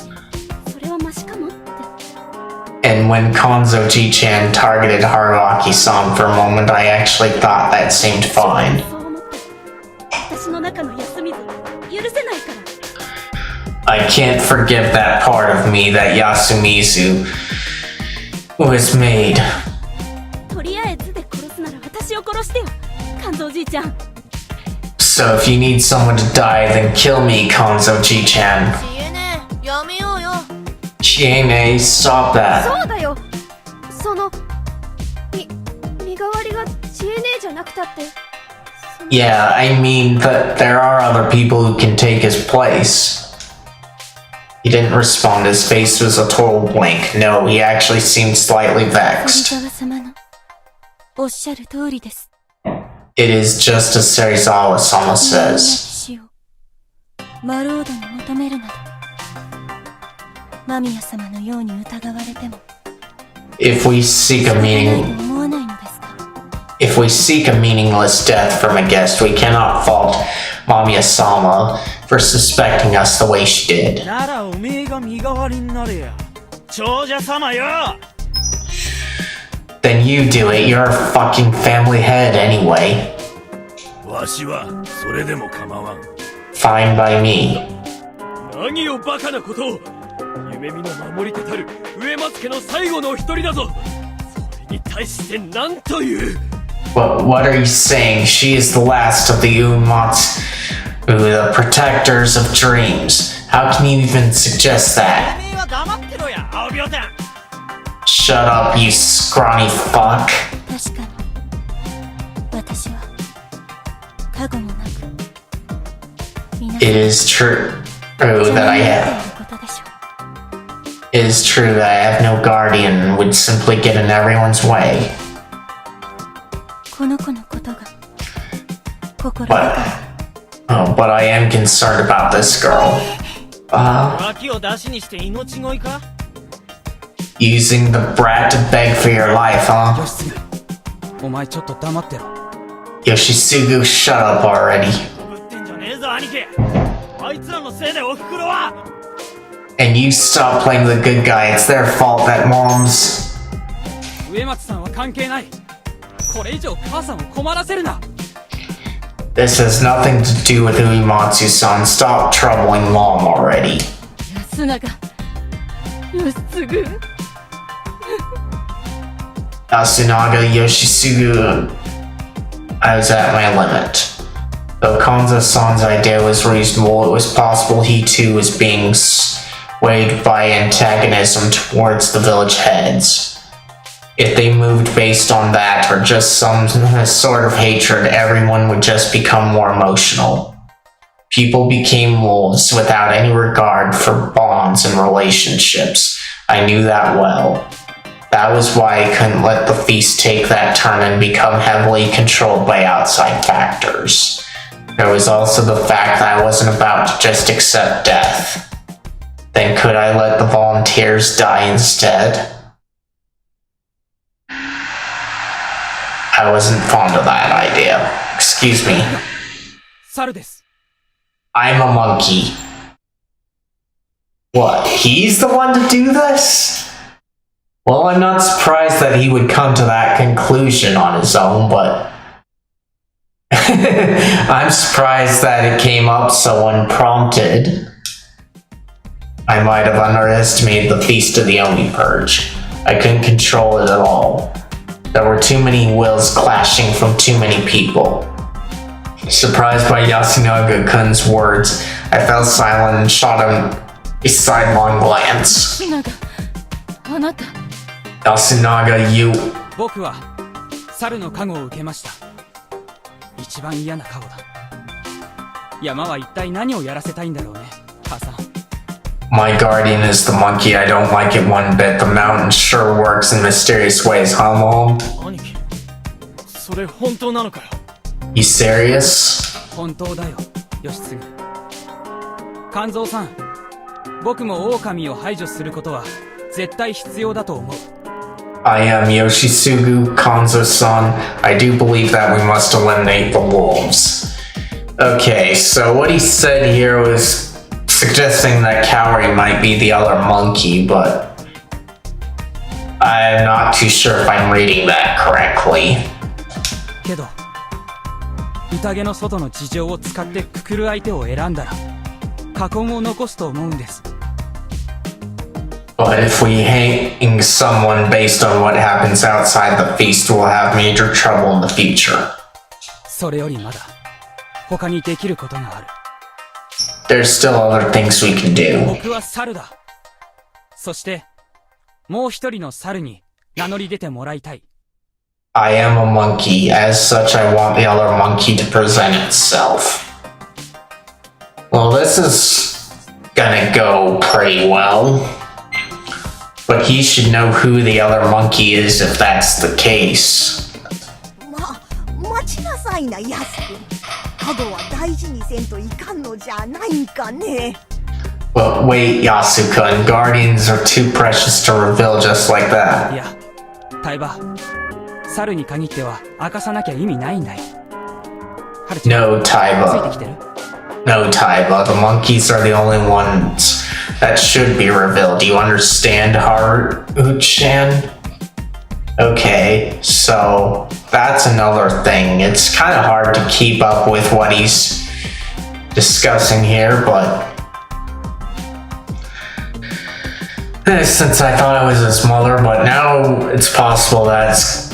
それはマシかもって。 And when Konzo Ji-chan targeted Haruaki-san for a moment, I actually thought that seemed fine. そう思って私の中の休みず許せないから。 I can't forgive that part of me that Yasumizu was made. とりあえずで殺すなら私を殺してよ、肝臓じいちゃん。 So if you need someone to die, then kill me, Konzo Ji-chan. 知恵ねやめようよ。 Chiene, stop that. そうだよ。その身代わりが知恵ねえじゃなくたって。 Yeah, I mean that there are other people who can take his place. He didn't respond. His face was a total blank. No, he actually seemed slightly 堀 vexed. 沢様のおっしゃる通りです。 It is just as Serizawa-sama says. 死をマロードに求めるなど、間宮様のように疑われても If we seek a ないと meaning, 思わないのですか。 if we seek a meaningless death from a guest, we cannot fault Mamiya-sama for suspecting us the way she did. ならおめえが身代わりになれや。長者様よ。 Then you do it. You're a fucking family head anyway. わしはそれでも構わん。 Fine by me. 何をバカなことを。夢見の守り手たる上松家の最後の一人だぞ。それに対して何という。 What are you saying? She is the last of the Uematsu, the protectors of dreams. How can you even suggest お that? めえは黙ってろや、青病炭。 Shut up, you scrawny fuck. 確かに私は過去もなく皆 It is true that I have. ことでしょう。 It is true that I have no guardian and would simply get in everyone's way. この子のことが心 But, but I am concerned about this girl. 脇を出しにして命乞いか。 Using the brat to beg for your life, huh? 吉次お前ちょっと黙ってろ。 Yoshisugu, shut up already. ぶってんじゃねえぞ兄貴。あいつらのせいでおふくろは。 And you stop playing the good guy. It's their fault that mom's... 植松さんは関係ない。これ以上母さんを困らせるな。 This has nothing to do with Uematsu-san. Stop troubling mom already. 安永吉次 Yasunaga, Yoshisugu... I was at my limit. Though Konzo-san's idea was reasonable, it was possible he too was being swayed by antagonism towards the village heads. If they moved based on that, or just some sort of hatred, everyone would just become more emotional. People became wolves without any regard for bonds and relationships. I knew that well. That was why I couldn't let the feast take that turn and become heavily controlled by outside factors. There was also the fact that I wasn't about to just accept death. Then could I let the volunteers die instead? I wasn't fond of that idea. Excuse me. 猿です。 I'm a monkey. What? He's the one to do this? Well, I'm not surprised that he would come to that conclusion on his own, but... I'm surprised that it came up so unprompted. I might have underestimated the Feast of the Oni Purge. I couldn't control it at all. There were too many wills clashing from too many people. Surprised by Yasunaga-kun's words, I fell silent and shot him a sidelong glance. 安永あなた Yasunaga, you. 僕は猿の加護を受けました。一番嫌な加護だ。山は一体何をやらせたいんだろうね、母さん。My guardian is the monkey. I don't like it one bit. The mountain sure works in mysterious ways, huh, Mom? 兄貴、それ本当なのかよ。You serious? 本当だよ、義継。肝臓さん、僕も狼を排除することは絶対必要だと思う。I am Yoshisugu Kanzo-san. I do believe that we must eliminate the wolves. Okay, so what he said here was suggesting that Kaori might be the other monkey, but I'm not too sure if I'm reading that correctly. けど、宴の外の事情を使ってくくる相手を選んだら、禍根を残すと思うんです。But if we hang someone based on what happens outside the feast, we'll have major trouble in the future. それよりまだ他にできることがある。There's still other things we can do. 僕は猿だ。そしてもう一人の猿に名乗り出てもらいたい。I am a monkey. As such, I want the other monkey to present itself. Well, this is gonna go pretty well. But he should know who the other monkey is if that's the case. 待ちなさいな、ヤス君。加護は大事にせんといかんのじゃないんかね。But wait, Yasuka, Guardians are too precious to reveal just like that. いや、タイバ、猿に限っては明かさなきゃ意味ないんだよ。No, Taiba. No, Taiba. The monkeys are the only ones that should be revealed. Do you understand, Haru-chan? Okay, so that's another thing. It's kind of hard to keep up with what he's discussing here, but since I thought it was his mother, but now it's possible that's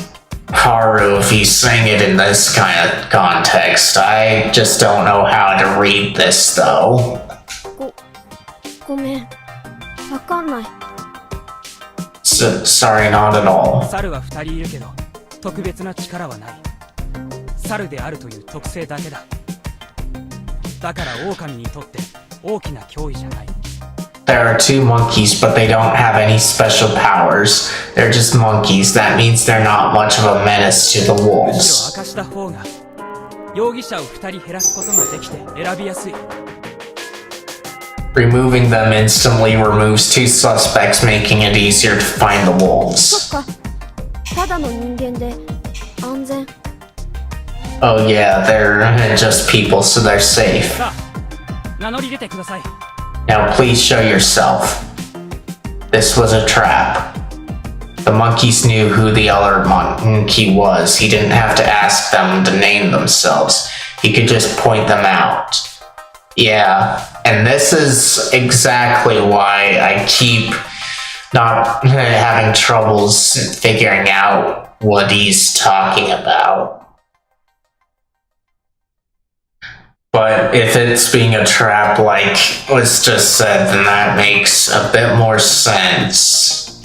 Haru if he's saying it in this kind of context. I just don't know how to read this though. ごめん、わかんない。Sorry, not at all. 猿は2人いるけど特別な力はない。猿であるという特性だけだ。だから狼にとって大きな脅威じゃない。There are two monkeys, but they don't have any special powers. They're just monkeys. That means they're not much of a menace to the むしろ wolves. 明かした方が容疑者を2人減らすことができて選びやすい。Removing them instantly removes two suspects, making it easier to find the そ wolves. っか、ただの人間で安全。Oh yeah, they're just people, so they're safe. さあ、名乗り出てください。Now please show yourself. This was a trap. The monkeys knew who the other monkey was. He didn't have to ask them to name themselves. He could just point them out. Yeah, and this is exactly why I keep not having troubles figuring out what he's talking about. But if it's being a trap like was just said, then that makes a bit more sense.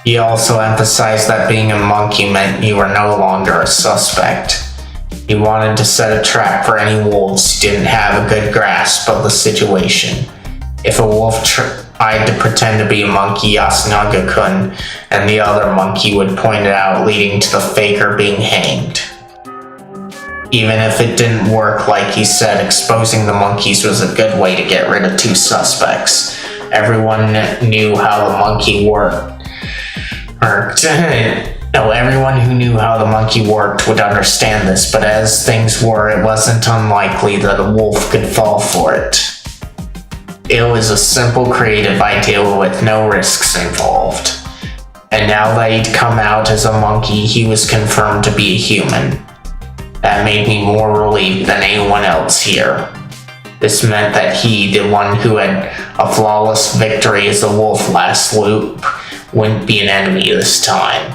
He also emphasized that being a monkey meant you were no longer a suspect. He wanted to set a trap for any wolves who didn't have a good grasp of the situation. If a wolf tried to pretend to be a monkey, Yasunaga-kun and the other monkey would point it out, leading to the faker being hanged. Even if it didn't work like he said, exposing the monkeys was a good way to get rid of two suspects. Everyone knew how the monkey worked. Everyone who knew how the monkey worked would understand this, but as things were, it wasn't unlikely that a wolf could fall for it. It was a simple, creative idea with no risks involved. And now that he'd come out as a monkey, he was confirmed to be a human. That made me more relieved than anyone else here. This meant that he, the one who had a flawless victory as a wolf last loop, wouldn't be an enemy this time.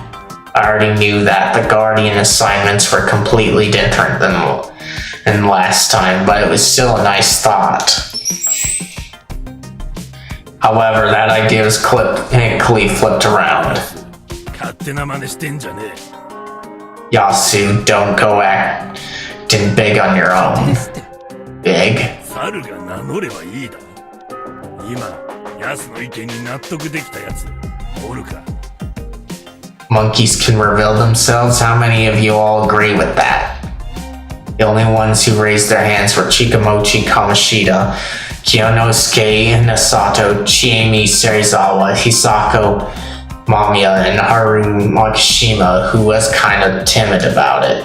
I already knew that the Guardian assignments were completely different than last time, but it was still a nice thought. However, that idea was quickly flipped around. 勝手な真似してんじゃね Yasu, don't go acting big on your own. Big? え。猿が名乗ればいいだ。今、ヤスの意見に納得できたやつ、おるか。 Monkeys can reveal themselves? How many of you all agree with that? The only ones who raised their hands were Chikamochi Kamoshida, Kyonosuke Nasato, Chiemi Serizawa, Hisako Mamiya, and Haru Makishima, who was kind of timid about it.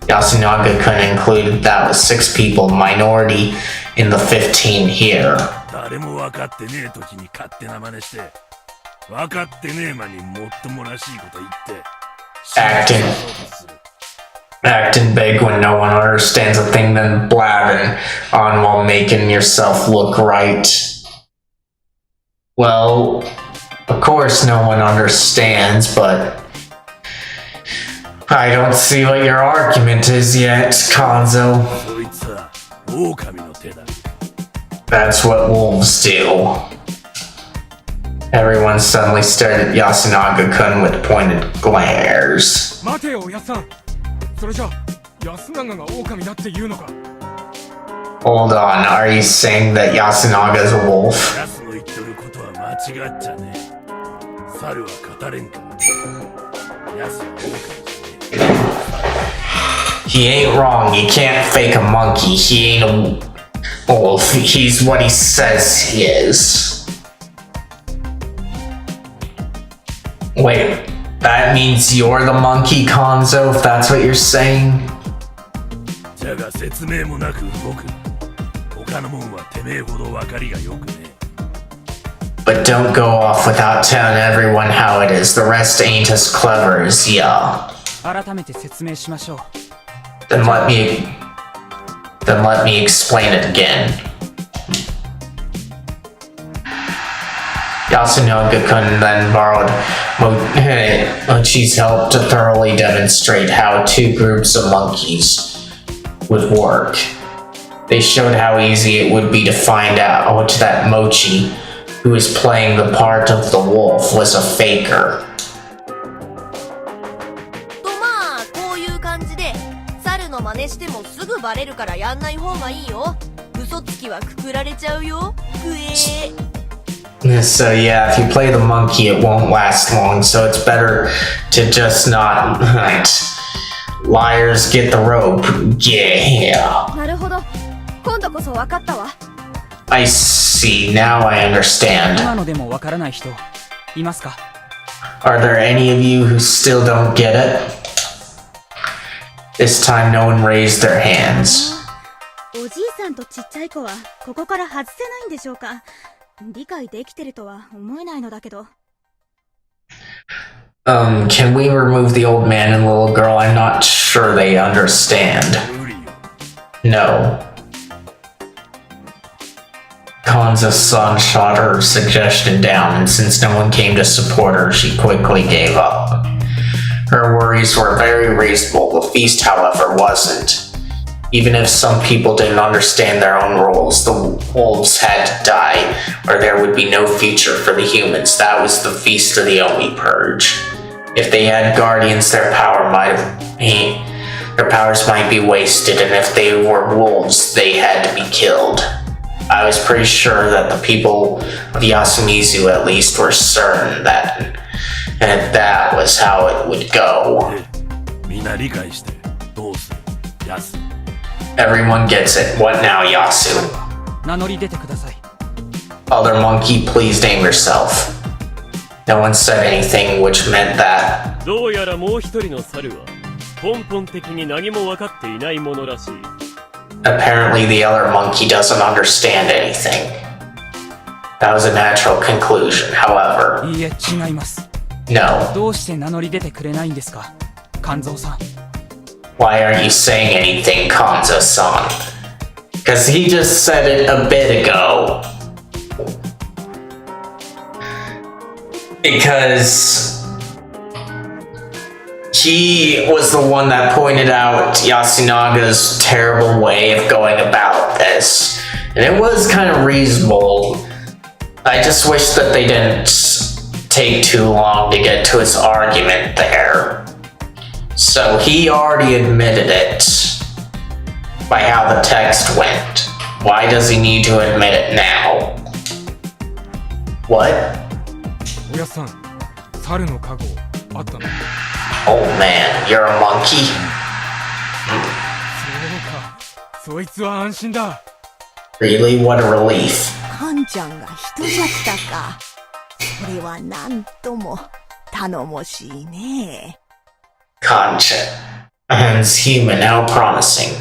Yasunaga-kun included that with 6 people, minority in the 15 here. 誰も分かってねえ時に勝手な真似して、分かってねえ間にもっともらしいこと言って。Acting big when no one understands a thing, then blabbing on while making yourself look right. Well, of course no one understands, but I don't see what your argument is yet, Kanzo. そいつは狼の手だ。 That's what wolves do. Everyone suddenly stared at Yasunaga-kun with pointed glares. 待てよ、やっさん。それじゃ、安永が狼だって言うのか。 Hold on, are you saying that Yasunaga's a wolf? ヤスの言ってることは間違っちゃねえ。猿は語れんか。ヤスは狼じゃねえ。 He ain't wrong, you can't fake a monkey, he ain't a wolf, he's what he says he is. Wait, that means you're the monkey, Kanzo, if that's what you're saying? じゃが説明もなく動く。他のもんはてめえほど分かりがよくねえ。 But don't go off without telling everyone how it is, the rest ain't as clever as ya. 改めて説明しましょう。 Then let me explain it again. Yasunaga-kun then borrowed Mochi's help to thoroughly demonstrate how 2 groups of monkeys would work. They showed how easy it would be to find out that Mochi, who was playing the part of the wolf, was a faker. とまあこういう感じで猿の真似してもすぐバレるからやんない方がいいよ。嘘つきはくくられちゃうよ。くえー。 So yeah, if you play the monkey, it won't last long, so it's better to just not... Liars get the rope. Yeah. なるほど。今度こそ分かったわ。 I see, now I understand. 今のでもわからない人いますか？ Are there any of you who still don't get it? This time no one raised their hands. おじいさんとちっちゃい子はここから外せないんでしょうか。理解できてるとは思えないのだけど。 Can we remove the old man and little girl? I'm not sure they understand. 無理よ。 No. Kanza-san shot her suggestion down, and since no one came to support her, she quickly gave up. Her worries were very reasonable. The feast, however, wasn't. Even if some people didn't understand their own rules, the wolves had to die, or there would be no future for the humans. That was the Feast of the Omi Purge. If they had guardians, their powers might be wasted, and if they were wolves, they had to be killed. I was pretty sure that the people of Yasumizu at least were certain that was how it would go. みんな理解してどうする？ヤス。 Everyone gets it. What now, Yasu? 名乗り出てください。 Other monkey, please name yourself. No one said anything, which meant that どうやらもう一人の猿は根本的に何も分かっていないものらしい。 apparently the other monkey doesn't understand anything. That was a natural conclusion, however. いいえ、違います。 No. どうして名乗り出てくれないんですか、肝臓さん。 Why aren't you saying anything, Kanza-san? Because he just said it a bit ago. Because he was the one that pointed out Yasunaga's terrible way of going about this. And it was kind of reasonable I just wish that they didn't take too long to get to his argument there. So he already admitted it by how the text went. Why does he need to admit it now? What? おやっさん、猿の加護あったの？ Oh man, you're a monkey? そうか、そいつは安心だ。 Really? What a relief. カンちゃんが人じゃったか。それはなんとも頼もしいね。Concha. As human, how promising.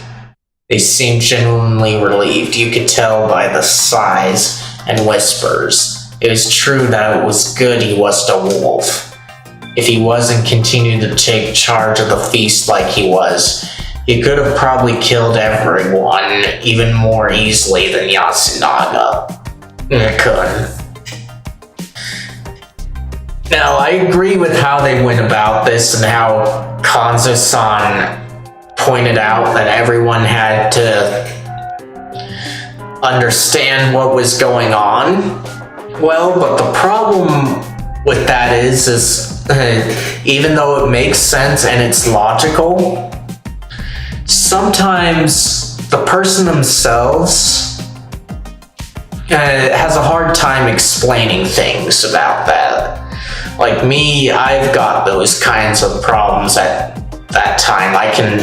They seemed genuinely relieved. You could tell by the sighs and whispers. It was true that it was good he wasn't a wolf. If he wasn't continuing to take charge of the feast like he was, he could have probably killed everyone even more easily than Yasunaga. Could. Now, I agree with how they went about this and how Kanzo-san pointed out that everyone had to understand what was going on. Well, but the problem with that is even though it makes sense and it's logical, sometimes the person themselves has a hard time explaining things about that. Like me, I've got those kinds of problems at that time. I can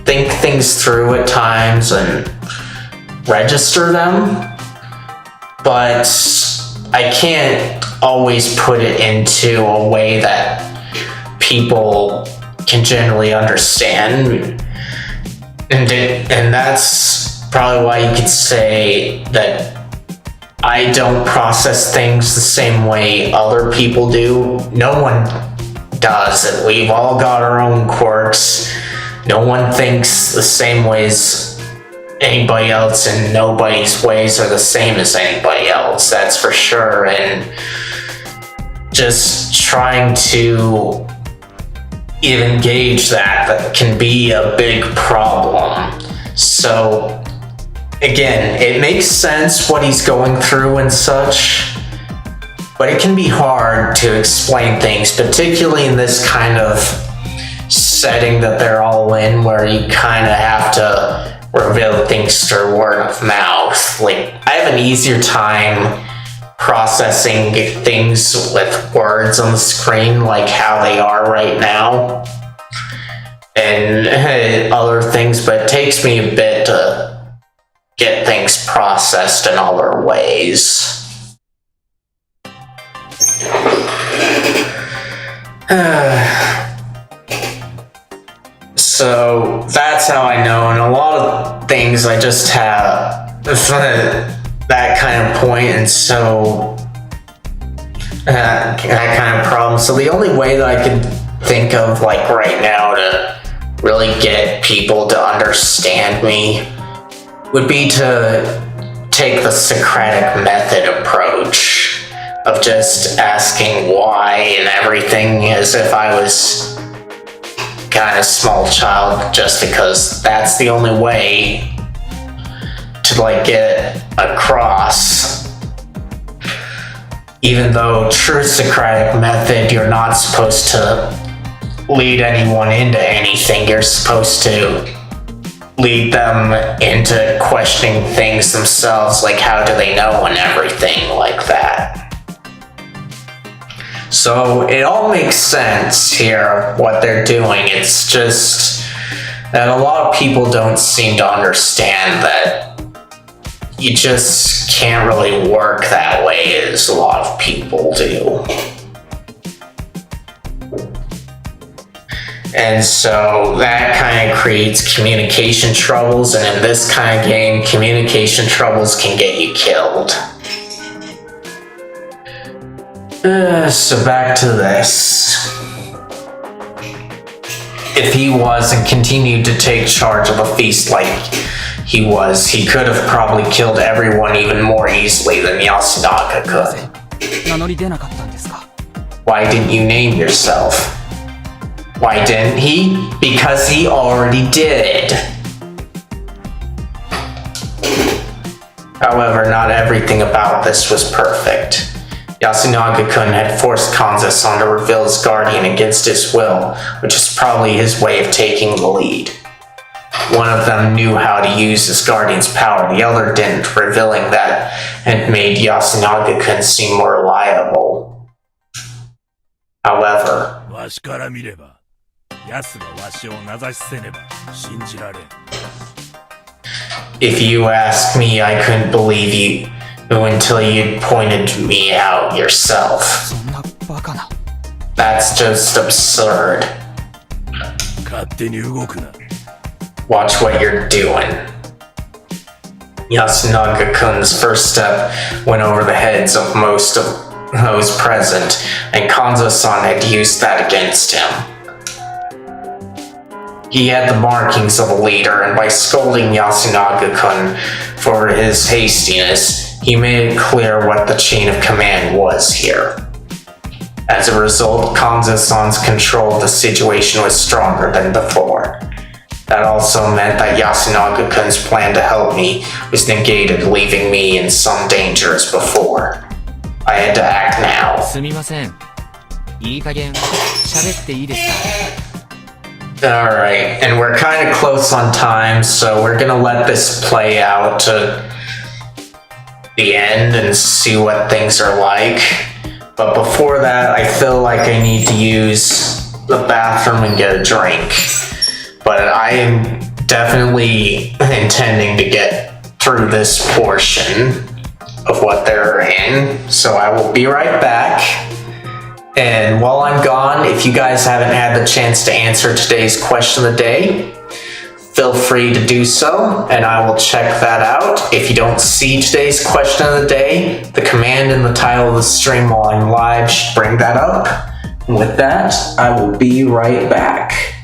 think things through at times and register them, but I can't always put it into a way that people can generally understand. And that's probably why you could say that I don't process things the same way other people do. No one does. We've all got our own quirks. No one thinks the same way as anybody else, and nobody's ways are the same as anybody else, that's for sure. And just trying to even gauge that can be a big problem. So again, it makes sense what he's going through and such, but it can be hard to explain things, particularly in this kind of setting that they're all in, where you kind of have to reveal things through word of mouth. Like, I have an easier time processing things with words on the screen, like how they are right now, and other things, but it takes me a bit to get things processed in other ways. So that's how I know, and a lot of things I just have that kind of point, and so that kind of problem. So the only way that I could think of, like right now, to really get people to understand me would be to take the Socratic method approach of just asking why and everything as if I was kind of small child, just because that's the only way to like get across. Even though true Socratic method, you're not supposed to lead anyone into anything. You're supposed to lead them into questioning things themselves, like how do they know and everything like that. So it all makes sense here, what they're doing. It's just that a lot of people don't seem to understand that you just can't really work that way as a lot of people do. And so that kind of creates communication troubles, and in this kind of game, communication troubles can get you killed. So back to this. If he was and continued to take charge of a feast like he was, he could have probably killed everyone even more easily than Yasunaga could. 名乗り出なかったんですか? Why didn't you name yourself? Why didn't he? Because he already did. However, not everything about this was perfect. Yasunaga-kun had forced Kanza-san to reveal his guardian against his will, which is probably his way of taking the lead. One of them knew how to use his guardian's power, the other didn't, revealing that had made Yasunaga-kun seem more reliable. However, if you ask me, I couldn't believe you until you pointed me out yourself. そんなバカな。 That's just absurd. Watch what you're doing. Yasunaga-kun's first step went over the heads of most of those present, and Kanza-san had used that against him. He had the markings of a leader, and by scolding Yasunaga-kun for his hastiness, he made it clear what the chain of command was here. As a result, Kanza-san's control of the situation was stronger than before. That also meant that Yasunaga-kun's plan to help me was negated, leaving me in some danger as before. I had to act now. すみません。いい加減喋っていいですか？ Alright, and we're kind of close on time, so we're gonna let this play out to the end and see what things are like. But before that, I feel like I need to use the bathroom and get a drink. But I am definitely intending to get through this portion of what they're in, so I will be right back. And while I'm gone, if you guys haven't had the chance to answer today's question of the day, feel free to do so, and I will check that out. If you don't see today's question of the day, the command in the title of the stream while I'm live should bring that up. And with that, I will be right back.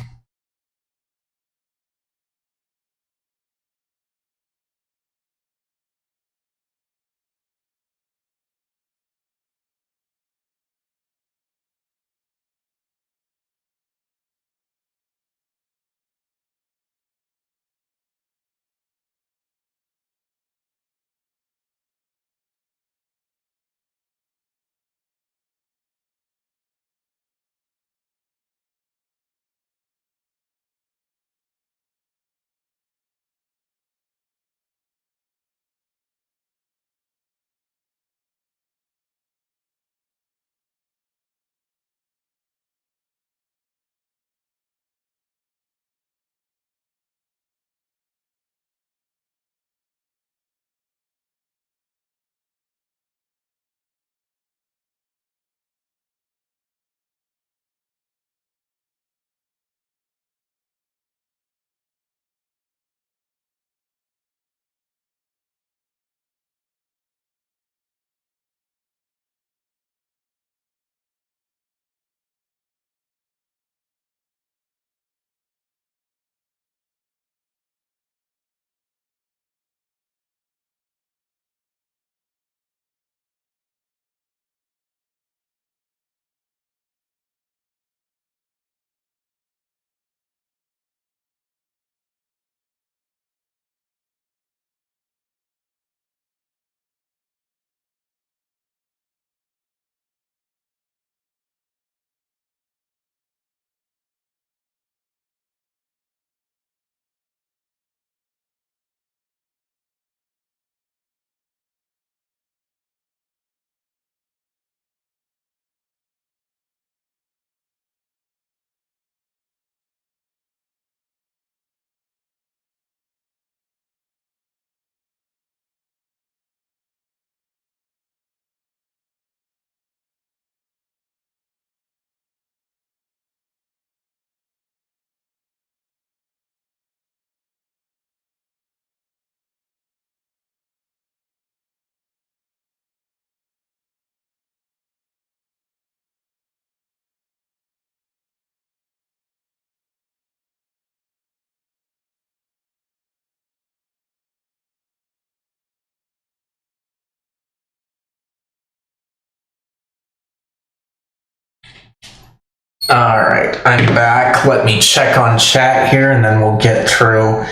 Alright, I'm back. Let me check on chat here and then we'll get through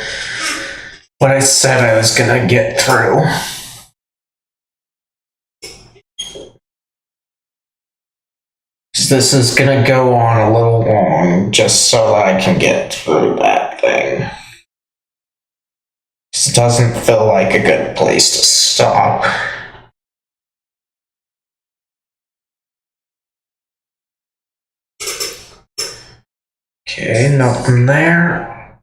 what I said I was gonna get through. This is gonna go on a little long just so that I can get through that thing. This doesn't feel like a good place to stop. Okay, nothing there.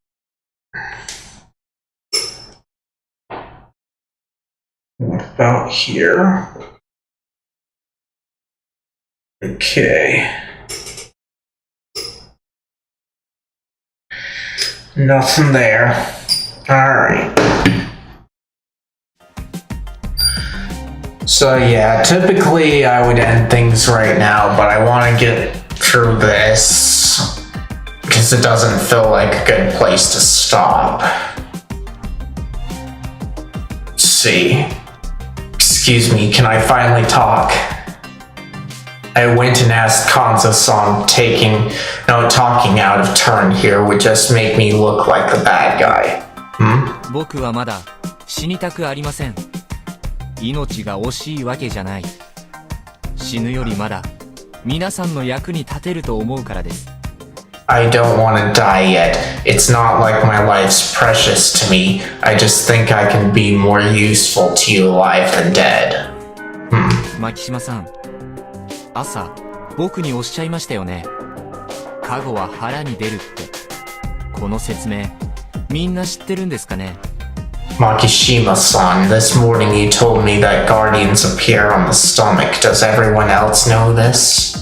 What about here? Okay. Nothing there. Alright. So yeah, typically I would end things right now, but I want to get through this because it doesn't feel like a good place to stop. Let's see. Excuse me, can I finally talk? I went and asked Kanzo-san talking out of turn here would just make me look like the bad guy. 僕はまだ死にたくありません。命が惜しいわけじゃない。死ぬよりまだ皆さんの役に立てると思うからです。I don't want to die yet. It's not like my life's precious to me. I just think I can be more useful to you alive than dead. 牧島さん、朝僕におっしゃいましたよね。加護は腹に出るって。この説明、みんな知ってるんですかね？ Makishima-san, this morning you told me that guardians appear on the stomach. Does everyone else know this?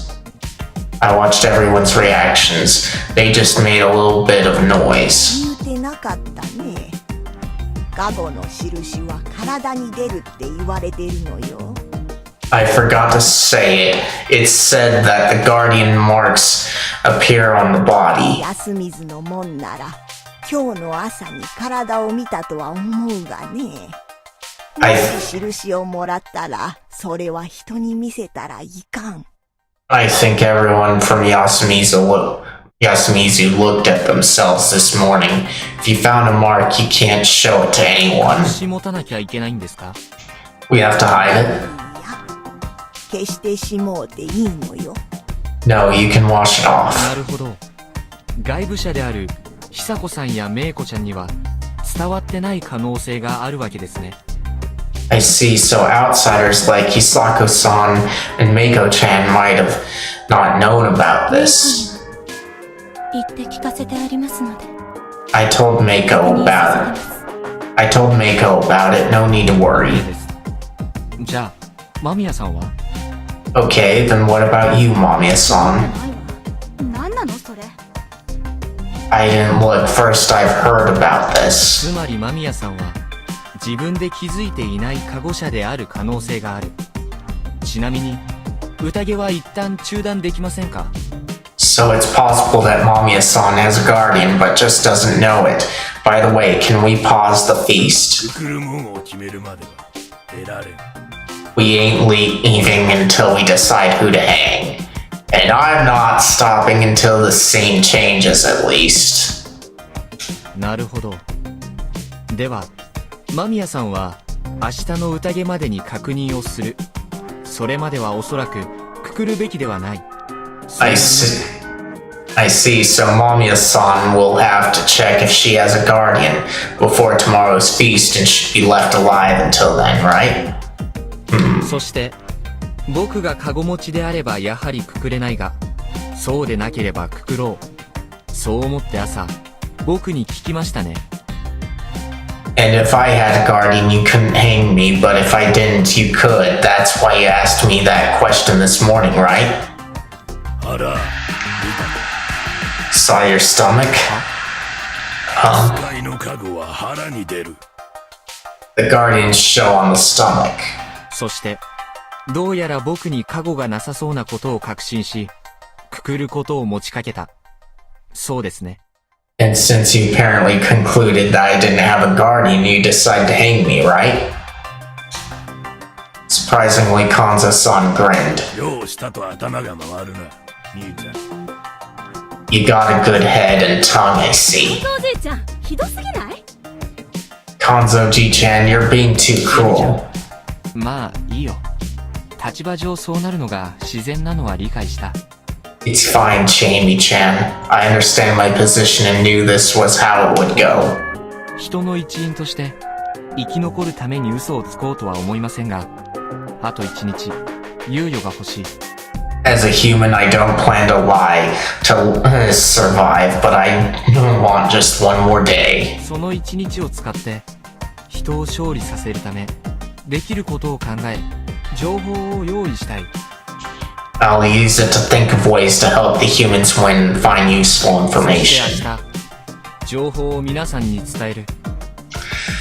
I watched everyone's reactions. They just made a little bit of noise. 言うてなかったね。ガボの印は体に出るって言われてるのよ。I forgot to say it. It's said that the guardian marks appear on the body. 安水のもんなら今日の朝に体を見たとは思うがね。もし印をもらったらそれは人に見せたらいかん。I think everyone from Yasumizu looked at themselves this morning. If you found a mark, you can't show it to anyone. し持たなきゃいけないんですか？ We have to hide it? 決してしもうていいのよ。No, you can wash it off. なるほど。外部者である久子さんや芽衣子ちゃんには伝わってない可能性があるわけですね。I see, so outsiders like Hisako-san and Meiko-chan might have not known about this. 言って聞かせてありますので。I told Meiko about it. No need to worry. じゃあ、間宮さんは？ Okay, then what about you, Mamiya-san? 何なのそれ？ I didn't look. First, I've heard about this. つまり間宮さんは自分で気づいていない加護者である可能性がある。ちなみに宴は一旦中断できませんか？ So it's possible that Mamiya-san has a guardian, but just doesn't know it. By the way, can we pause the feast? We ain't leaving until we decide who to hang. And I'm not stopping until the scene changes at least. なるほど。では、間宮さんは明日の宴までに確認をする。それまではおそらくくくるべきではない。I see. So Mamiya-san will have to check if she has a guardian before tomorrow's feast and should be left alive until then, right? そして僕がカゴ持ちであればやはりくくれないが、そうでなければくくろう。そう思って朝僕に聞きましたね。And if I had a guardian, you couldn't hang me, but if I didn't, you could. That's why you asked me that question this morning, right? Saw your stomach? The guardians show on the stomach. そしてどうやら僕に加護がなさそうなことを確信し、くくることを持ちかけた。そうですね。And since you apparently concluded that I didn't have a guardian, you decided to hang me, right? Surprisingly, Kanzo-san grinned. You got a good head and tongue, I see. おじいちゃん、ひどすぎない？ Kanzo-ji-chan, you're being too cruel. まあいいよ。立場上そうなるのが自然なのは理解した。It's fine, Jamie-chan. I understand my position and knew this was how it would go. 人の一員として生き残るために嘘をつこうとは思いませんが、あと1日猶予が欲しい。 As a human, I don't plan to lie to survive, but I want just one more day. その1日を使って人を勝利させるためできることを考え、情報を用意したい。 I'll use it to think of ways to help the humans win and find useful そして information. 明日情報を皆さんに伝える。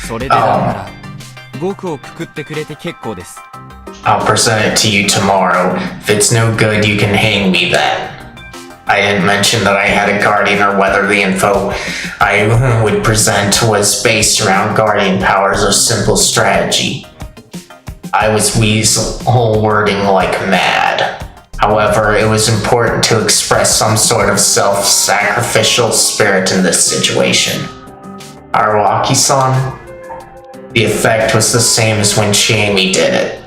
それでなんなら僕をくくってくれて結構です。 I'll present it to you tomorrow. If it's no good, you can hang me then. I didn't mention that I had a guardian or whether the info I would present was based around guardian powers or simple strategy. I was weasel wording like mad. However, it was important to express some sort of self-sacrificial spirit in this situation. Arwaki-san? The effect was the same as when Shamie did it.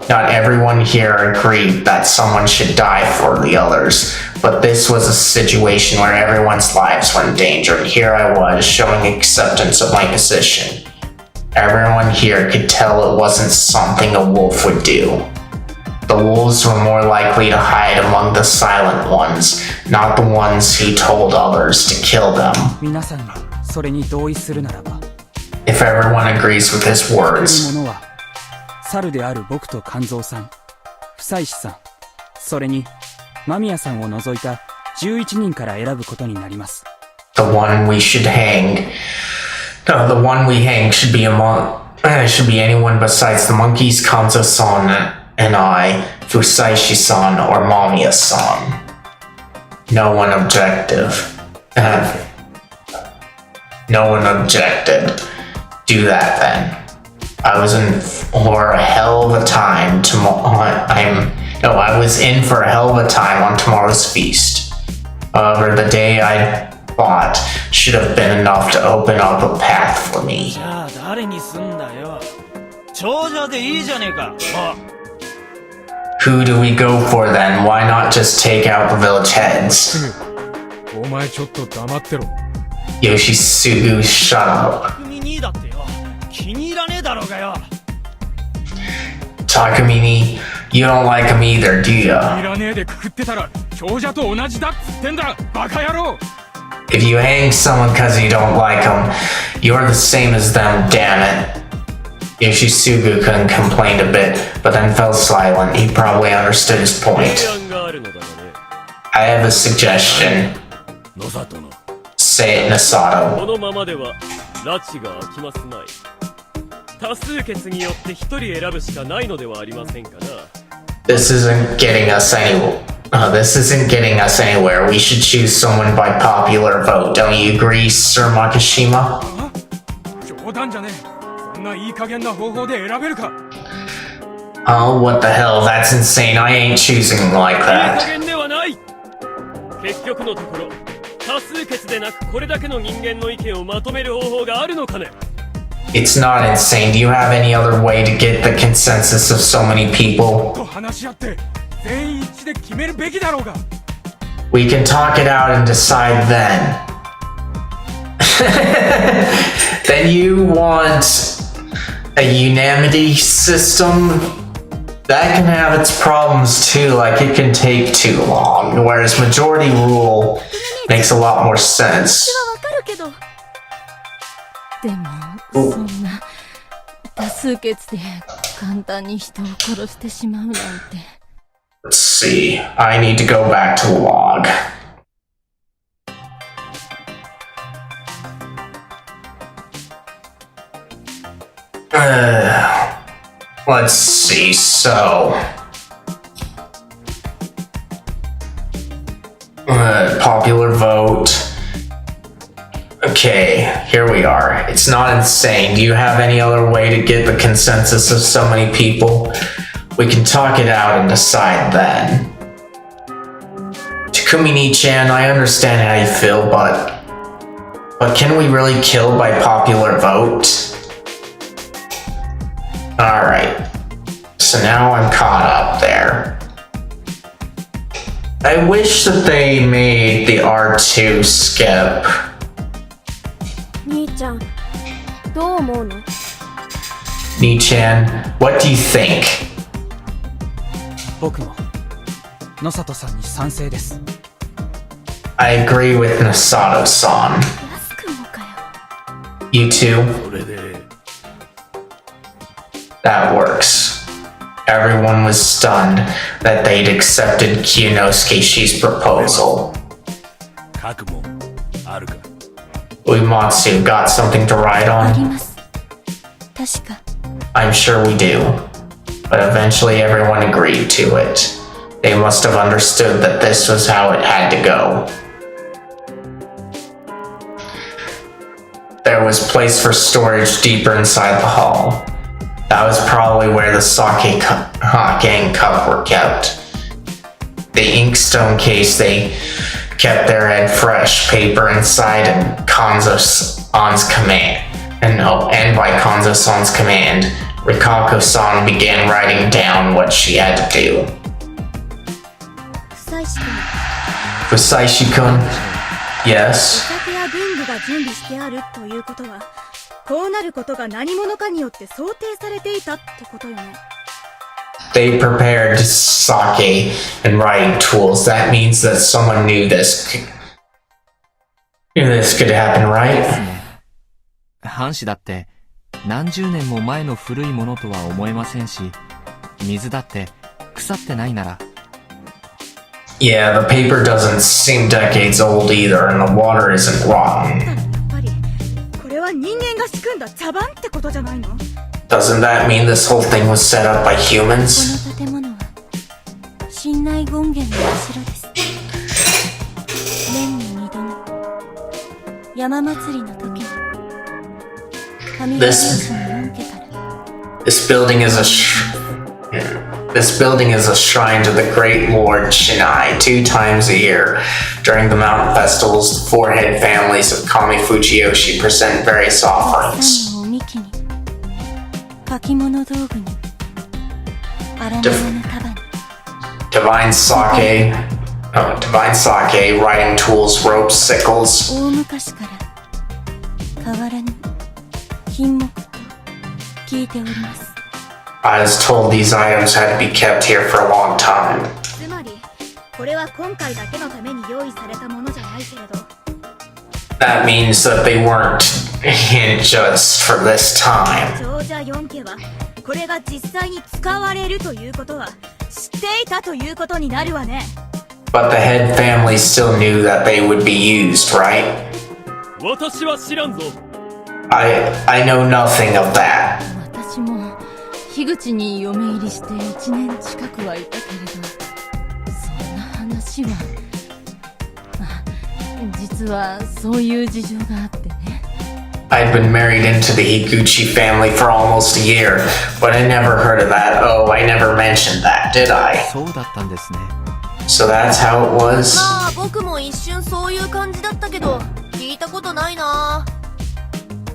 Not everyone here agreed that someone should die for the others, but this was a situation where everyone's lives were in danger, and here I was, showing acceptance of my position. Everyone here could tell it wasn't something a wolf would do. The wolves were more likely to hide among the silent ones, not the ones who told others to kill them. 皆さんがそれに同意するならば、 If everyone agrees with his 来 words, るものは猿である僕と肝臓さん、夫妻子さん、それに間宮さんを除いた11人から選ぶことになります。 the one we should hang. No, the one we hang should be should be anyone besides the monkeys, Kanzo-san and I, Fusaishi-san or Mamiya-san. No one objective. No one objected. Do that then. I was in for a hell of a time I was in for a hell of a time on tomorrow's feast. However, the day I thought should have been enough to open up a path for me. じゃあ誰にすんだよ。長者でいいじゃねえか。Who do we go for then? Why not just take out the village heads? お前ちょっと黙ってろ。 Yoshisugu, shut up. 匠兄だってよ。気に入らねえだろうがよ。 Takamine, you don't like him either, do い ya? らねえでくくってたら強者と同じだっつってんだバカ野郎。 If you hang someone cause you don't like him, you're the same as them, damn it. Yoshisugu couldn't complain a bit, but then fell silent. He probably understood his 提 point. 案があるのだがね。 I have a suggestion. 野里の Say it, こ Nasato. のままでは拉致が開きますまい。多数決によって一人選ぶしかないのではありませんかな。 This isn't getting us anywhere. We should choose someone by popular vote. Don't you agree, Sir Makishima? 冗談じゃねえ。そんないい加減な方法で選べるか。 Oh, what the hell? That's insane. I ain't choosing like いい加 that. 減ではない。結局のところ、多数決でなくこれだけの人間の意見をまとめる方法があるのかね。 It's not insane. Do you have any other way to get the consensus of so many people? と話し合って全員一致で決めるべきだろうが。 We can talk it out and decide then. Then you want a unanimity system? That can have its problems too, like it can take too long, whereas majority rule makes a lot more sense. わかるけど。でもそんな多数決で簡単に人を殺してしまうなんて。 Let's see. I need to go back to the log. Let's see. So, popular vote. Okay, here we are. It's not insane. Do you have any other way to get the consensus of so many people? We can talk it out and decide then. Takumini-chan, I understand how you feel, but can we really kill by popular vote? Alright. So now I'm caught up there. I wish that they made the R2 skip. 兄ちゃんどう思うの？ Nichan, what do you think? 僕も野里さんに賛成です。 I agree with Nasato-san. ヤス君もかよ。 You too? それで That works. Everyone was stunned that they'd accepted Kiyonouskishi's proposal. 覚悟あるか？ Uematsu got something to ride あり on? ます。確か I'm sure we do. But eventually everyone agreed to it. They must have understood that this was how it had to go. There was place for storage deeper inside the hall. That was probably where the sake and cup were kept. The inkstone case, they kept their head fresh, paper inside, and Kanzo-san's command. And by Kanzo-san's command, Rikako-san began writing down what she had to do. 久石君、 Fusaishi-kun? お Yes? 酒や文具が準備してあるということは、こうなることが何者かによって想定されていたってことよね。They prepared sake and writing tools. That means that someone knew this could happen, right? 藩士だって何十年も前の古いものとは思えませんし、水だって腐ってないなら。 Yeah, the paper doesn't seem decades old either, and the water isn't だ rotten. からやっぱりこれは人間が仕組んだ茶番ってことじゃないの？ Doesn't that mean this whole thing was set up by こ humans? の建物は信内権現のお城です。年に2度の山祭りの時に神々氏の4家から This building is a shrine to the great Lord Shinai 2 times a year. During the mountain festivals, the 4 head families of Kami Fujiyoshi present various offerings. のおみきに書物道具に荒縄の束に Divine sake, writing tools, ropes, sickles. 大昔から変わらぬ品目と聞いております。 I was told these items had to be kept here for a long time. つまりこれは今回だけのために用意されたものじゃないけれど、 That means that they weren't just for this time. 長者4家はこれが実際に使われるということは知っていたということになるわね。 But the head family still knew that they would be used, right? 私は知らんぞ。 I know nothing of that. 私も樋口に嫁入りして1年近くはいたけれど、そんな話は、あ、実はそういう事情があってね。 I'd been married into the Higuchi family for almost a year, but I never heard of that. Oh, I never mentioned that, did I? そうだったんですね。 So that's how it was? まあ僕も一瞬そういう感じだったけど聞いたことないな。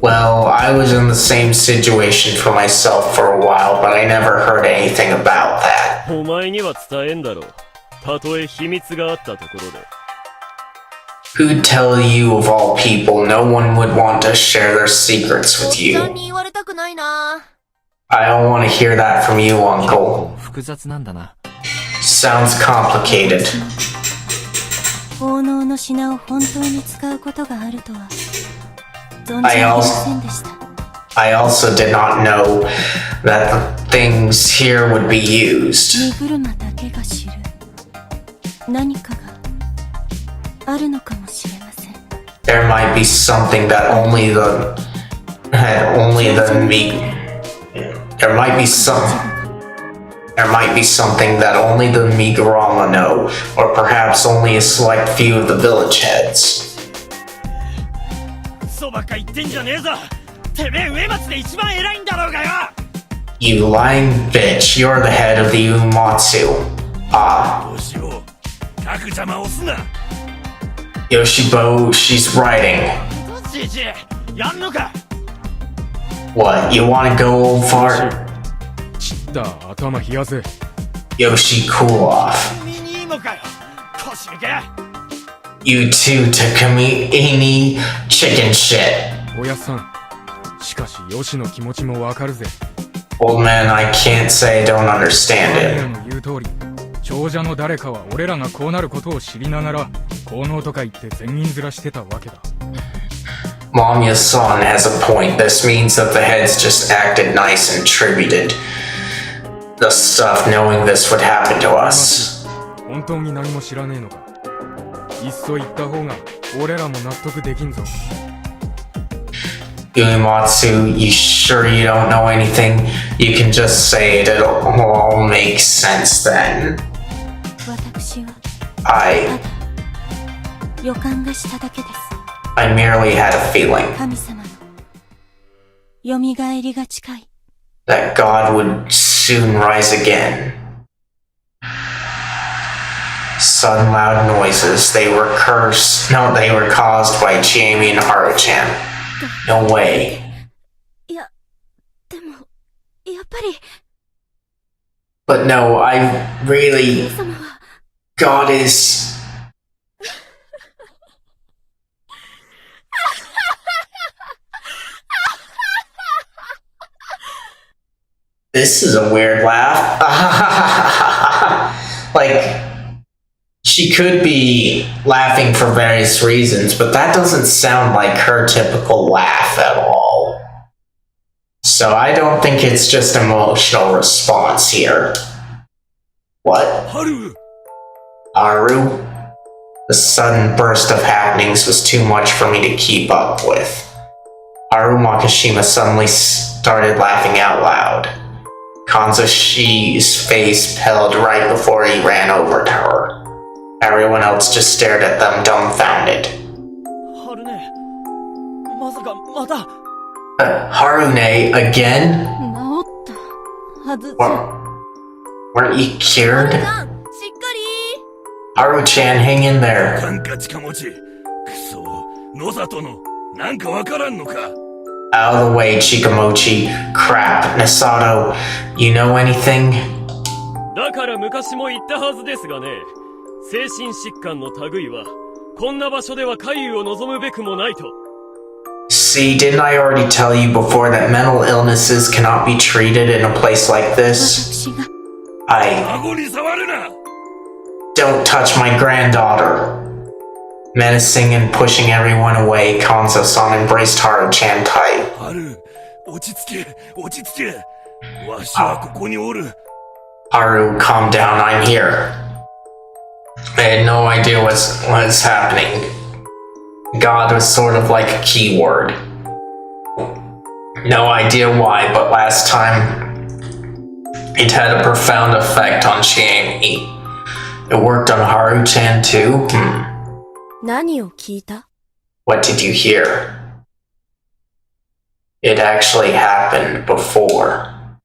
Well, I was in the same situation for myself for a while, but I never heard anything about that. お前には伝えんだろう。たとえ秘密があったところで。 Who'd tell you of all people no one would want to share their secrets おっ with ちゃ you? んに言われたくないな。 I don't want to hear that from you, Uncle. 複雑なんだな。 Sounds complicated. 奉納の品を本当に使うことがあるとは存じ上げませんでした。 I also did not know that the things here would be used. 荷車だけが知る何かがあるのかもしれません。 There might be something that only the there might be something that only the Migurama know, or perhaps only a select few of the village heads. そうばっか言ってんじゃねえぞ。てめえ上松で一番偉いんだろうがよ。 You lying bitch, you're the head of the Uematsu. Ah, どうしよう。各邪魔をすな。 Yoshibo, she's writing. じじい、やんのか。 What, you wanna go, old fart? ちった頭冷やせ。 Yoshi, cool off. 君にいいのかよ。し行け。 You two Takumi chicken shit. おやっさん、しかしヨシの気持ちもわかるぜ。 Old man, I can't say I don't understand 彼 it. らの言う通り、長者の誰かは俺らがこうなることを知りながら効能とか言って善人面してたわけだ。 Mamiya's son has a point. This means that the heads just acted nice and tributed the stuff knowing this would happen to us. 本当に何も知らねえのか。いっそ言った方が俺らも納得できんぞ。 Uematsu, you sure you don't know anything? You can just say it, it'll all make sense then. 私は I 予感がしただけです。 merely had a feeling 神様のよみがえりが近い。 that God would soon rise again. Sudden loud noises. They were cursed. No, they were caused by Jamie and Haru-chan. No way. いや、でも、やっぱり、 But no, I really... 様は、 God is... This is a weird laugh. Like, she could be laughing for various reasons, but that doesn't sound like her typical laugh at all. So I don't think it's just emotional response here. What? Haru? The sudden burst of happenings was too much for me to keep up with. Haru Makishima suddenly started laughing out loud. Kanzashi's face paled right before he ran over to her. Everyone else just stared at them dumbfounded. ハルネ、まさかまた。 Harune, again? 治ったはずじゃ。 Weren't you cured? しっかり Haru-chan, hang in there. ハンカチかもち。くそ、野里の、なんかわからんのか。 Out of the way, Chikamochi. Crap, Misato. You know anything? だから昔も言ったはずですがね、精神疾患の類は、こんな場所では回遊を望むべくもないと。 See, didn't I already tell you before that mental illnesses cannot be treated in a place like this? 私が 顎に触るな。 Don't touch my granddaughter. Menacing and pushing everyone away, Kanzo-san embraced Haru-chan tight. ハル、落ち着け、落ち着け。わしはここにおる。 Haru, calm down, I'm here. I had no idea what was happening. God was sort of like a key word. No idea why, but last time it had a profound effect on Chiemi. It worked on Haru-chan too? 何を聞いた What did you hear? It actually happened before.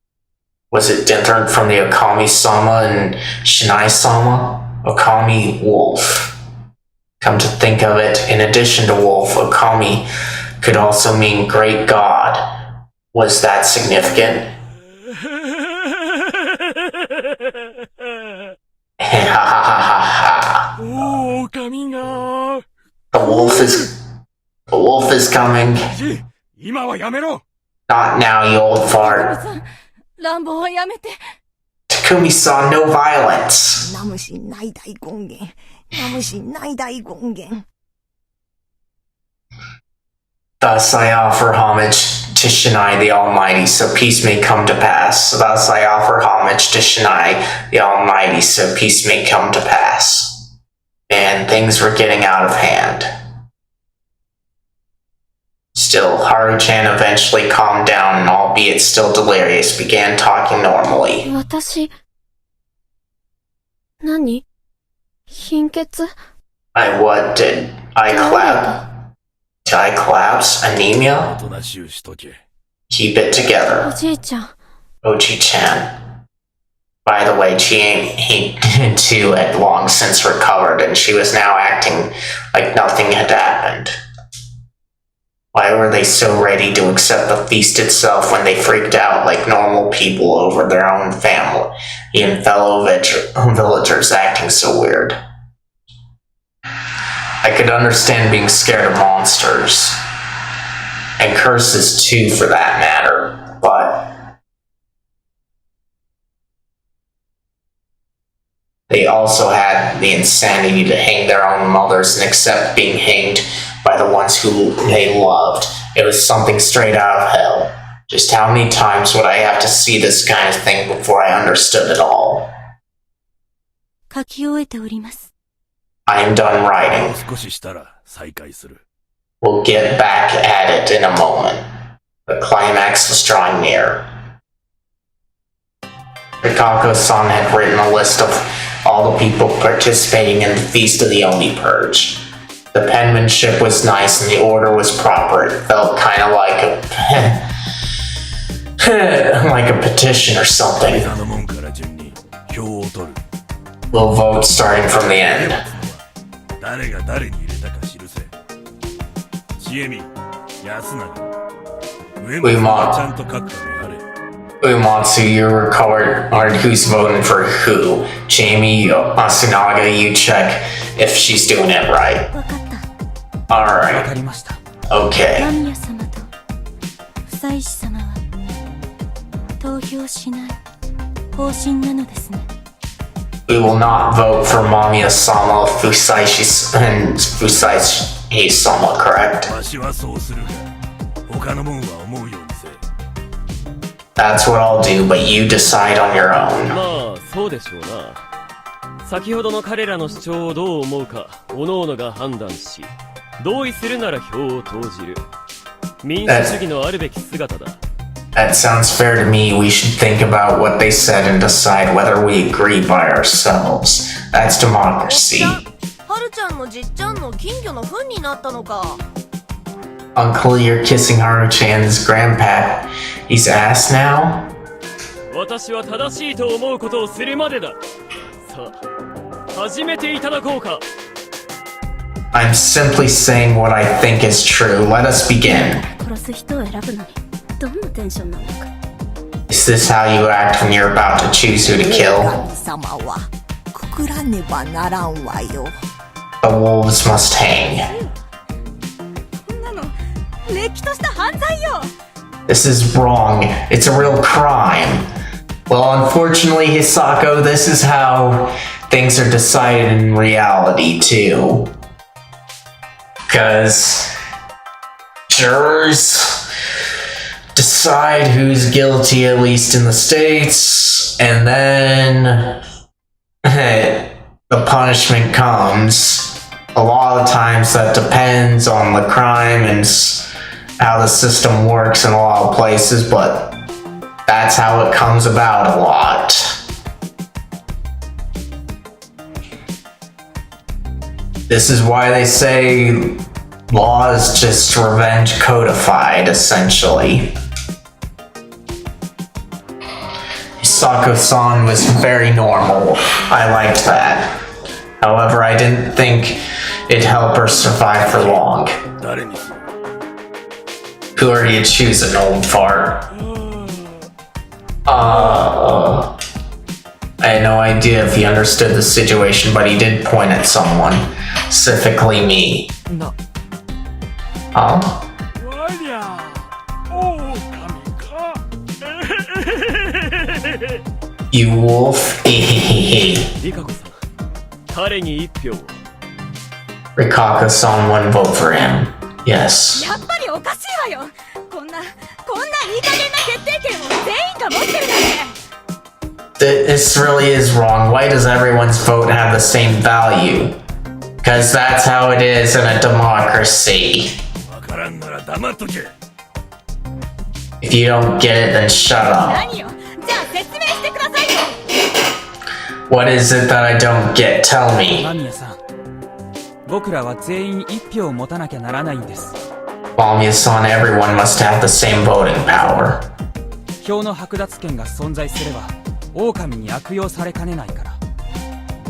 Was it different from the Okami-sama and Shinai-sama? Okami Wolf. Come to think of it, in addition to wolf, Okami could also mean great god. Was that significant? Oh, coming up. The wolf is coming. 今はやめろ。 Not now, you old fart. さん、乱暴はやめて。 Takumi-san, no violence. ナムシ内大権現。ナムシ内大権現。 Thus I offer homage to Shinai the Almighty, so peace may come to pass. Thus I offer homage to Shinai the Almighty, so peace may come to pass. And things were getting out of hand. Still, Haru-chan eventually calmed down and, albeit still delirious, began talking normally. 私、何貧血 What did I collapse? Did I collapse? Anemia? おとなしゅうしとけ。 Keep it お together. じいちゃん、 Ochi-chan. By the way, he too had long since recovered, and she was now acting like nothing had happened. Why were they so ready to accept the feast itself when they freaked out like normal people over their own family and fellow villagers acting so weird? I could understand being scared of monsters. And curses too, for that matter. But they also had the insanity to hang their own mothers and accept being hanged by the ones who they loved. It was something straight out of hell. Just how many times would I have to see this kind of thing before I understood it all? 書き終えております。 I am done writing. 少ししたら再開する。 We'll get back at it in a moment. The climax was drawing near. Rikako-san had written a list of all the people participating in the Feast of the Oni Purge. The penmanship was nice and the order was proper. It felt kind of like a petition or something. We'll vote starting from the end. Uematsu, you record who's voting for who. Jamie, Asunaga, you check if she's doing it right. わかった。 Alright. わかりました。 Okay. 間宮様と夫妻子様は投票しない方針なのですね。 We will not vote for Mamiya-sama, Fusaishi, and Fusaishi-sama, correct? That's what I'll do, but you decide on your own. まあそうでしょうな。先ほどの彼らの主張をどう思うか各々が判断し、同意するなら票を投じる。民主主義のあるべき姿だ。 That sounds fair to me. We should think about what they said and decide whether we agree by ourselves. That's democracy. はるちゃんのじっちゃんの金魚の糞になったのか。 Uncle, you're kissing Haru-chan's grandpa. He's ass now? 私は正しいと思うことをするまでだ。さあ、始めていただこうか。 I'm simply saying what I think is true. Let us begin. 殺す人を選ぶのにどんなテンションなのか。 Is this how you act when you're about to choose who to kill? 神様はくくらねばならんわよ。 The wolves must hang. こんなのれっきとした犯罪よ。 This is wrong. It's a real crime. Well, unfortunately, Hisako, this is how things are decided in reality, too. Because jurors decide who's guilty, at least in the States, and then the punishment comes. A lot of times that depends on the crime and how the system works in a lot of places, but that's how it comes about a lot. This is why they say law is just revenge codified, essentially. Hisako-san was very normal. I liked that. However, I didn't think it'd help her survive for long. Who are you choosing, old fart? I had no idea if he understood the situation, but he did point at someone. Specifically me. No. Huh? You wolf. リカコさん、彼に一票を。 Rikako-san, one vote for him. Yes. やっぱりおかしいわよ。こんないい加減な決定権を全員が持ってるなんて。 This really is wrong. Why does everyone's vote have the same value? Because that's how it is in a democracy. If you don't get it, then shut up. 何よ。じゃあ説明してくださいよ。 What is it that I don't get? Tell me. 間宮さん、僕らは全員一票を持たなきゃならないんです。 Mamiya-san, everyone must have the same voting power. 票の剥奪権が存在すれば、狼に悪用されかねないから。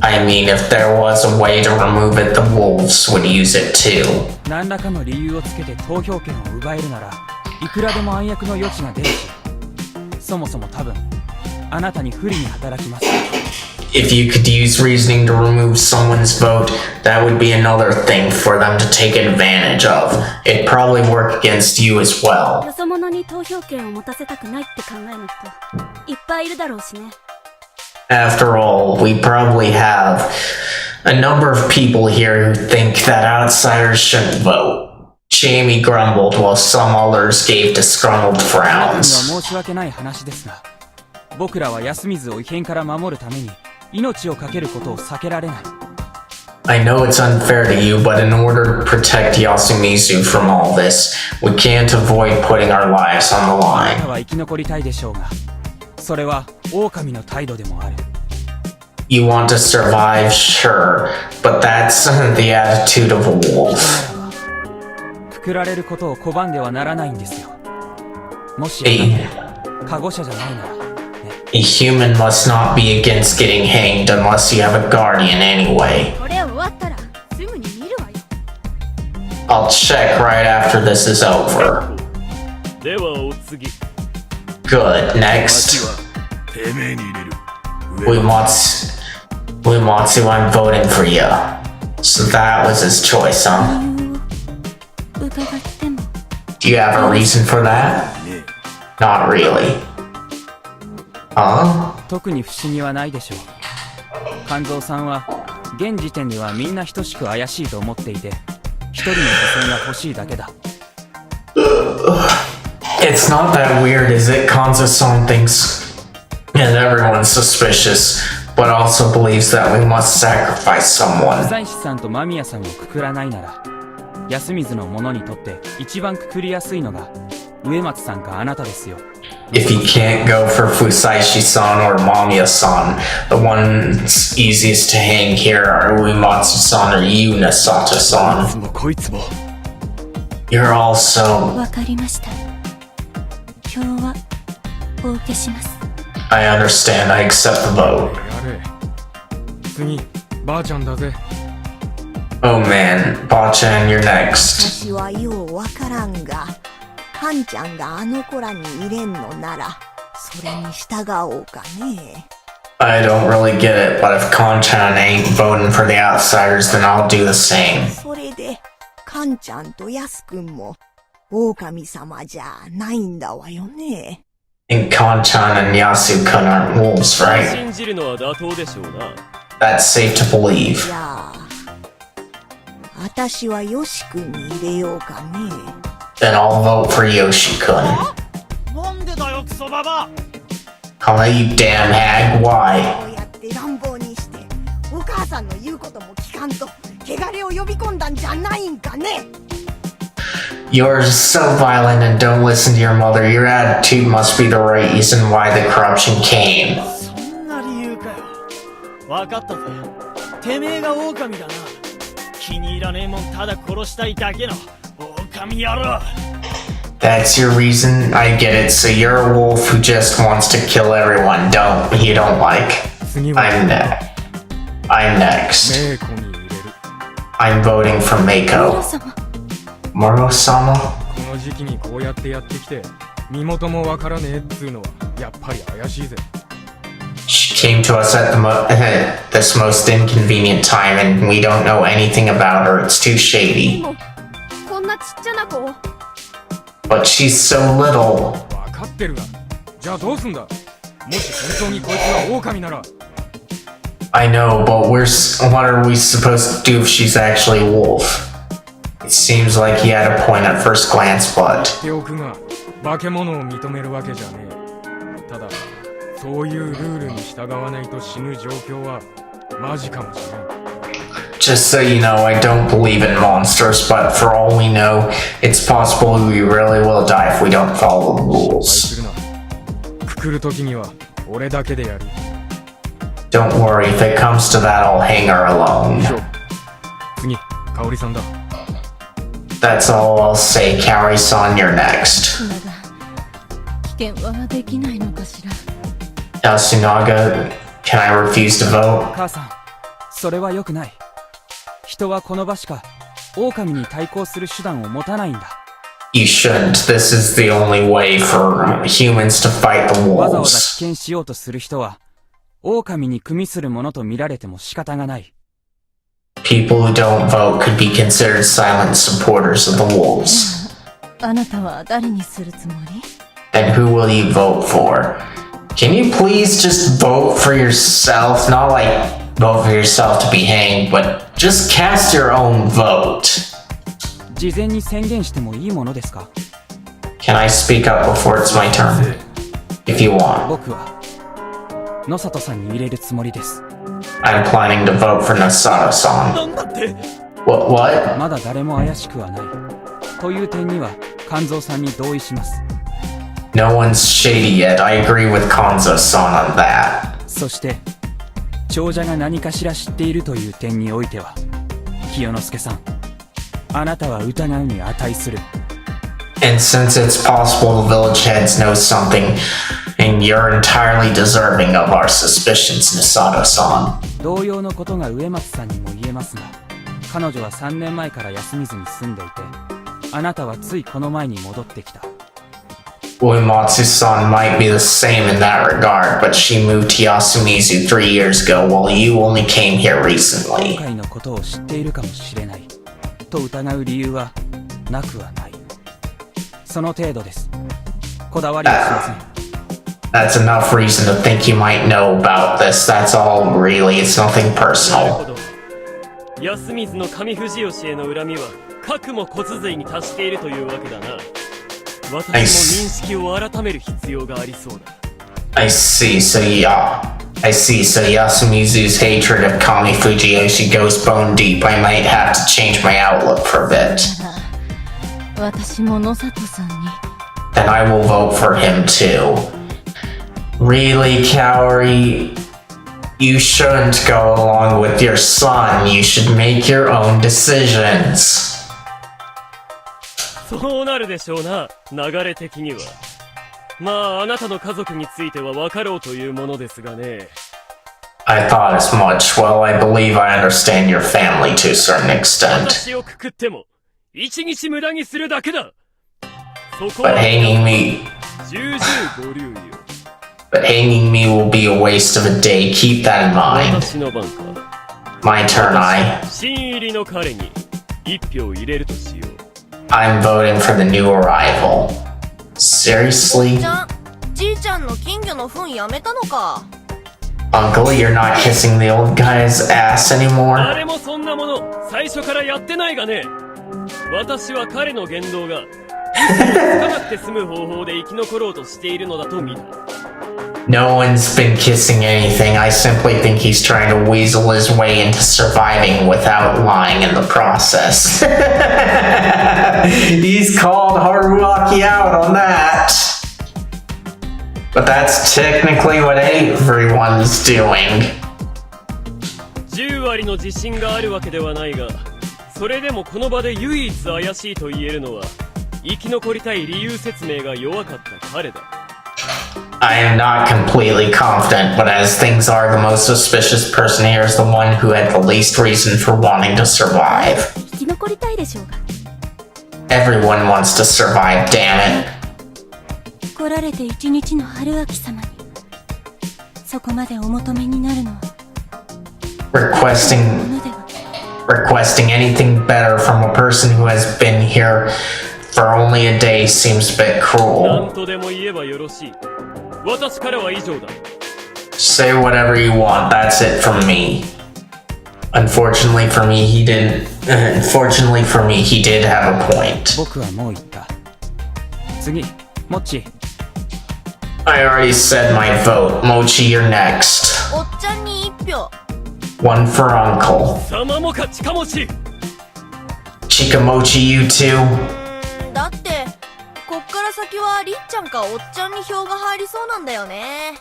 I mean, if there was a way to remove it, the wolves would use it too. 何らかの理由をつけて投票権を奪えるなら、いくらでも暗躍の余地が出るし、そもそも多分、あなたに不利に働きます。if you could use reasoning to remove someone's vote, that would be another thing for them to take advantage of. It'd probably work against you as well. よそ者に投票権を持たせたくないって考えの人いっぱいいるだろうしね。 After all, we probably have a number of people here who think that outsiders shouldn't vote. Jamie grumbled while some others gave disgruntled あなたに frowns. は申し訳ない話ですが、僕らは安水を異変から守るために命を懸けることを避けられない。 I know it's unfair to you, but in order to protect Yasumizu from all this, we can't avoid putting our lives on the あな line. たは生き残りたいでしょうが、それは狼の態度でもある。 You want to survive, sure, but that's the attitude of a wolf. くくられることを拒んではならないんですよ。もし A, カゴ者じゃないなら、 a human must not be against getting hanged unless you have a guardian anyway. これ終わったらすぐに見るわよ。 I'll check right after this is over. ではお次。 Good, next. てめえに入れる。 Uematsu, I'm voting for you. So that was his choice, huh? 理由を伺っても Do you have a reason for that? Not really. Huh? 特に不思議はないでしょう。肝臓さんは現時点ではみんな等しく怪しいと思っていて、一人の女性が欲しいだけだ。 It's not that weird, is it? Kanzo-san thinks and everyone's suspicious, but also believes that we must sacrifice 不 someone. 在師さんと間宮さんをくくらないなら、安水の者にとって一番くくりやすいのが植松さんかあなたですよ。 If you can't go for Fusaishi-san or Mamiya-san, the ones easiest to hang here are Uematsu-san or you, Nasato-san. もうこいつも。 You're also... わかりました。票はお受けします。 I understand, I accept the vote. やれ。次、ばあちゃんだぜ。 Oh man, Bachan, you're next. 私はようわからんが、カンちゃんがあの子らに入れんのなら、それに従おうかね。I don't really get it, but if Konchan ain't voting for the outsiders, then I'll do the same. それで、カンちゃんとヤスくんも、狼様じゃないんだわよね。And Konchan and Yasukun aren't wolves, right? 信じるのは妥当でしょうな。 That's safe to believe. じゃあ、私はヨシくんに入れようかね。Then I'll vote for Yoshi-kun. なんでだよクソババ I'll let you damn hag, why? こうやって乱暴にして、お母さんの言うことも聞かんと、汚れを呼び込んだんじゃないんかね。 You're so violent and don't listen to your mother. Your attitude must be the right reason why the corruption came. そんな理由かよ。わかったぜ。てめえが狼だな。気に入らねえもんただ殺したいだけの狼野郎。 That's your reason? I get it. So you're a wolf who just wants to kill everyone. You don't like. 次は I'm next. メイコに入れる。 I'm voting for 皆 Mako. 様、 Moro-sama? この時期にこうやってやってきて、身元もわからねえっつうのは、やっぱり怪しいぜ。 She came to us at this most inconvenient time, and we don't know anything about her. It's too shady. もうこんなちっちゃな子を But she's so little. わかってるが。じゃあどうすんだ。もし本当にこいつは狼なら。 I know, but what are we supposed to do if she's actually a wolf? It seems like he had a point at first glance, but 言っておくが、化け物を認めるわけじゃねえ。ただ、そういうルールに従わないと死ぬ状況はマジかもしれん。 just so you know, I don't believe in monsters, but for all we know, it's possible we really will die if we don't follow the 心配 rules. するな。くくるときには俺だけでやる。 Don't worry, if it comes to that, I'll hang her alone. 次、香織さんだ。 That's all I'll say. Kaori-san, you're next. だが危険はできないのかしら。 Yasunaga, can I refuse to vote? 母さん、それは良くない。人はこの場しか狼に対抗する手段を持たないんだ。 You shouldn't. This is the only way for humans to fight the わざわざ wolves. 危険しようとする人は狼に組みするものと見られても仕方がない。People who don't vote could be considered silent supporters of the wolves. あなたは誰にするつもり？ And who will you vote for? Can you please just vote for yourself? Not like vote for yourself to be hanged, but just cast your own vote. 事前に宣言してもいいものですか？ Can I speak up before it's my turn? If you want. 僕は野里さんに入れるつもりです。I'm planning to vote for Nasato-san. なんだって What? まだ誰も怪しくはない。という点には肝臓さんに同意します。No one's shady yet. I agree with Kanzo-san on that. そして長者が何かしら知っているという点においては清之助さん、あなたは疑うに値する。And since it's possible the village heads know something, and you're entirely deserving of our suspicions, Nasato-san. 同様のことが植松さんにも言えますが、彼女は3年前から休みずに住んでいて、あなたはついこの前に戻ってきた。Uematsu-san might be the same in that regard, but she moved to Yasumizu 3 years ago, while you only came here 今 recently. 回のことを知っているかもしれないと疑う理由はなくはない。その程度です。こだわりはしません。That's enough reason to think you might know about this. That's all, really. It's nothing なる personal. ほど。安水の上藤吉への恨みは核も骨髄に達しているというわけだな。私も認識を改める必要がありそうだ。I see, so Yasumizu's hatred of Kami Fujiyoshi goes bone deep. I might have to change my outlook for a bit. 私も野里さんに。 Then I will vote for him too. Really, Kaori? You shouldn't go along with your son. You should make your own decisions. そうなるでしょうな、流れ的には。まあ、あなたの家族については分かろうというものですがね。I thought as much. Well, I believe I understand your family to a certain extent. 私をくくっても、一日無駄にするだけだ。そこ But hanging me... 重々ご留意を。But hanging me will be a waste of a day. Keep that in mind. 私の番か。 My turn, I... 新入りの彼に一票入れるとしよう。I'm voting for the new arrival. Seriously? じいちゃんの金魚の糞やめたのか。 Uncle, you're not kissing the old guy's ass anymore? 誰もそんなもの最初からやってないがね。私は彼の言動が嘘をつかなくて済む方法で生き残ろうとしているのだと見た。 No one's been kissing anything. I simply think he's trying to weasel his way into surviving without lying in the process. He's called Haruaki out on that. But that's technically what everyone's doing. 10割の自信があるわけではないが、それでもこの場で唯一怪しいと言えるのは、生き残りたい理由説明が弱かった彼だ。I am not completely confident, but as things are, the most suspicious person here is the one who had the least reason for wanting to survive. 生き残りたいでしょうが。 Everyone wants to survive, damn it. 来られて一日の春秋様にそこまでお求めになるのは Requesting anything better from a person who has been here for only a day seems a bit 何 cruel. とでも言えばよろしい。私からは以上だ。 Say whatever you want, that's it from me. Unfortunately for me, he did have a point. 僕はもう言った。次、モッチ。 I already said my vote. Mochi, you're next. おっちゃんに一票 One for Uncle. 様もか近持ち。 Chikamochi, you too? だってこっから先はりっちゃんかおっちゃんに票が入りそうなんだよね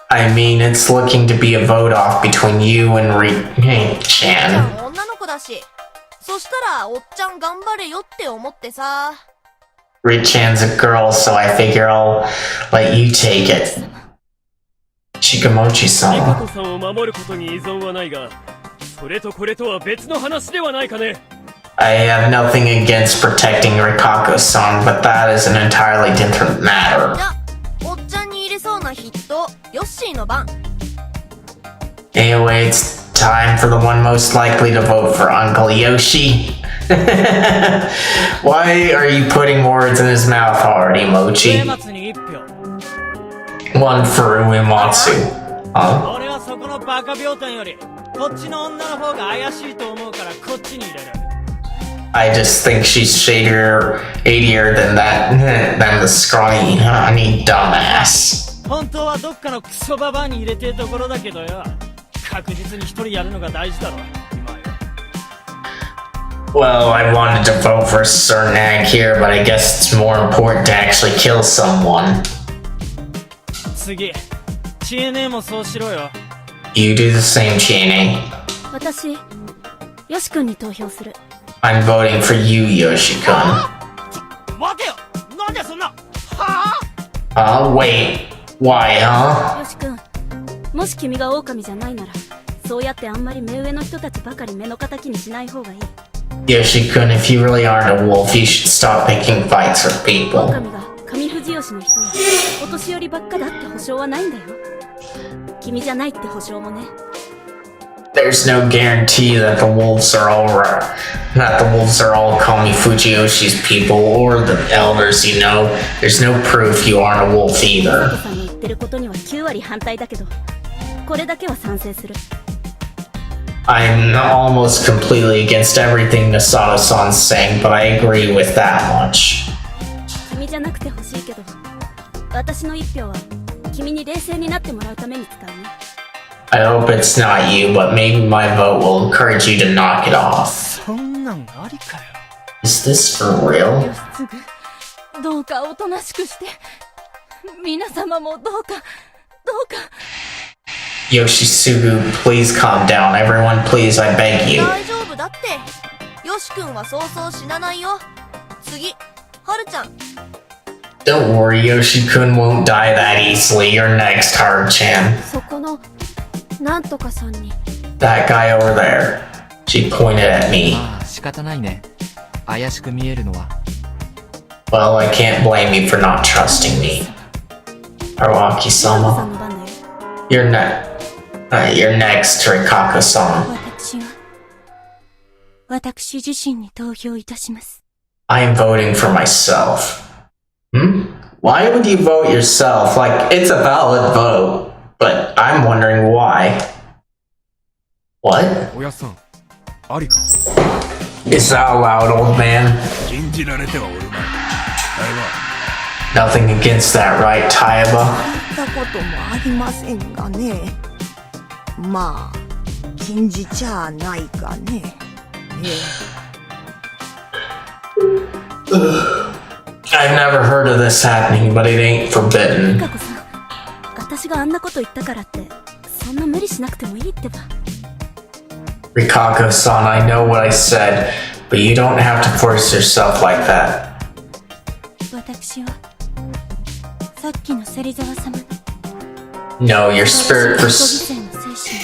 I mean, it's looking to be a vote off between you and ちゃ Chan. ん女の子だしそしたらおっちゃん頑張れよって思ってさ Chan's a girl, so I figure I'll let you take it. ミカ Chikamochi-san. コさんを守ることに依存はないが、それとこれとは別の話ではないかね。 I have nothing against protecting Rikako-san, but that is an entirely different matter. じゃおっちゃんに入れそうな筆頭ヨッシーの番 Anyway, it's time for the one most likely to vote for Uncle Yoshi. Why are you putting words in his mouth already, 上 Mochi? 松に1票 One for Uematsu. Huh? 俺はそこのバカ病態よりこっちの女の方が怪しいと思うからこっちに入れる I just think she's shadier than than the scrawny honey dumbass. 本当はどっかのクソババアに入れてるところだけどよ確実に一人やるのが大事だろ今よ Well, I wanted to vote for Cernag here, but I guess it's more important to actually kill someone. 次知恵ねもそうしろよ You do the same, Chine. 私よし君に投票する I'm voting for you, Yoshi-kun. 待てよなんでそんなはWait. Why, huh? よし君もし君が狼じゃないならそうやってあんまり目上の人たちばかり目の敵にしない方がいい Yoshi-kun, if you really aren't a wolf, you should stop picking fights with people. 狼が上藤吉の人やお年寄りばっかだって保証はないんだよ君じゃないって保証もね There's no guarantee that the wolves are all Kami Fujiyoshi's people or the elders, you know. There's no proof you aren't a wolf 佐 either. 藤さんの言ってることには9割反対だけどこれだけは賛成する I'm almost completely against everything Masato-san's saying, but I agree with that much. 君じゃなくてほしいけど私の一票は君に冷静になってもらうために使うね I hope it's not you, but maybe my vote will encourage you to knock it off. そんなんありかよ Is this for real? よしつぐどうかおとなしくして皆様もどうかどうか Yoshisugu, please calm down. Everyone, please, I beg you. 大丈夫だってよし君はそうそう死なないよ次はるちゃん Don't worry, Yoshi-kun won't die that easily. You're next, Haru-chan. そこのなんとかさんに That guy over there. She pointed at me. まあ仕方ないね怪しく見えるのは Well, I can't blame you for not trusting me. さん Haruaki-sama. の番だよ You're next, Rikako-san. 私自身に投票いたします I am voting for myself. Why would you vote yourself? Like, it's a valid vote, but I'm wondering why. What? おやっさんありか Is that allowed, old man? 禁じられてはおるまいあれは Nothing against that, right, Taiba? 聞いたこともありませんがね。まあ、禁じちゃないかね。I've never heard of this happening, but it ain't 美 forbidden. 香子さん私があんなこと言ったからってそんな無理しなくてもいいってば Rikako-san, I know what I said, but you don't have to force yourself like that. 私はさっきの芹沢様に No, your spirit for 自己犠牲の精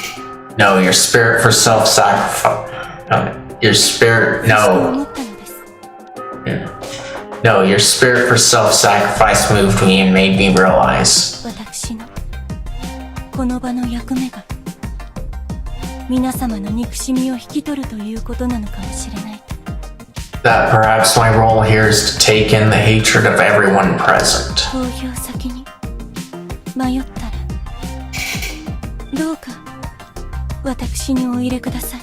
神 no, your spirit for self-sacrifice. No, your spirit 思 no. ったのです No, your spirit for self-sacrifice moved me and made me realize 私のこの場の役目が皆様の憎しみを引き取るということなのかもしれないと that perhaps my role here is to take in the hatred of everyone present. 投票先に迷ったらどうか私にお入れください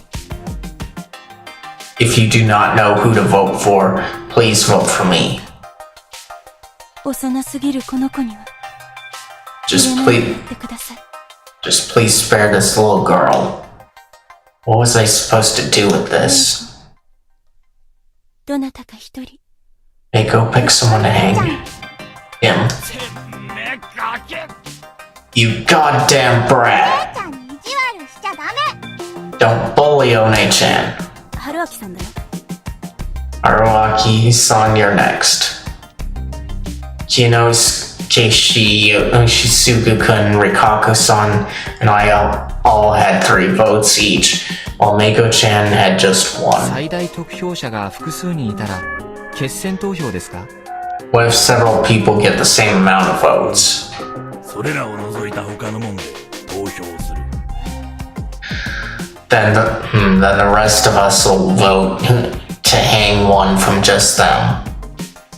If you do not know who to vote for, please vote for me. 幼すぎるこの子には Just 入れない please, でってください just please spare this little girl. What was I supposed to do with this? どなたか一人 Hey, go pick someone to hang. Him. てめえガキ You goddamn brat! ちゃんに意地悪しちゃダメ Don't bully One-chan. 春明さんだよ Haruaki-san, you're next. Shisugu-kun, Rikako-san, and I all had 3 votes each, while Mako-chan had just 1. 最大得票者が複数人いたら決選投票ですか What if several people get the same amount of votes? それらを除いた他のもんで投票する then the rest of us will vote to hang one from just them.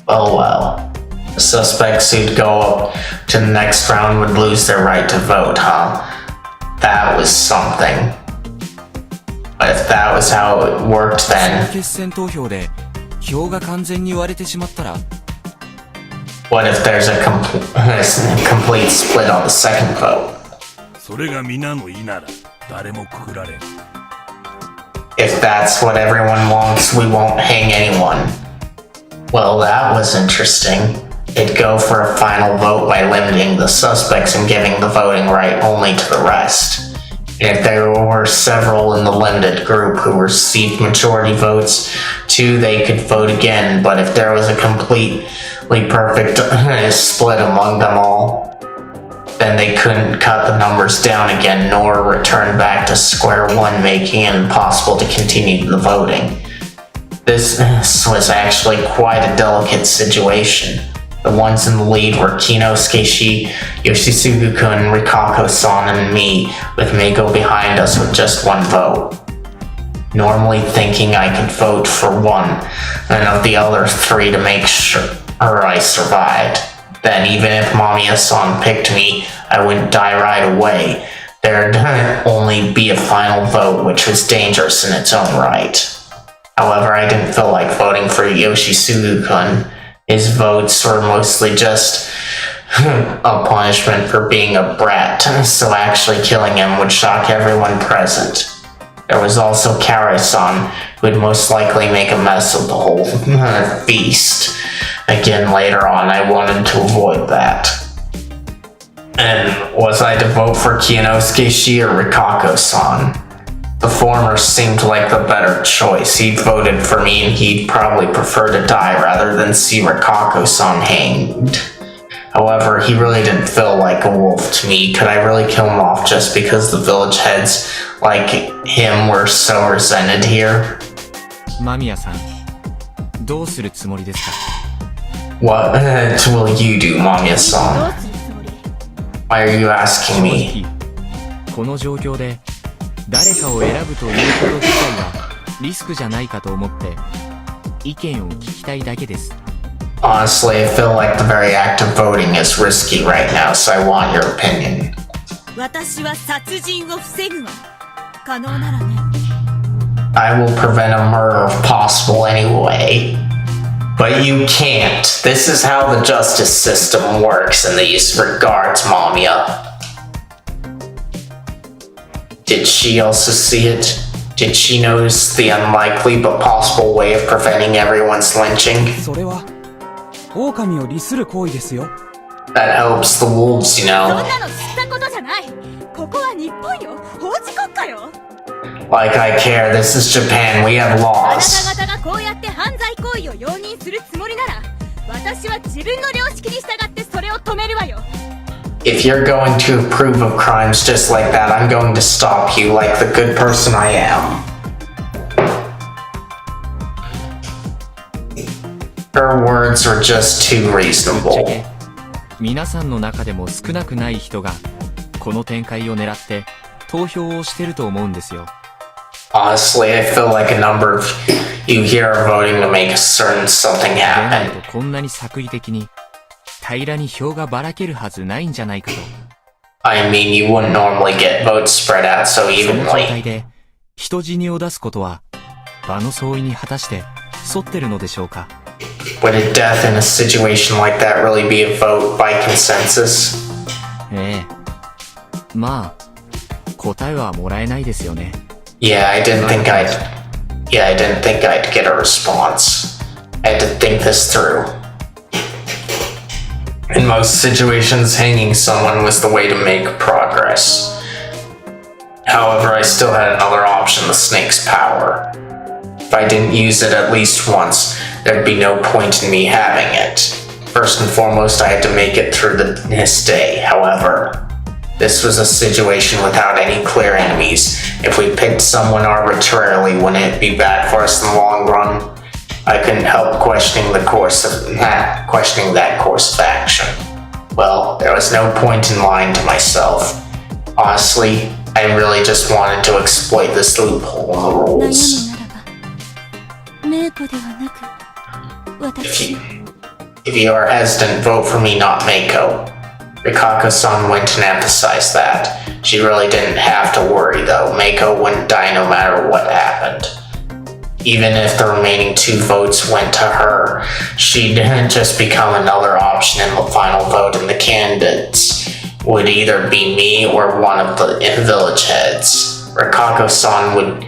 Oh well. The suspects who'd go up to the next round would lose their right to vote, huh? That was something. But if that was how it worked then, 決選投票で票が完全に割れてしまったら what if there's a complete split on the second vote? それが皆の意なら誰もくくられん。 If that's what everyone wants, we won't hang anyone. Well, that was interesting. It'd go for a final vote by limiting the suspects and giving the voting right only to the rest. And if there were several in the limited group who received majority votes, too, they could vote again. But if there was a completely perfect split among them all, then they couldn't cut the numbers down again nor return back to square one, making it impossible to continue the voting. This was actually quite a delicate situation. The ones in the lead were Kinosuke Shi, Yoshisugu-kun, Rikako-san, and me, with Meiko behind us with just one vote. Normally thinking I could vote for one, and of the other three to make sure I survived. Then even if Mamiya-san picked me, I wouldn't die right away. There'd only be a final vote, which was dangerous in its own right. However, I didn't feel like voting for Yoshisugu-kun. His votes were mostly just a punishment for being a brat, so actually killing him would shock everyone present. There was also Kare-san, who would most likely make a mess of the whole feast. Again, later on, I wanted to avoid that. And was I to vote for Kinosuke Shi or Rikako-san? The former seemed like the better choice. He'd voted for me and he'd probably prefer to die rather than see Rikako-san hanged. However, he really didn't feel like a wolf to me. Could I really kill him off just because the village heads like him were so resented here? 間宮さん、どうするつもりですか? What will you do, Mamiya-san? Why are you asking me? この状況で誰かを選ぶということ自体はリスクじゃないかと思って意見を聞きたいだけです。Honestly, I feel like the very act of voting is risky right now, so I want your opinion. 私は殺人を防ぐわ。可能ならね。I will prevent a murder if possible anyway. But you can't. This is how the justice system works in these regards, Mamiya. Did she also see it? Did she notice the unlikely but possible way of preventing everyone's lynching? それは狼を利する行為ですよ。 That helps the wolves, you そ know. んなの知ったことじゃない。ここは日本よ。法治国家よ。 Like I care, this is Japan, we have あな laws. た方がこうやって犯罪行為を容認するつもりなら、私は自分の良識に従ってそれを止めるわよ。 If you're going to approve of crimes just like that, I'm going to stop you like the good person I am. Her words were just too ぶっちゃ reasonable. け皆さんの中でも少なくない人がこの展開を狙って投票をしてると思うんですよ。 Honestly, I feel like a number of you here are voting to make a certain something でない happen. とこんなに作為的に平らに票がばらけるはずないんじゃないかと。 I mean, you wouldn't normally get votes spread out so その状態 evenly. で人死にを出すことは場の相違に果たして沿ってるのでしょうか。 Would a death in a situation like that really be a vote by consensus? ええ。まあ答えはもらえないですよね。 Yeah, I didn't think I'd get a response. I had to think this through. In most situations, hanging someone was the way to make progress. However, I still had another option, the snake's power. If I didn't use it at least once, there'd be no point in me having it. First and foremost, I had to make it through this day. However, this was a situation without any clear enemies. If we picked someone arbitrarily, wouldn't it be bad for us in the long run? I couldn't help questioning that course of action. Well, there was no point in lying to myself. Honestly, I really just wanted to exploit this loophole in the 悩 rules. むならばメイコではなく If 私 you, if you are hesitant, vote for me, not Mako. Rikako-san went and emphasized that. She really didn't have to worry though. Mako wouldn't die no matter what happened. Even if the remaining 2 votes went to her, she didn't just become another option in the final vote, and the candidates would either be me or one of the village heads. Rikako-san would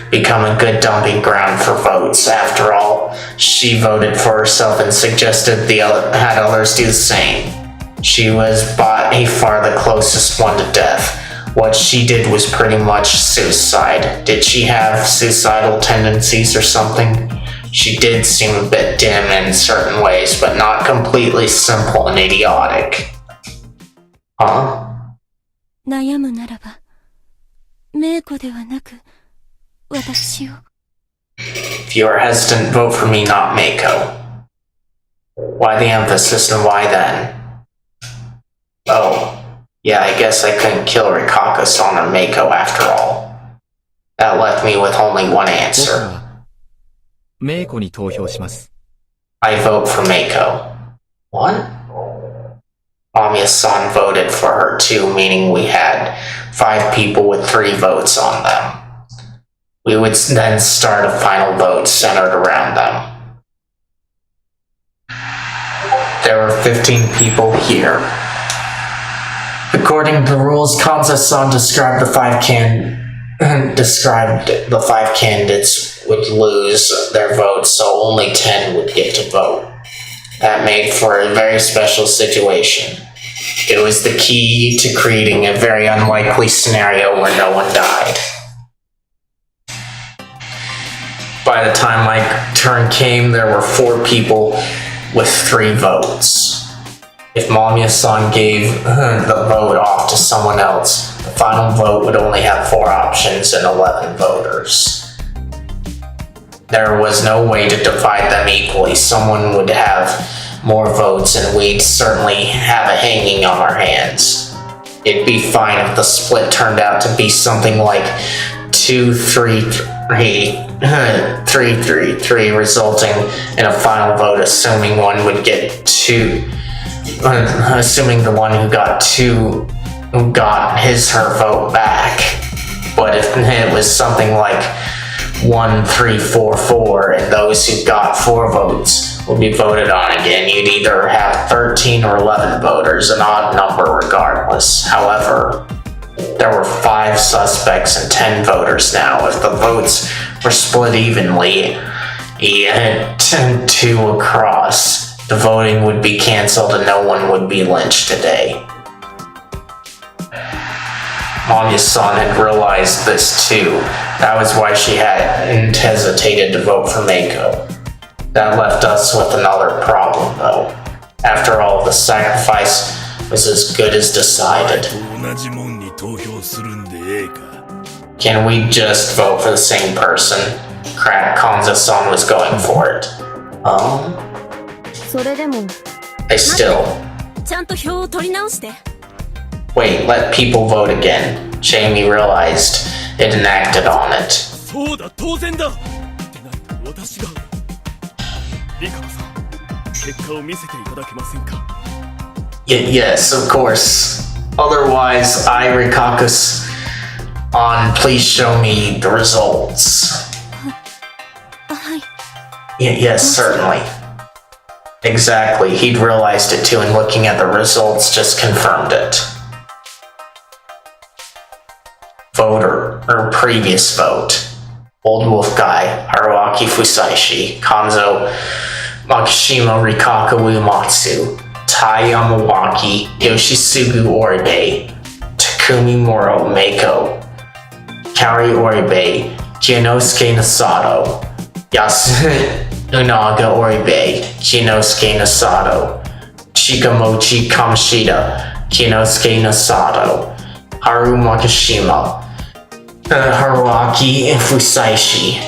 become a good dumping ground for votes. After all, she voted for herself and suggested had others do the same. She was by far the closest one to death. What she did was pretty much suicide. Did she have suicidal tendencies or something? She did seem a bit dim in certain ways, but not completely simple and idiotic. Huh? 悩むならばメイコではなく私を If you are hesitant, vote for me, not Mako. Why the emphasis and why then? Oh, yeah, I guess I couldn't kill Rikako-san or Mako after all. That left me with only one 僕 answer. はメイコに投票します。 I vote for Mako. What? Mamiya-san voted for her too, meaning we had 5 people with 3 votes on them. We would then start a final vote centered around them. There were 15 people here. According to the rules, Kanza-san described the 5 candidates would lose their votes, so only 10 would get to vote. That made for a very special situation. It was the key to creating a very unlikely scenario where no one died. By the time my turn came, there were 4 people with 3 votes. If Mamiya-san gave the vote off to someone else, the final vote would only have 4 options and 11 voters. There was no way to divide them equally. Someone would have more votes and we'd certainly have a hanging on our hands. It'd be fine if the split turned out to be something like 2-3-3, resulting in a final vote, assuming the one who got 2 got her vote back. But if it was something like 1-3-4-4 and those who got 4 votes would be voted on again, you'd either have 13 or 11 voters, an odd number regardless. However, there were 5 suspects and 10 voters now. If the votes were split evenly, 2 across, the voting would be cancelled and no one would be lynched today. Mamiya-san had realized this too. That was why she hadn't hesitated to vote for Mako. That left us with another problem though. After all, the sacrifice was as good as decided. 同じもんに投票するんでええか。 Can we just vote for the same person? Kanza-san was going for it. それでも I still... ちゃんと票を取り直して。 Wait, let people vote again. Jamie realized it and acted on it. そうだ、当然だ。でないと私が。リカコさん、結果を見せていただけませんか。Yes, of course. Otherwise, Rikako-san, please show me the results. はい Yes, certainly. Exactly, he'd realized it too, and looking at the results just confirmed it. Voter, or previous vote. Old Wolf Guy, Haruaki Fusaishi, Kanzo Makishima Rikaku Uematsu, Tai Yamawaki, Yoshisugu Oribe, Takumi Moro Mako, Kari Oribe, Kinosuke Nasato, Yasunaga Oribe, Kinosuke Nasato, Shikamochi Kamoshida, Kinosuke Nasato, Haru Makishima, Haruaki Fusaishi,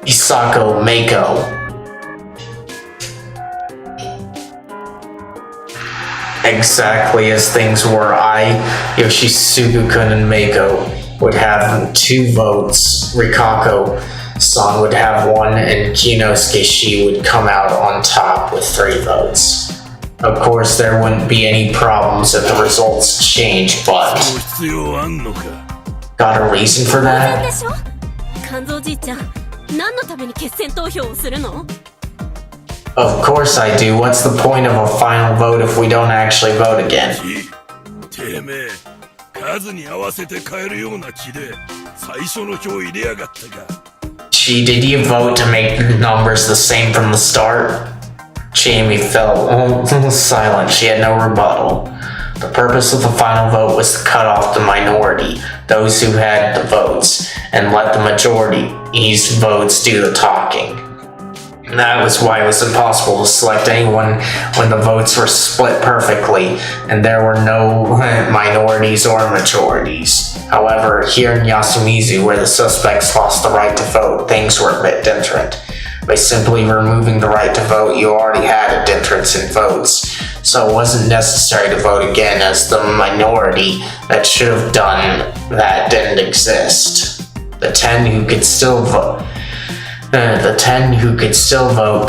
Isako Mako. exactly as things were. Yoshisugu-kun, and Mako would have 2 votes. Rikako-san would have 1, and Kinosuke Shi would come out on top with 3 votes. Of course, there wouldn't be any problems if the results changed, but... Got a reason for that? 肝臓じいちゃん、何のために決選投票をするの? Of course I do. What's the point of a final vote if we don't actually vote again? てめえ、数に合わせて変えるような気で最初の票入れやがったか。Gee, did you vote to make the numbers the same from the start? Jamie fell silent. She had no rebuttal. The purpose of the final vote was to cut off the minority, those who had the votes, and let the majority's votes do the talking. And that was why it was impossible to select anyone when the votes were split perfectly, and there were no minorities or majorities. However, here in Yasumizu, where the suspects lost the right to vote, things were a bit different. By simply removing the right to vote, you already had a difference in votes, so it wasn't necessary to vote again, as the minority that should have done that didn't exist. The 10 who could still vote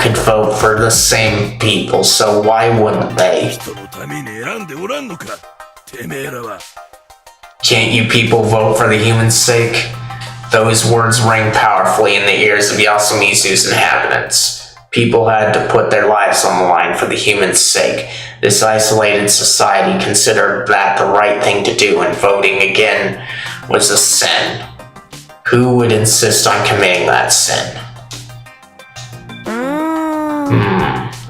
could vote for the same people, so why wouldn't they? Can't you people vote for the human's sake? Those words rang powerfully in the ears of Yasumizu's inhabitants. People had to put their lives on the line for the human's sake. This isolated society considered that the right thing to do, and voting again was a sin. Who would insist on committing that sin?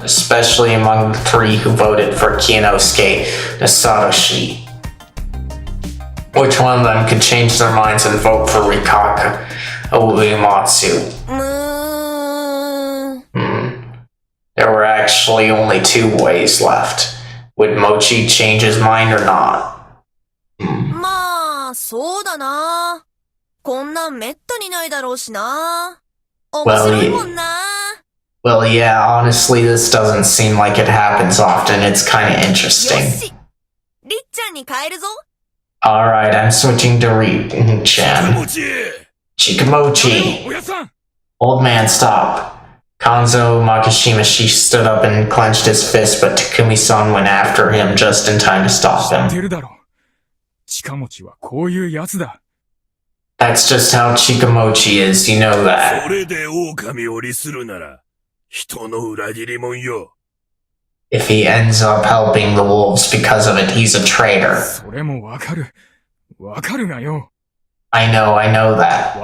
Especially among the 3 who voted for Kinosuke Satoshi. Which one of them could change their minds and vote for Rikako Uematsu? There were actually only 2 ways left. Would Mochi change his mind or not? まあ、そうだな。こんなんめったにないだろうしな。面白いもんな。Well, yeah, honestly, this doesn't seem like it happens often. It's kind of interesting. よし、りっちゃんに変えるぞ。Alright, I'm switching to Ri-chan. Chikamochi! Old man, stop. Kanzo Makishima, she stood up and clenched his fist, but Takumi-san went after him just in time to stop him. That's just how Chikamochi is, you know that. If he ends up helping the wolves because of it, he's a traitor. I know that.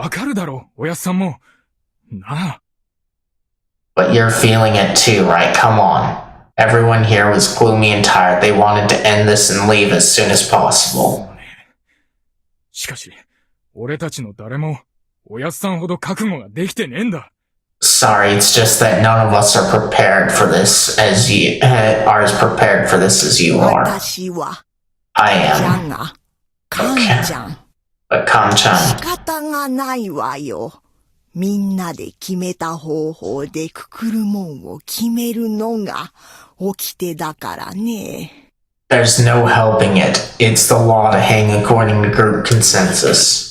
But you're feeling it too, right? Come on. Everyone here was gloomy and tired. They wanted to end this and leave as soon as possible. Sorry, it's just that none of us are prepared for this as you are as prepared for this as you are. I am. Okay. But Kan-chan. 仕方がないわよ。みんなで決めた方法でくくるもんを決めるのが掟だからね。There's no helping it. It's the law to hang according to group consensus.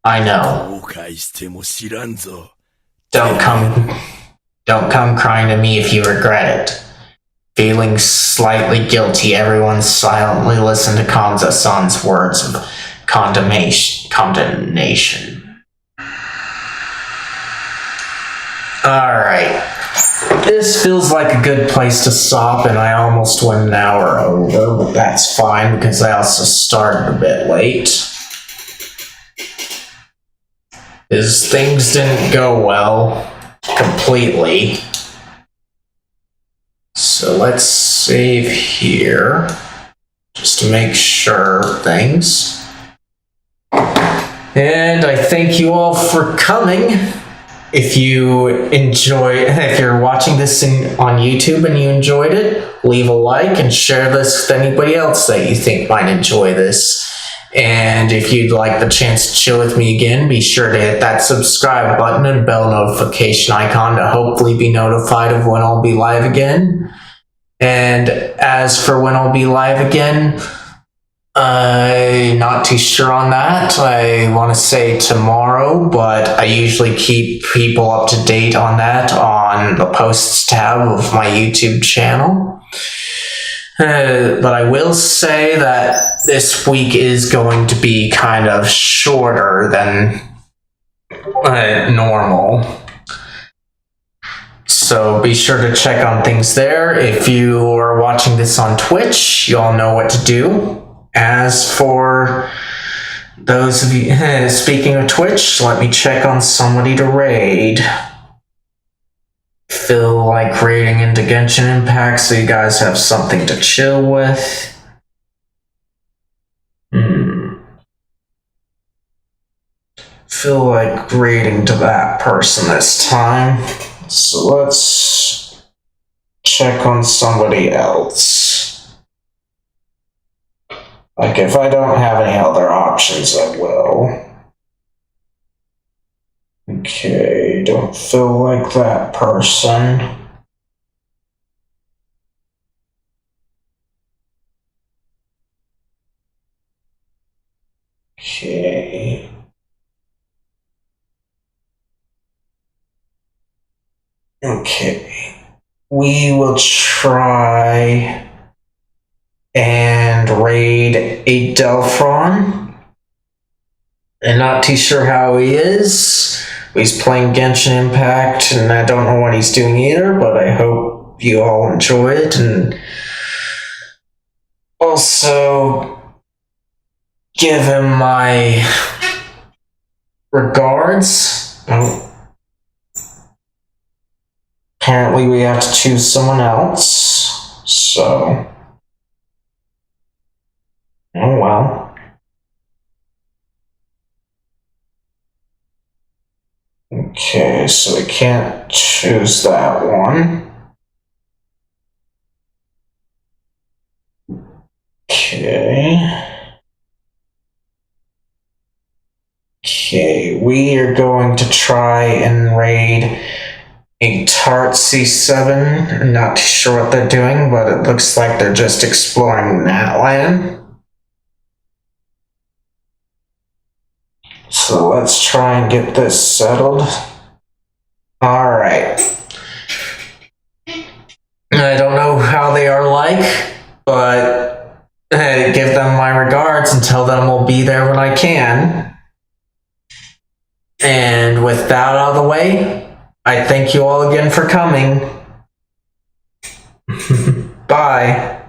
I know. Don't come crying to me if you regret it. Feeling slightly guilty, everyone silently listened to Kanza-san's words of condemnation. Alright. This feels like a good place to stop, and I almost went an hour over, but that's fine because I also started a bit late. Things didn't go well completely. So let's save here just to make sure things. And I thank you all for coming. If you're watching this on YouTube and you enjoyed it, leave a like and share this with anybody else that you think might enjoy this. And if you'd like the chance to chill with me again, be sure to hit that subscribe button and bell notification icon to hopefully be notified of when I'll be live again. And as for when I'll be live again, I'm not too sure on that. I want to say tomorrow, but I usually keep people up to date on that on the posts tab of my YouTube channel. But I will say that this week is going to be kind of shorter than normal. So be sure to check on things there. If you are watching this on Twitch, you all know what to do. As for those of you, speaking of Twitch, let me check on somebody to raid. Feel like raiding into Genshin Impact so you guys have something to chill with. Feel like raiding to that person this time. So let's check on somebody else. Like, if I don't have any other options, I will. Okay, don't feel like that person. Okay. Okay. We will try and raid a Delphron. I'm not too sure how he is. He's playing Genshin Impact, and I don't know what he's doing either, but I hope you all enjoy it. And also give him my regards. Oh. Apparently we have to choose someone else, so... Oh well. Okay, so we can't choose that one. Okay. Okay, we are going to try and raid a Tart C7. I'm not sure what they're doing, but it looks like they're just exploring that land. So let's try and get this settled. Alright. I don't know how they are like, but give them my regards and tell them I'll be there when I can. And with that out of the way, I thank you all again for coming. Bye.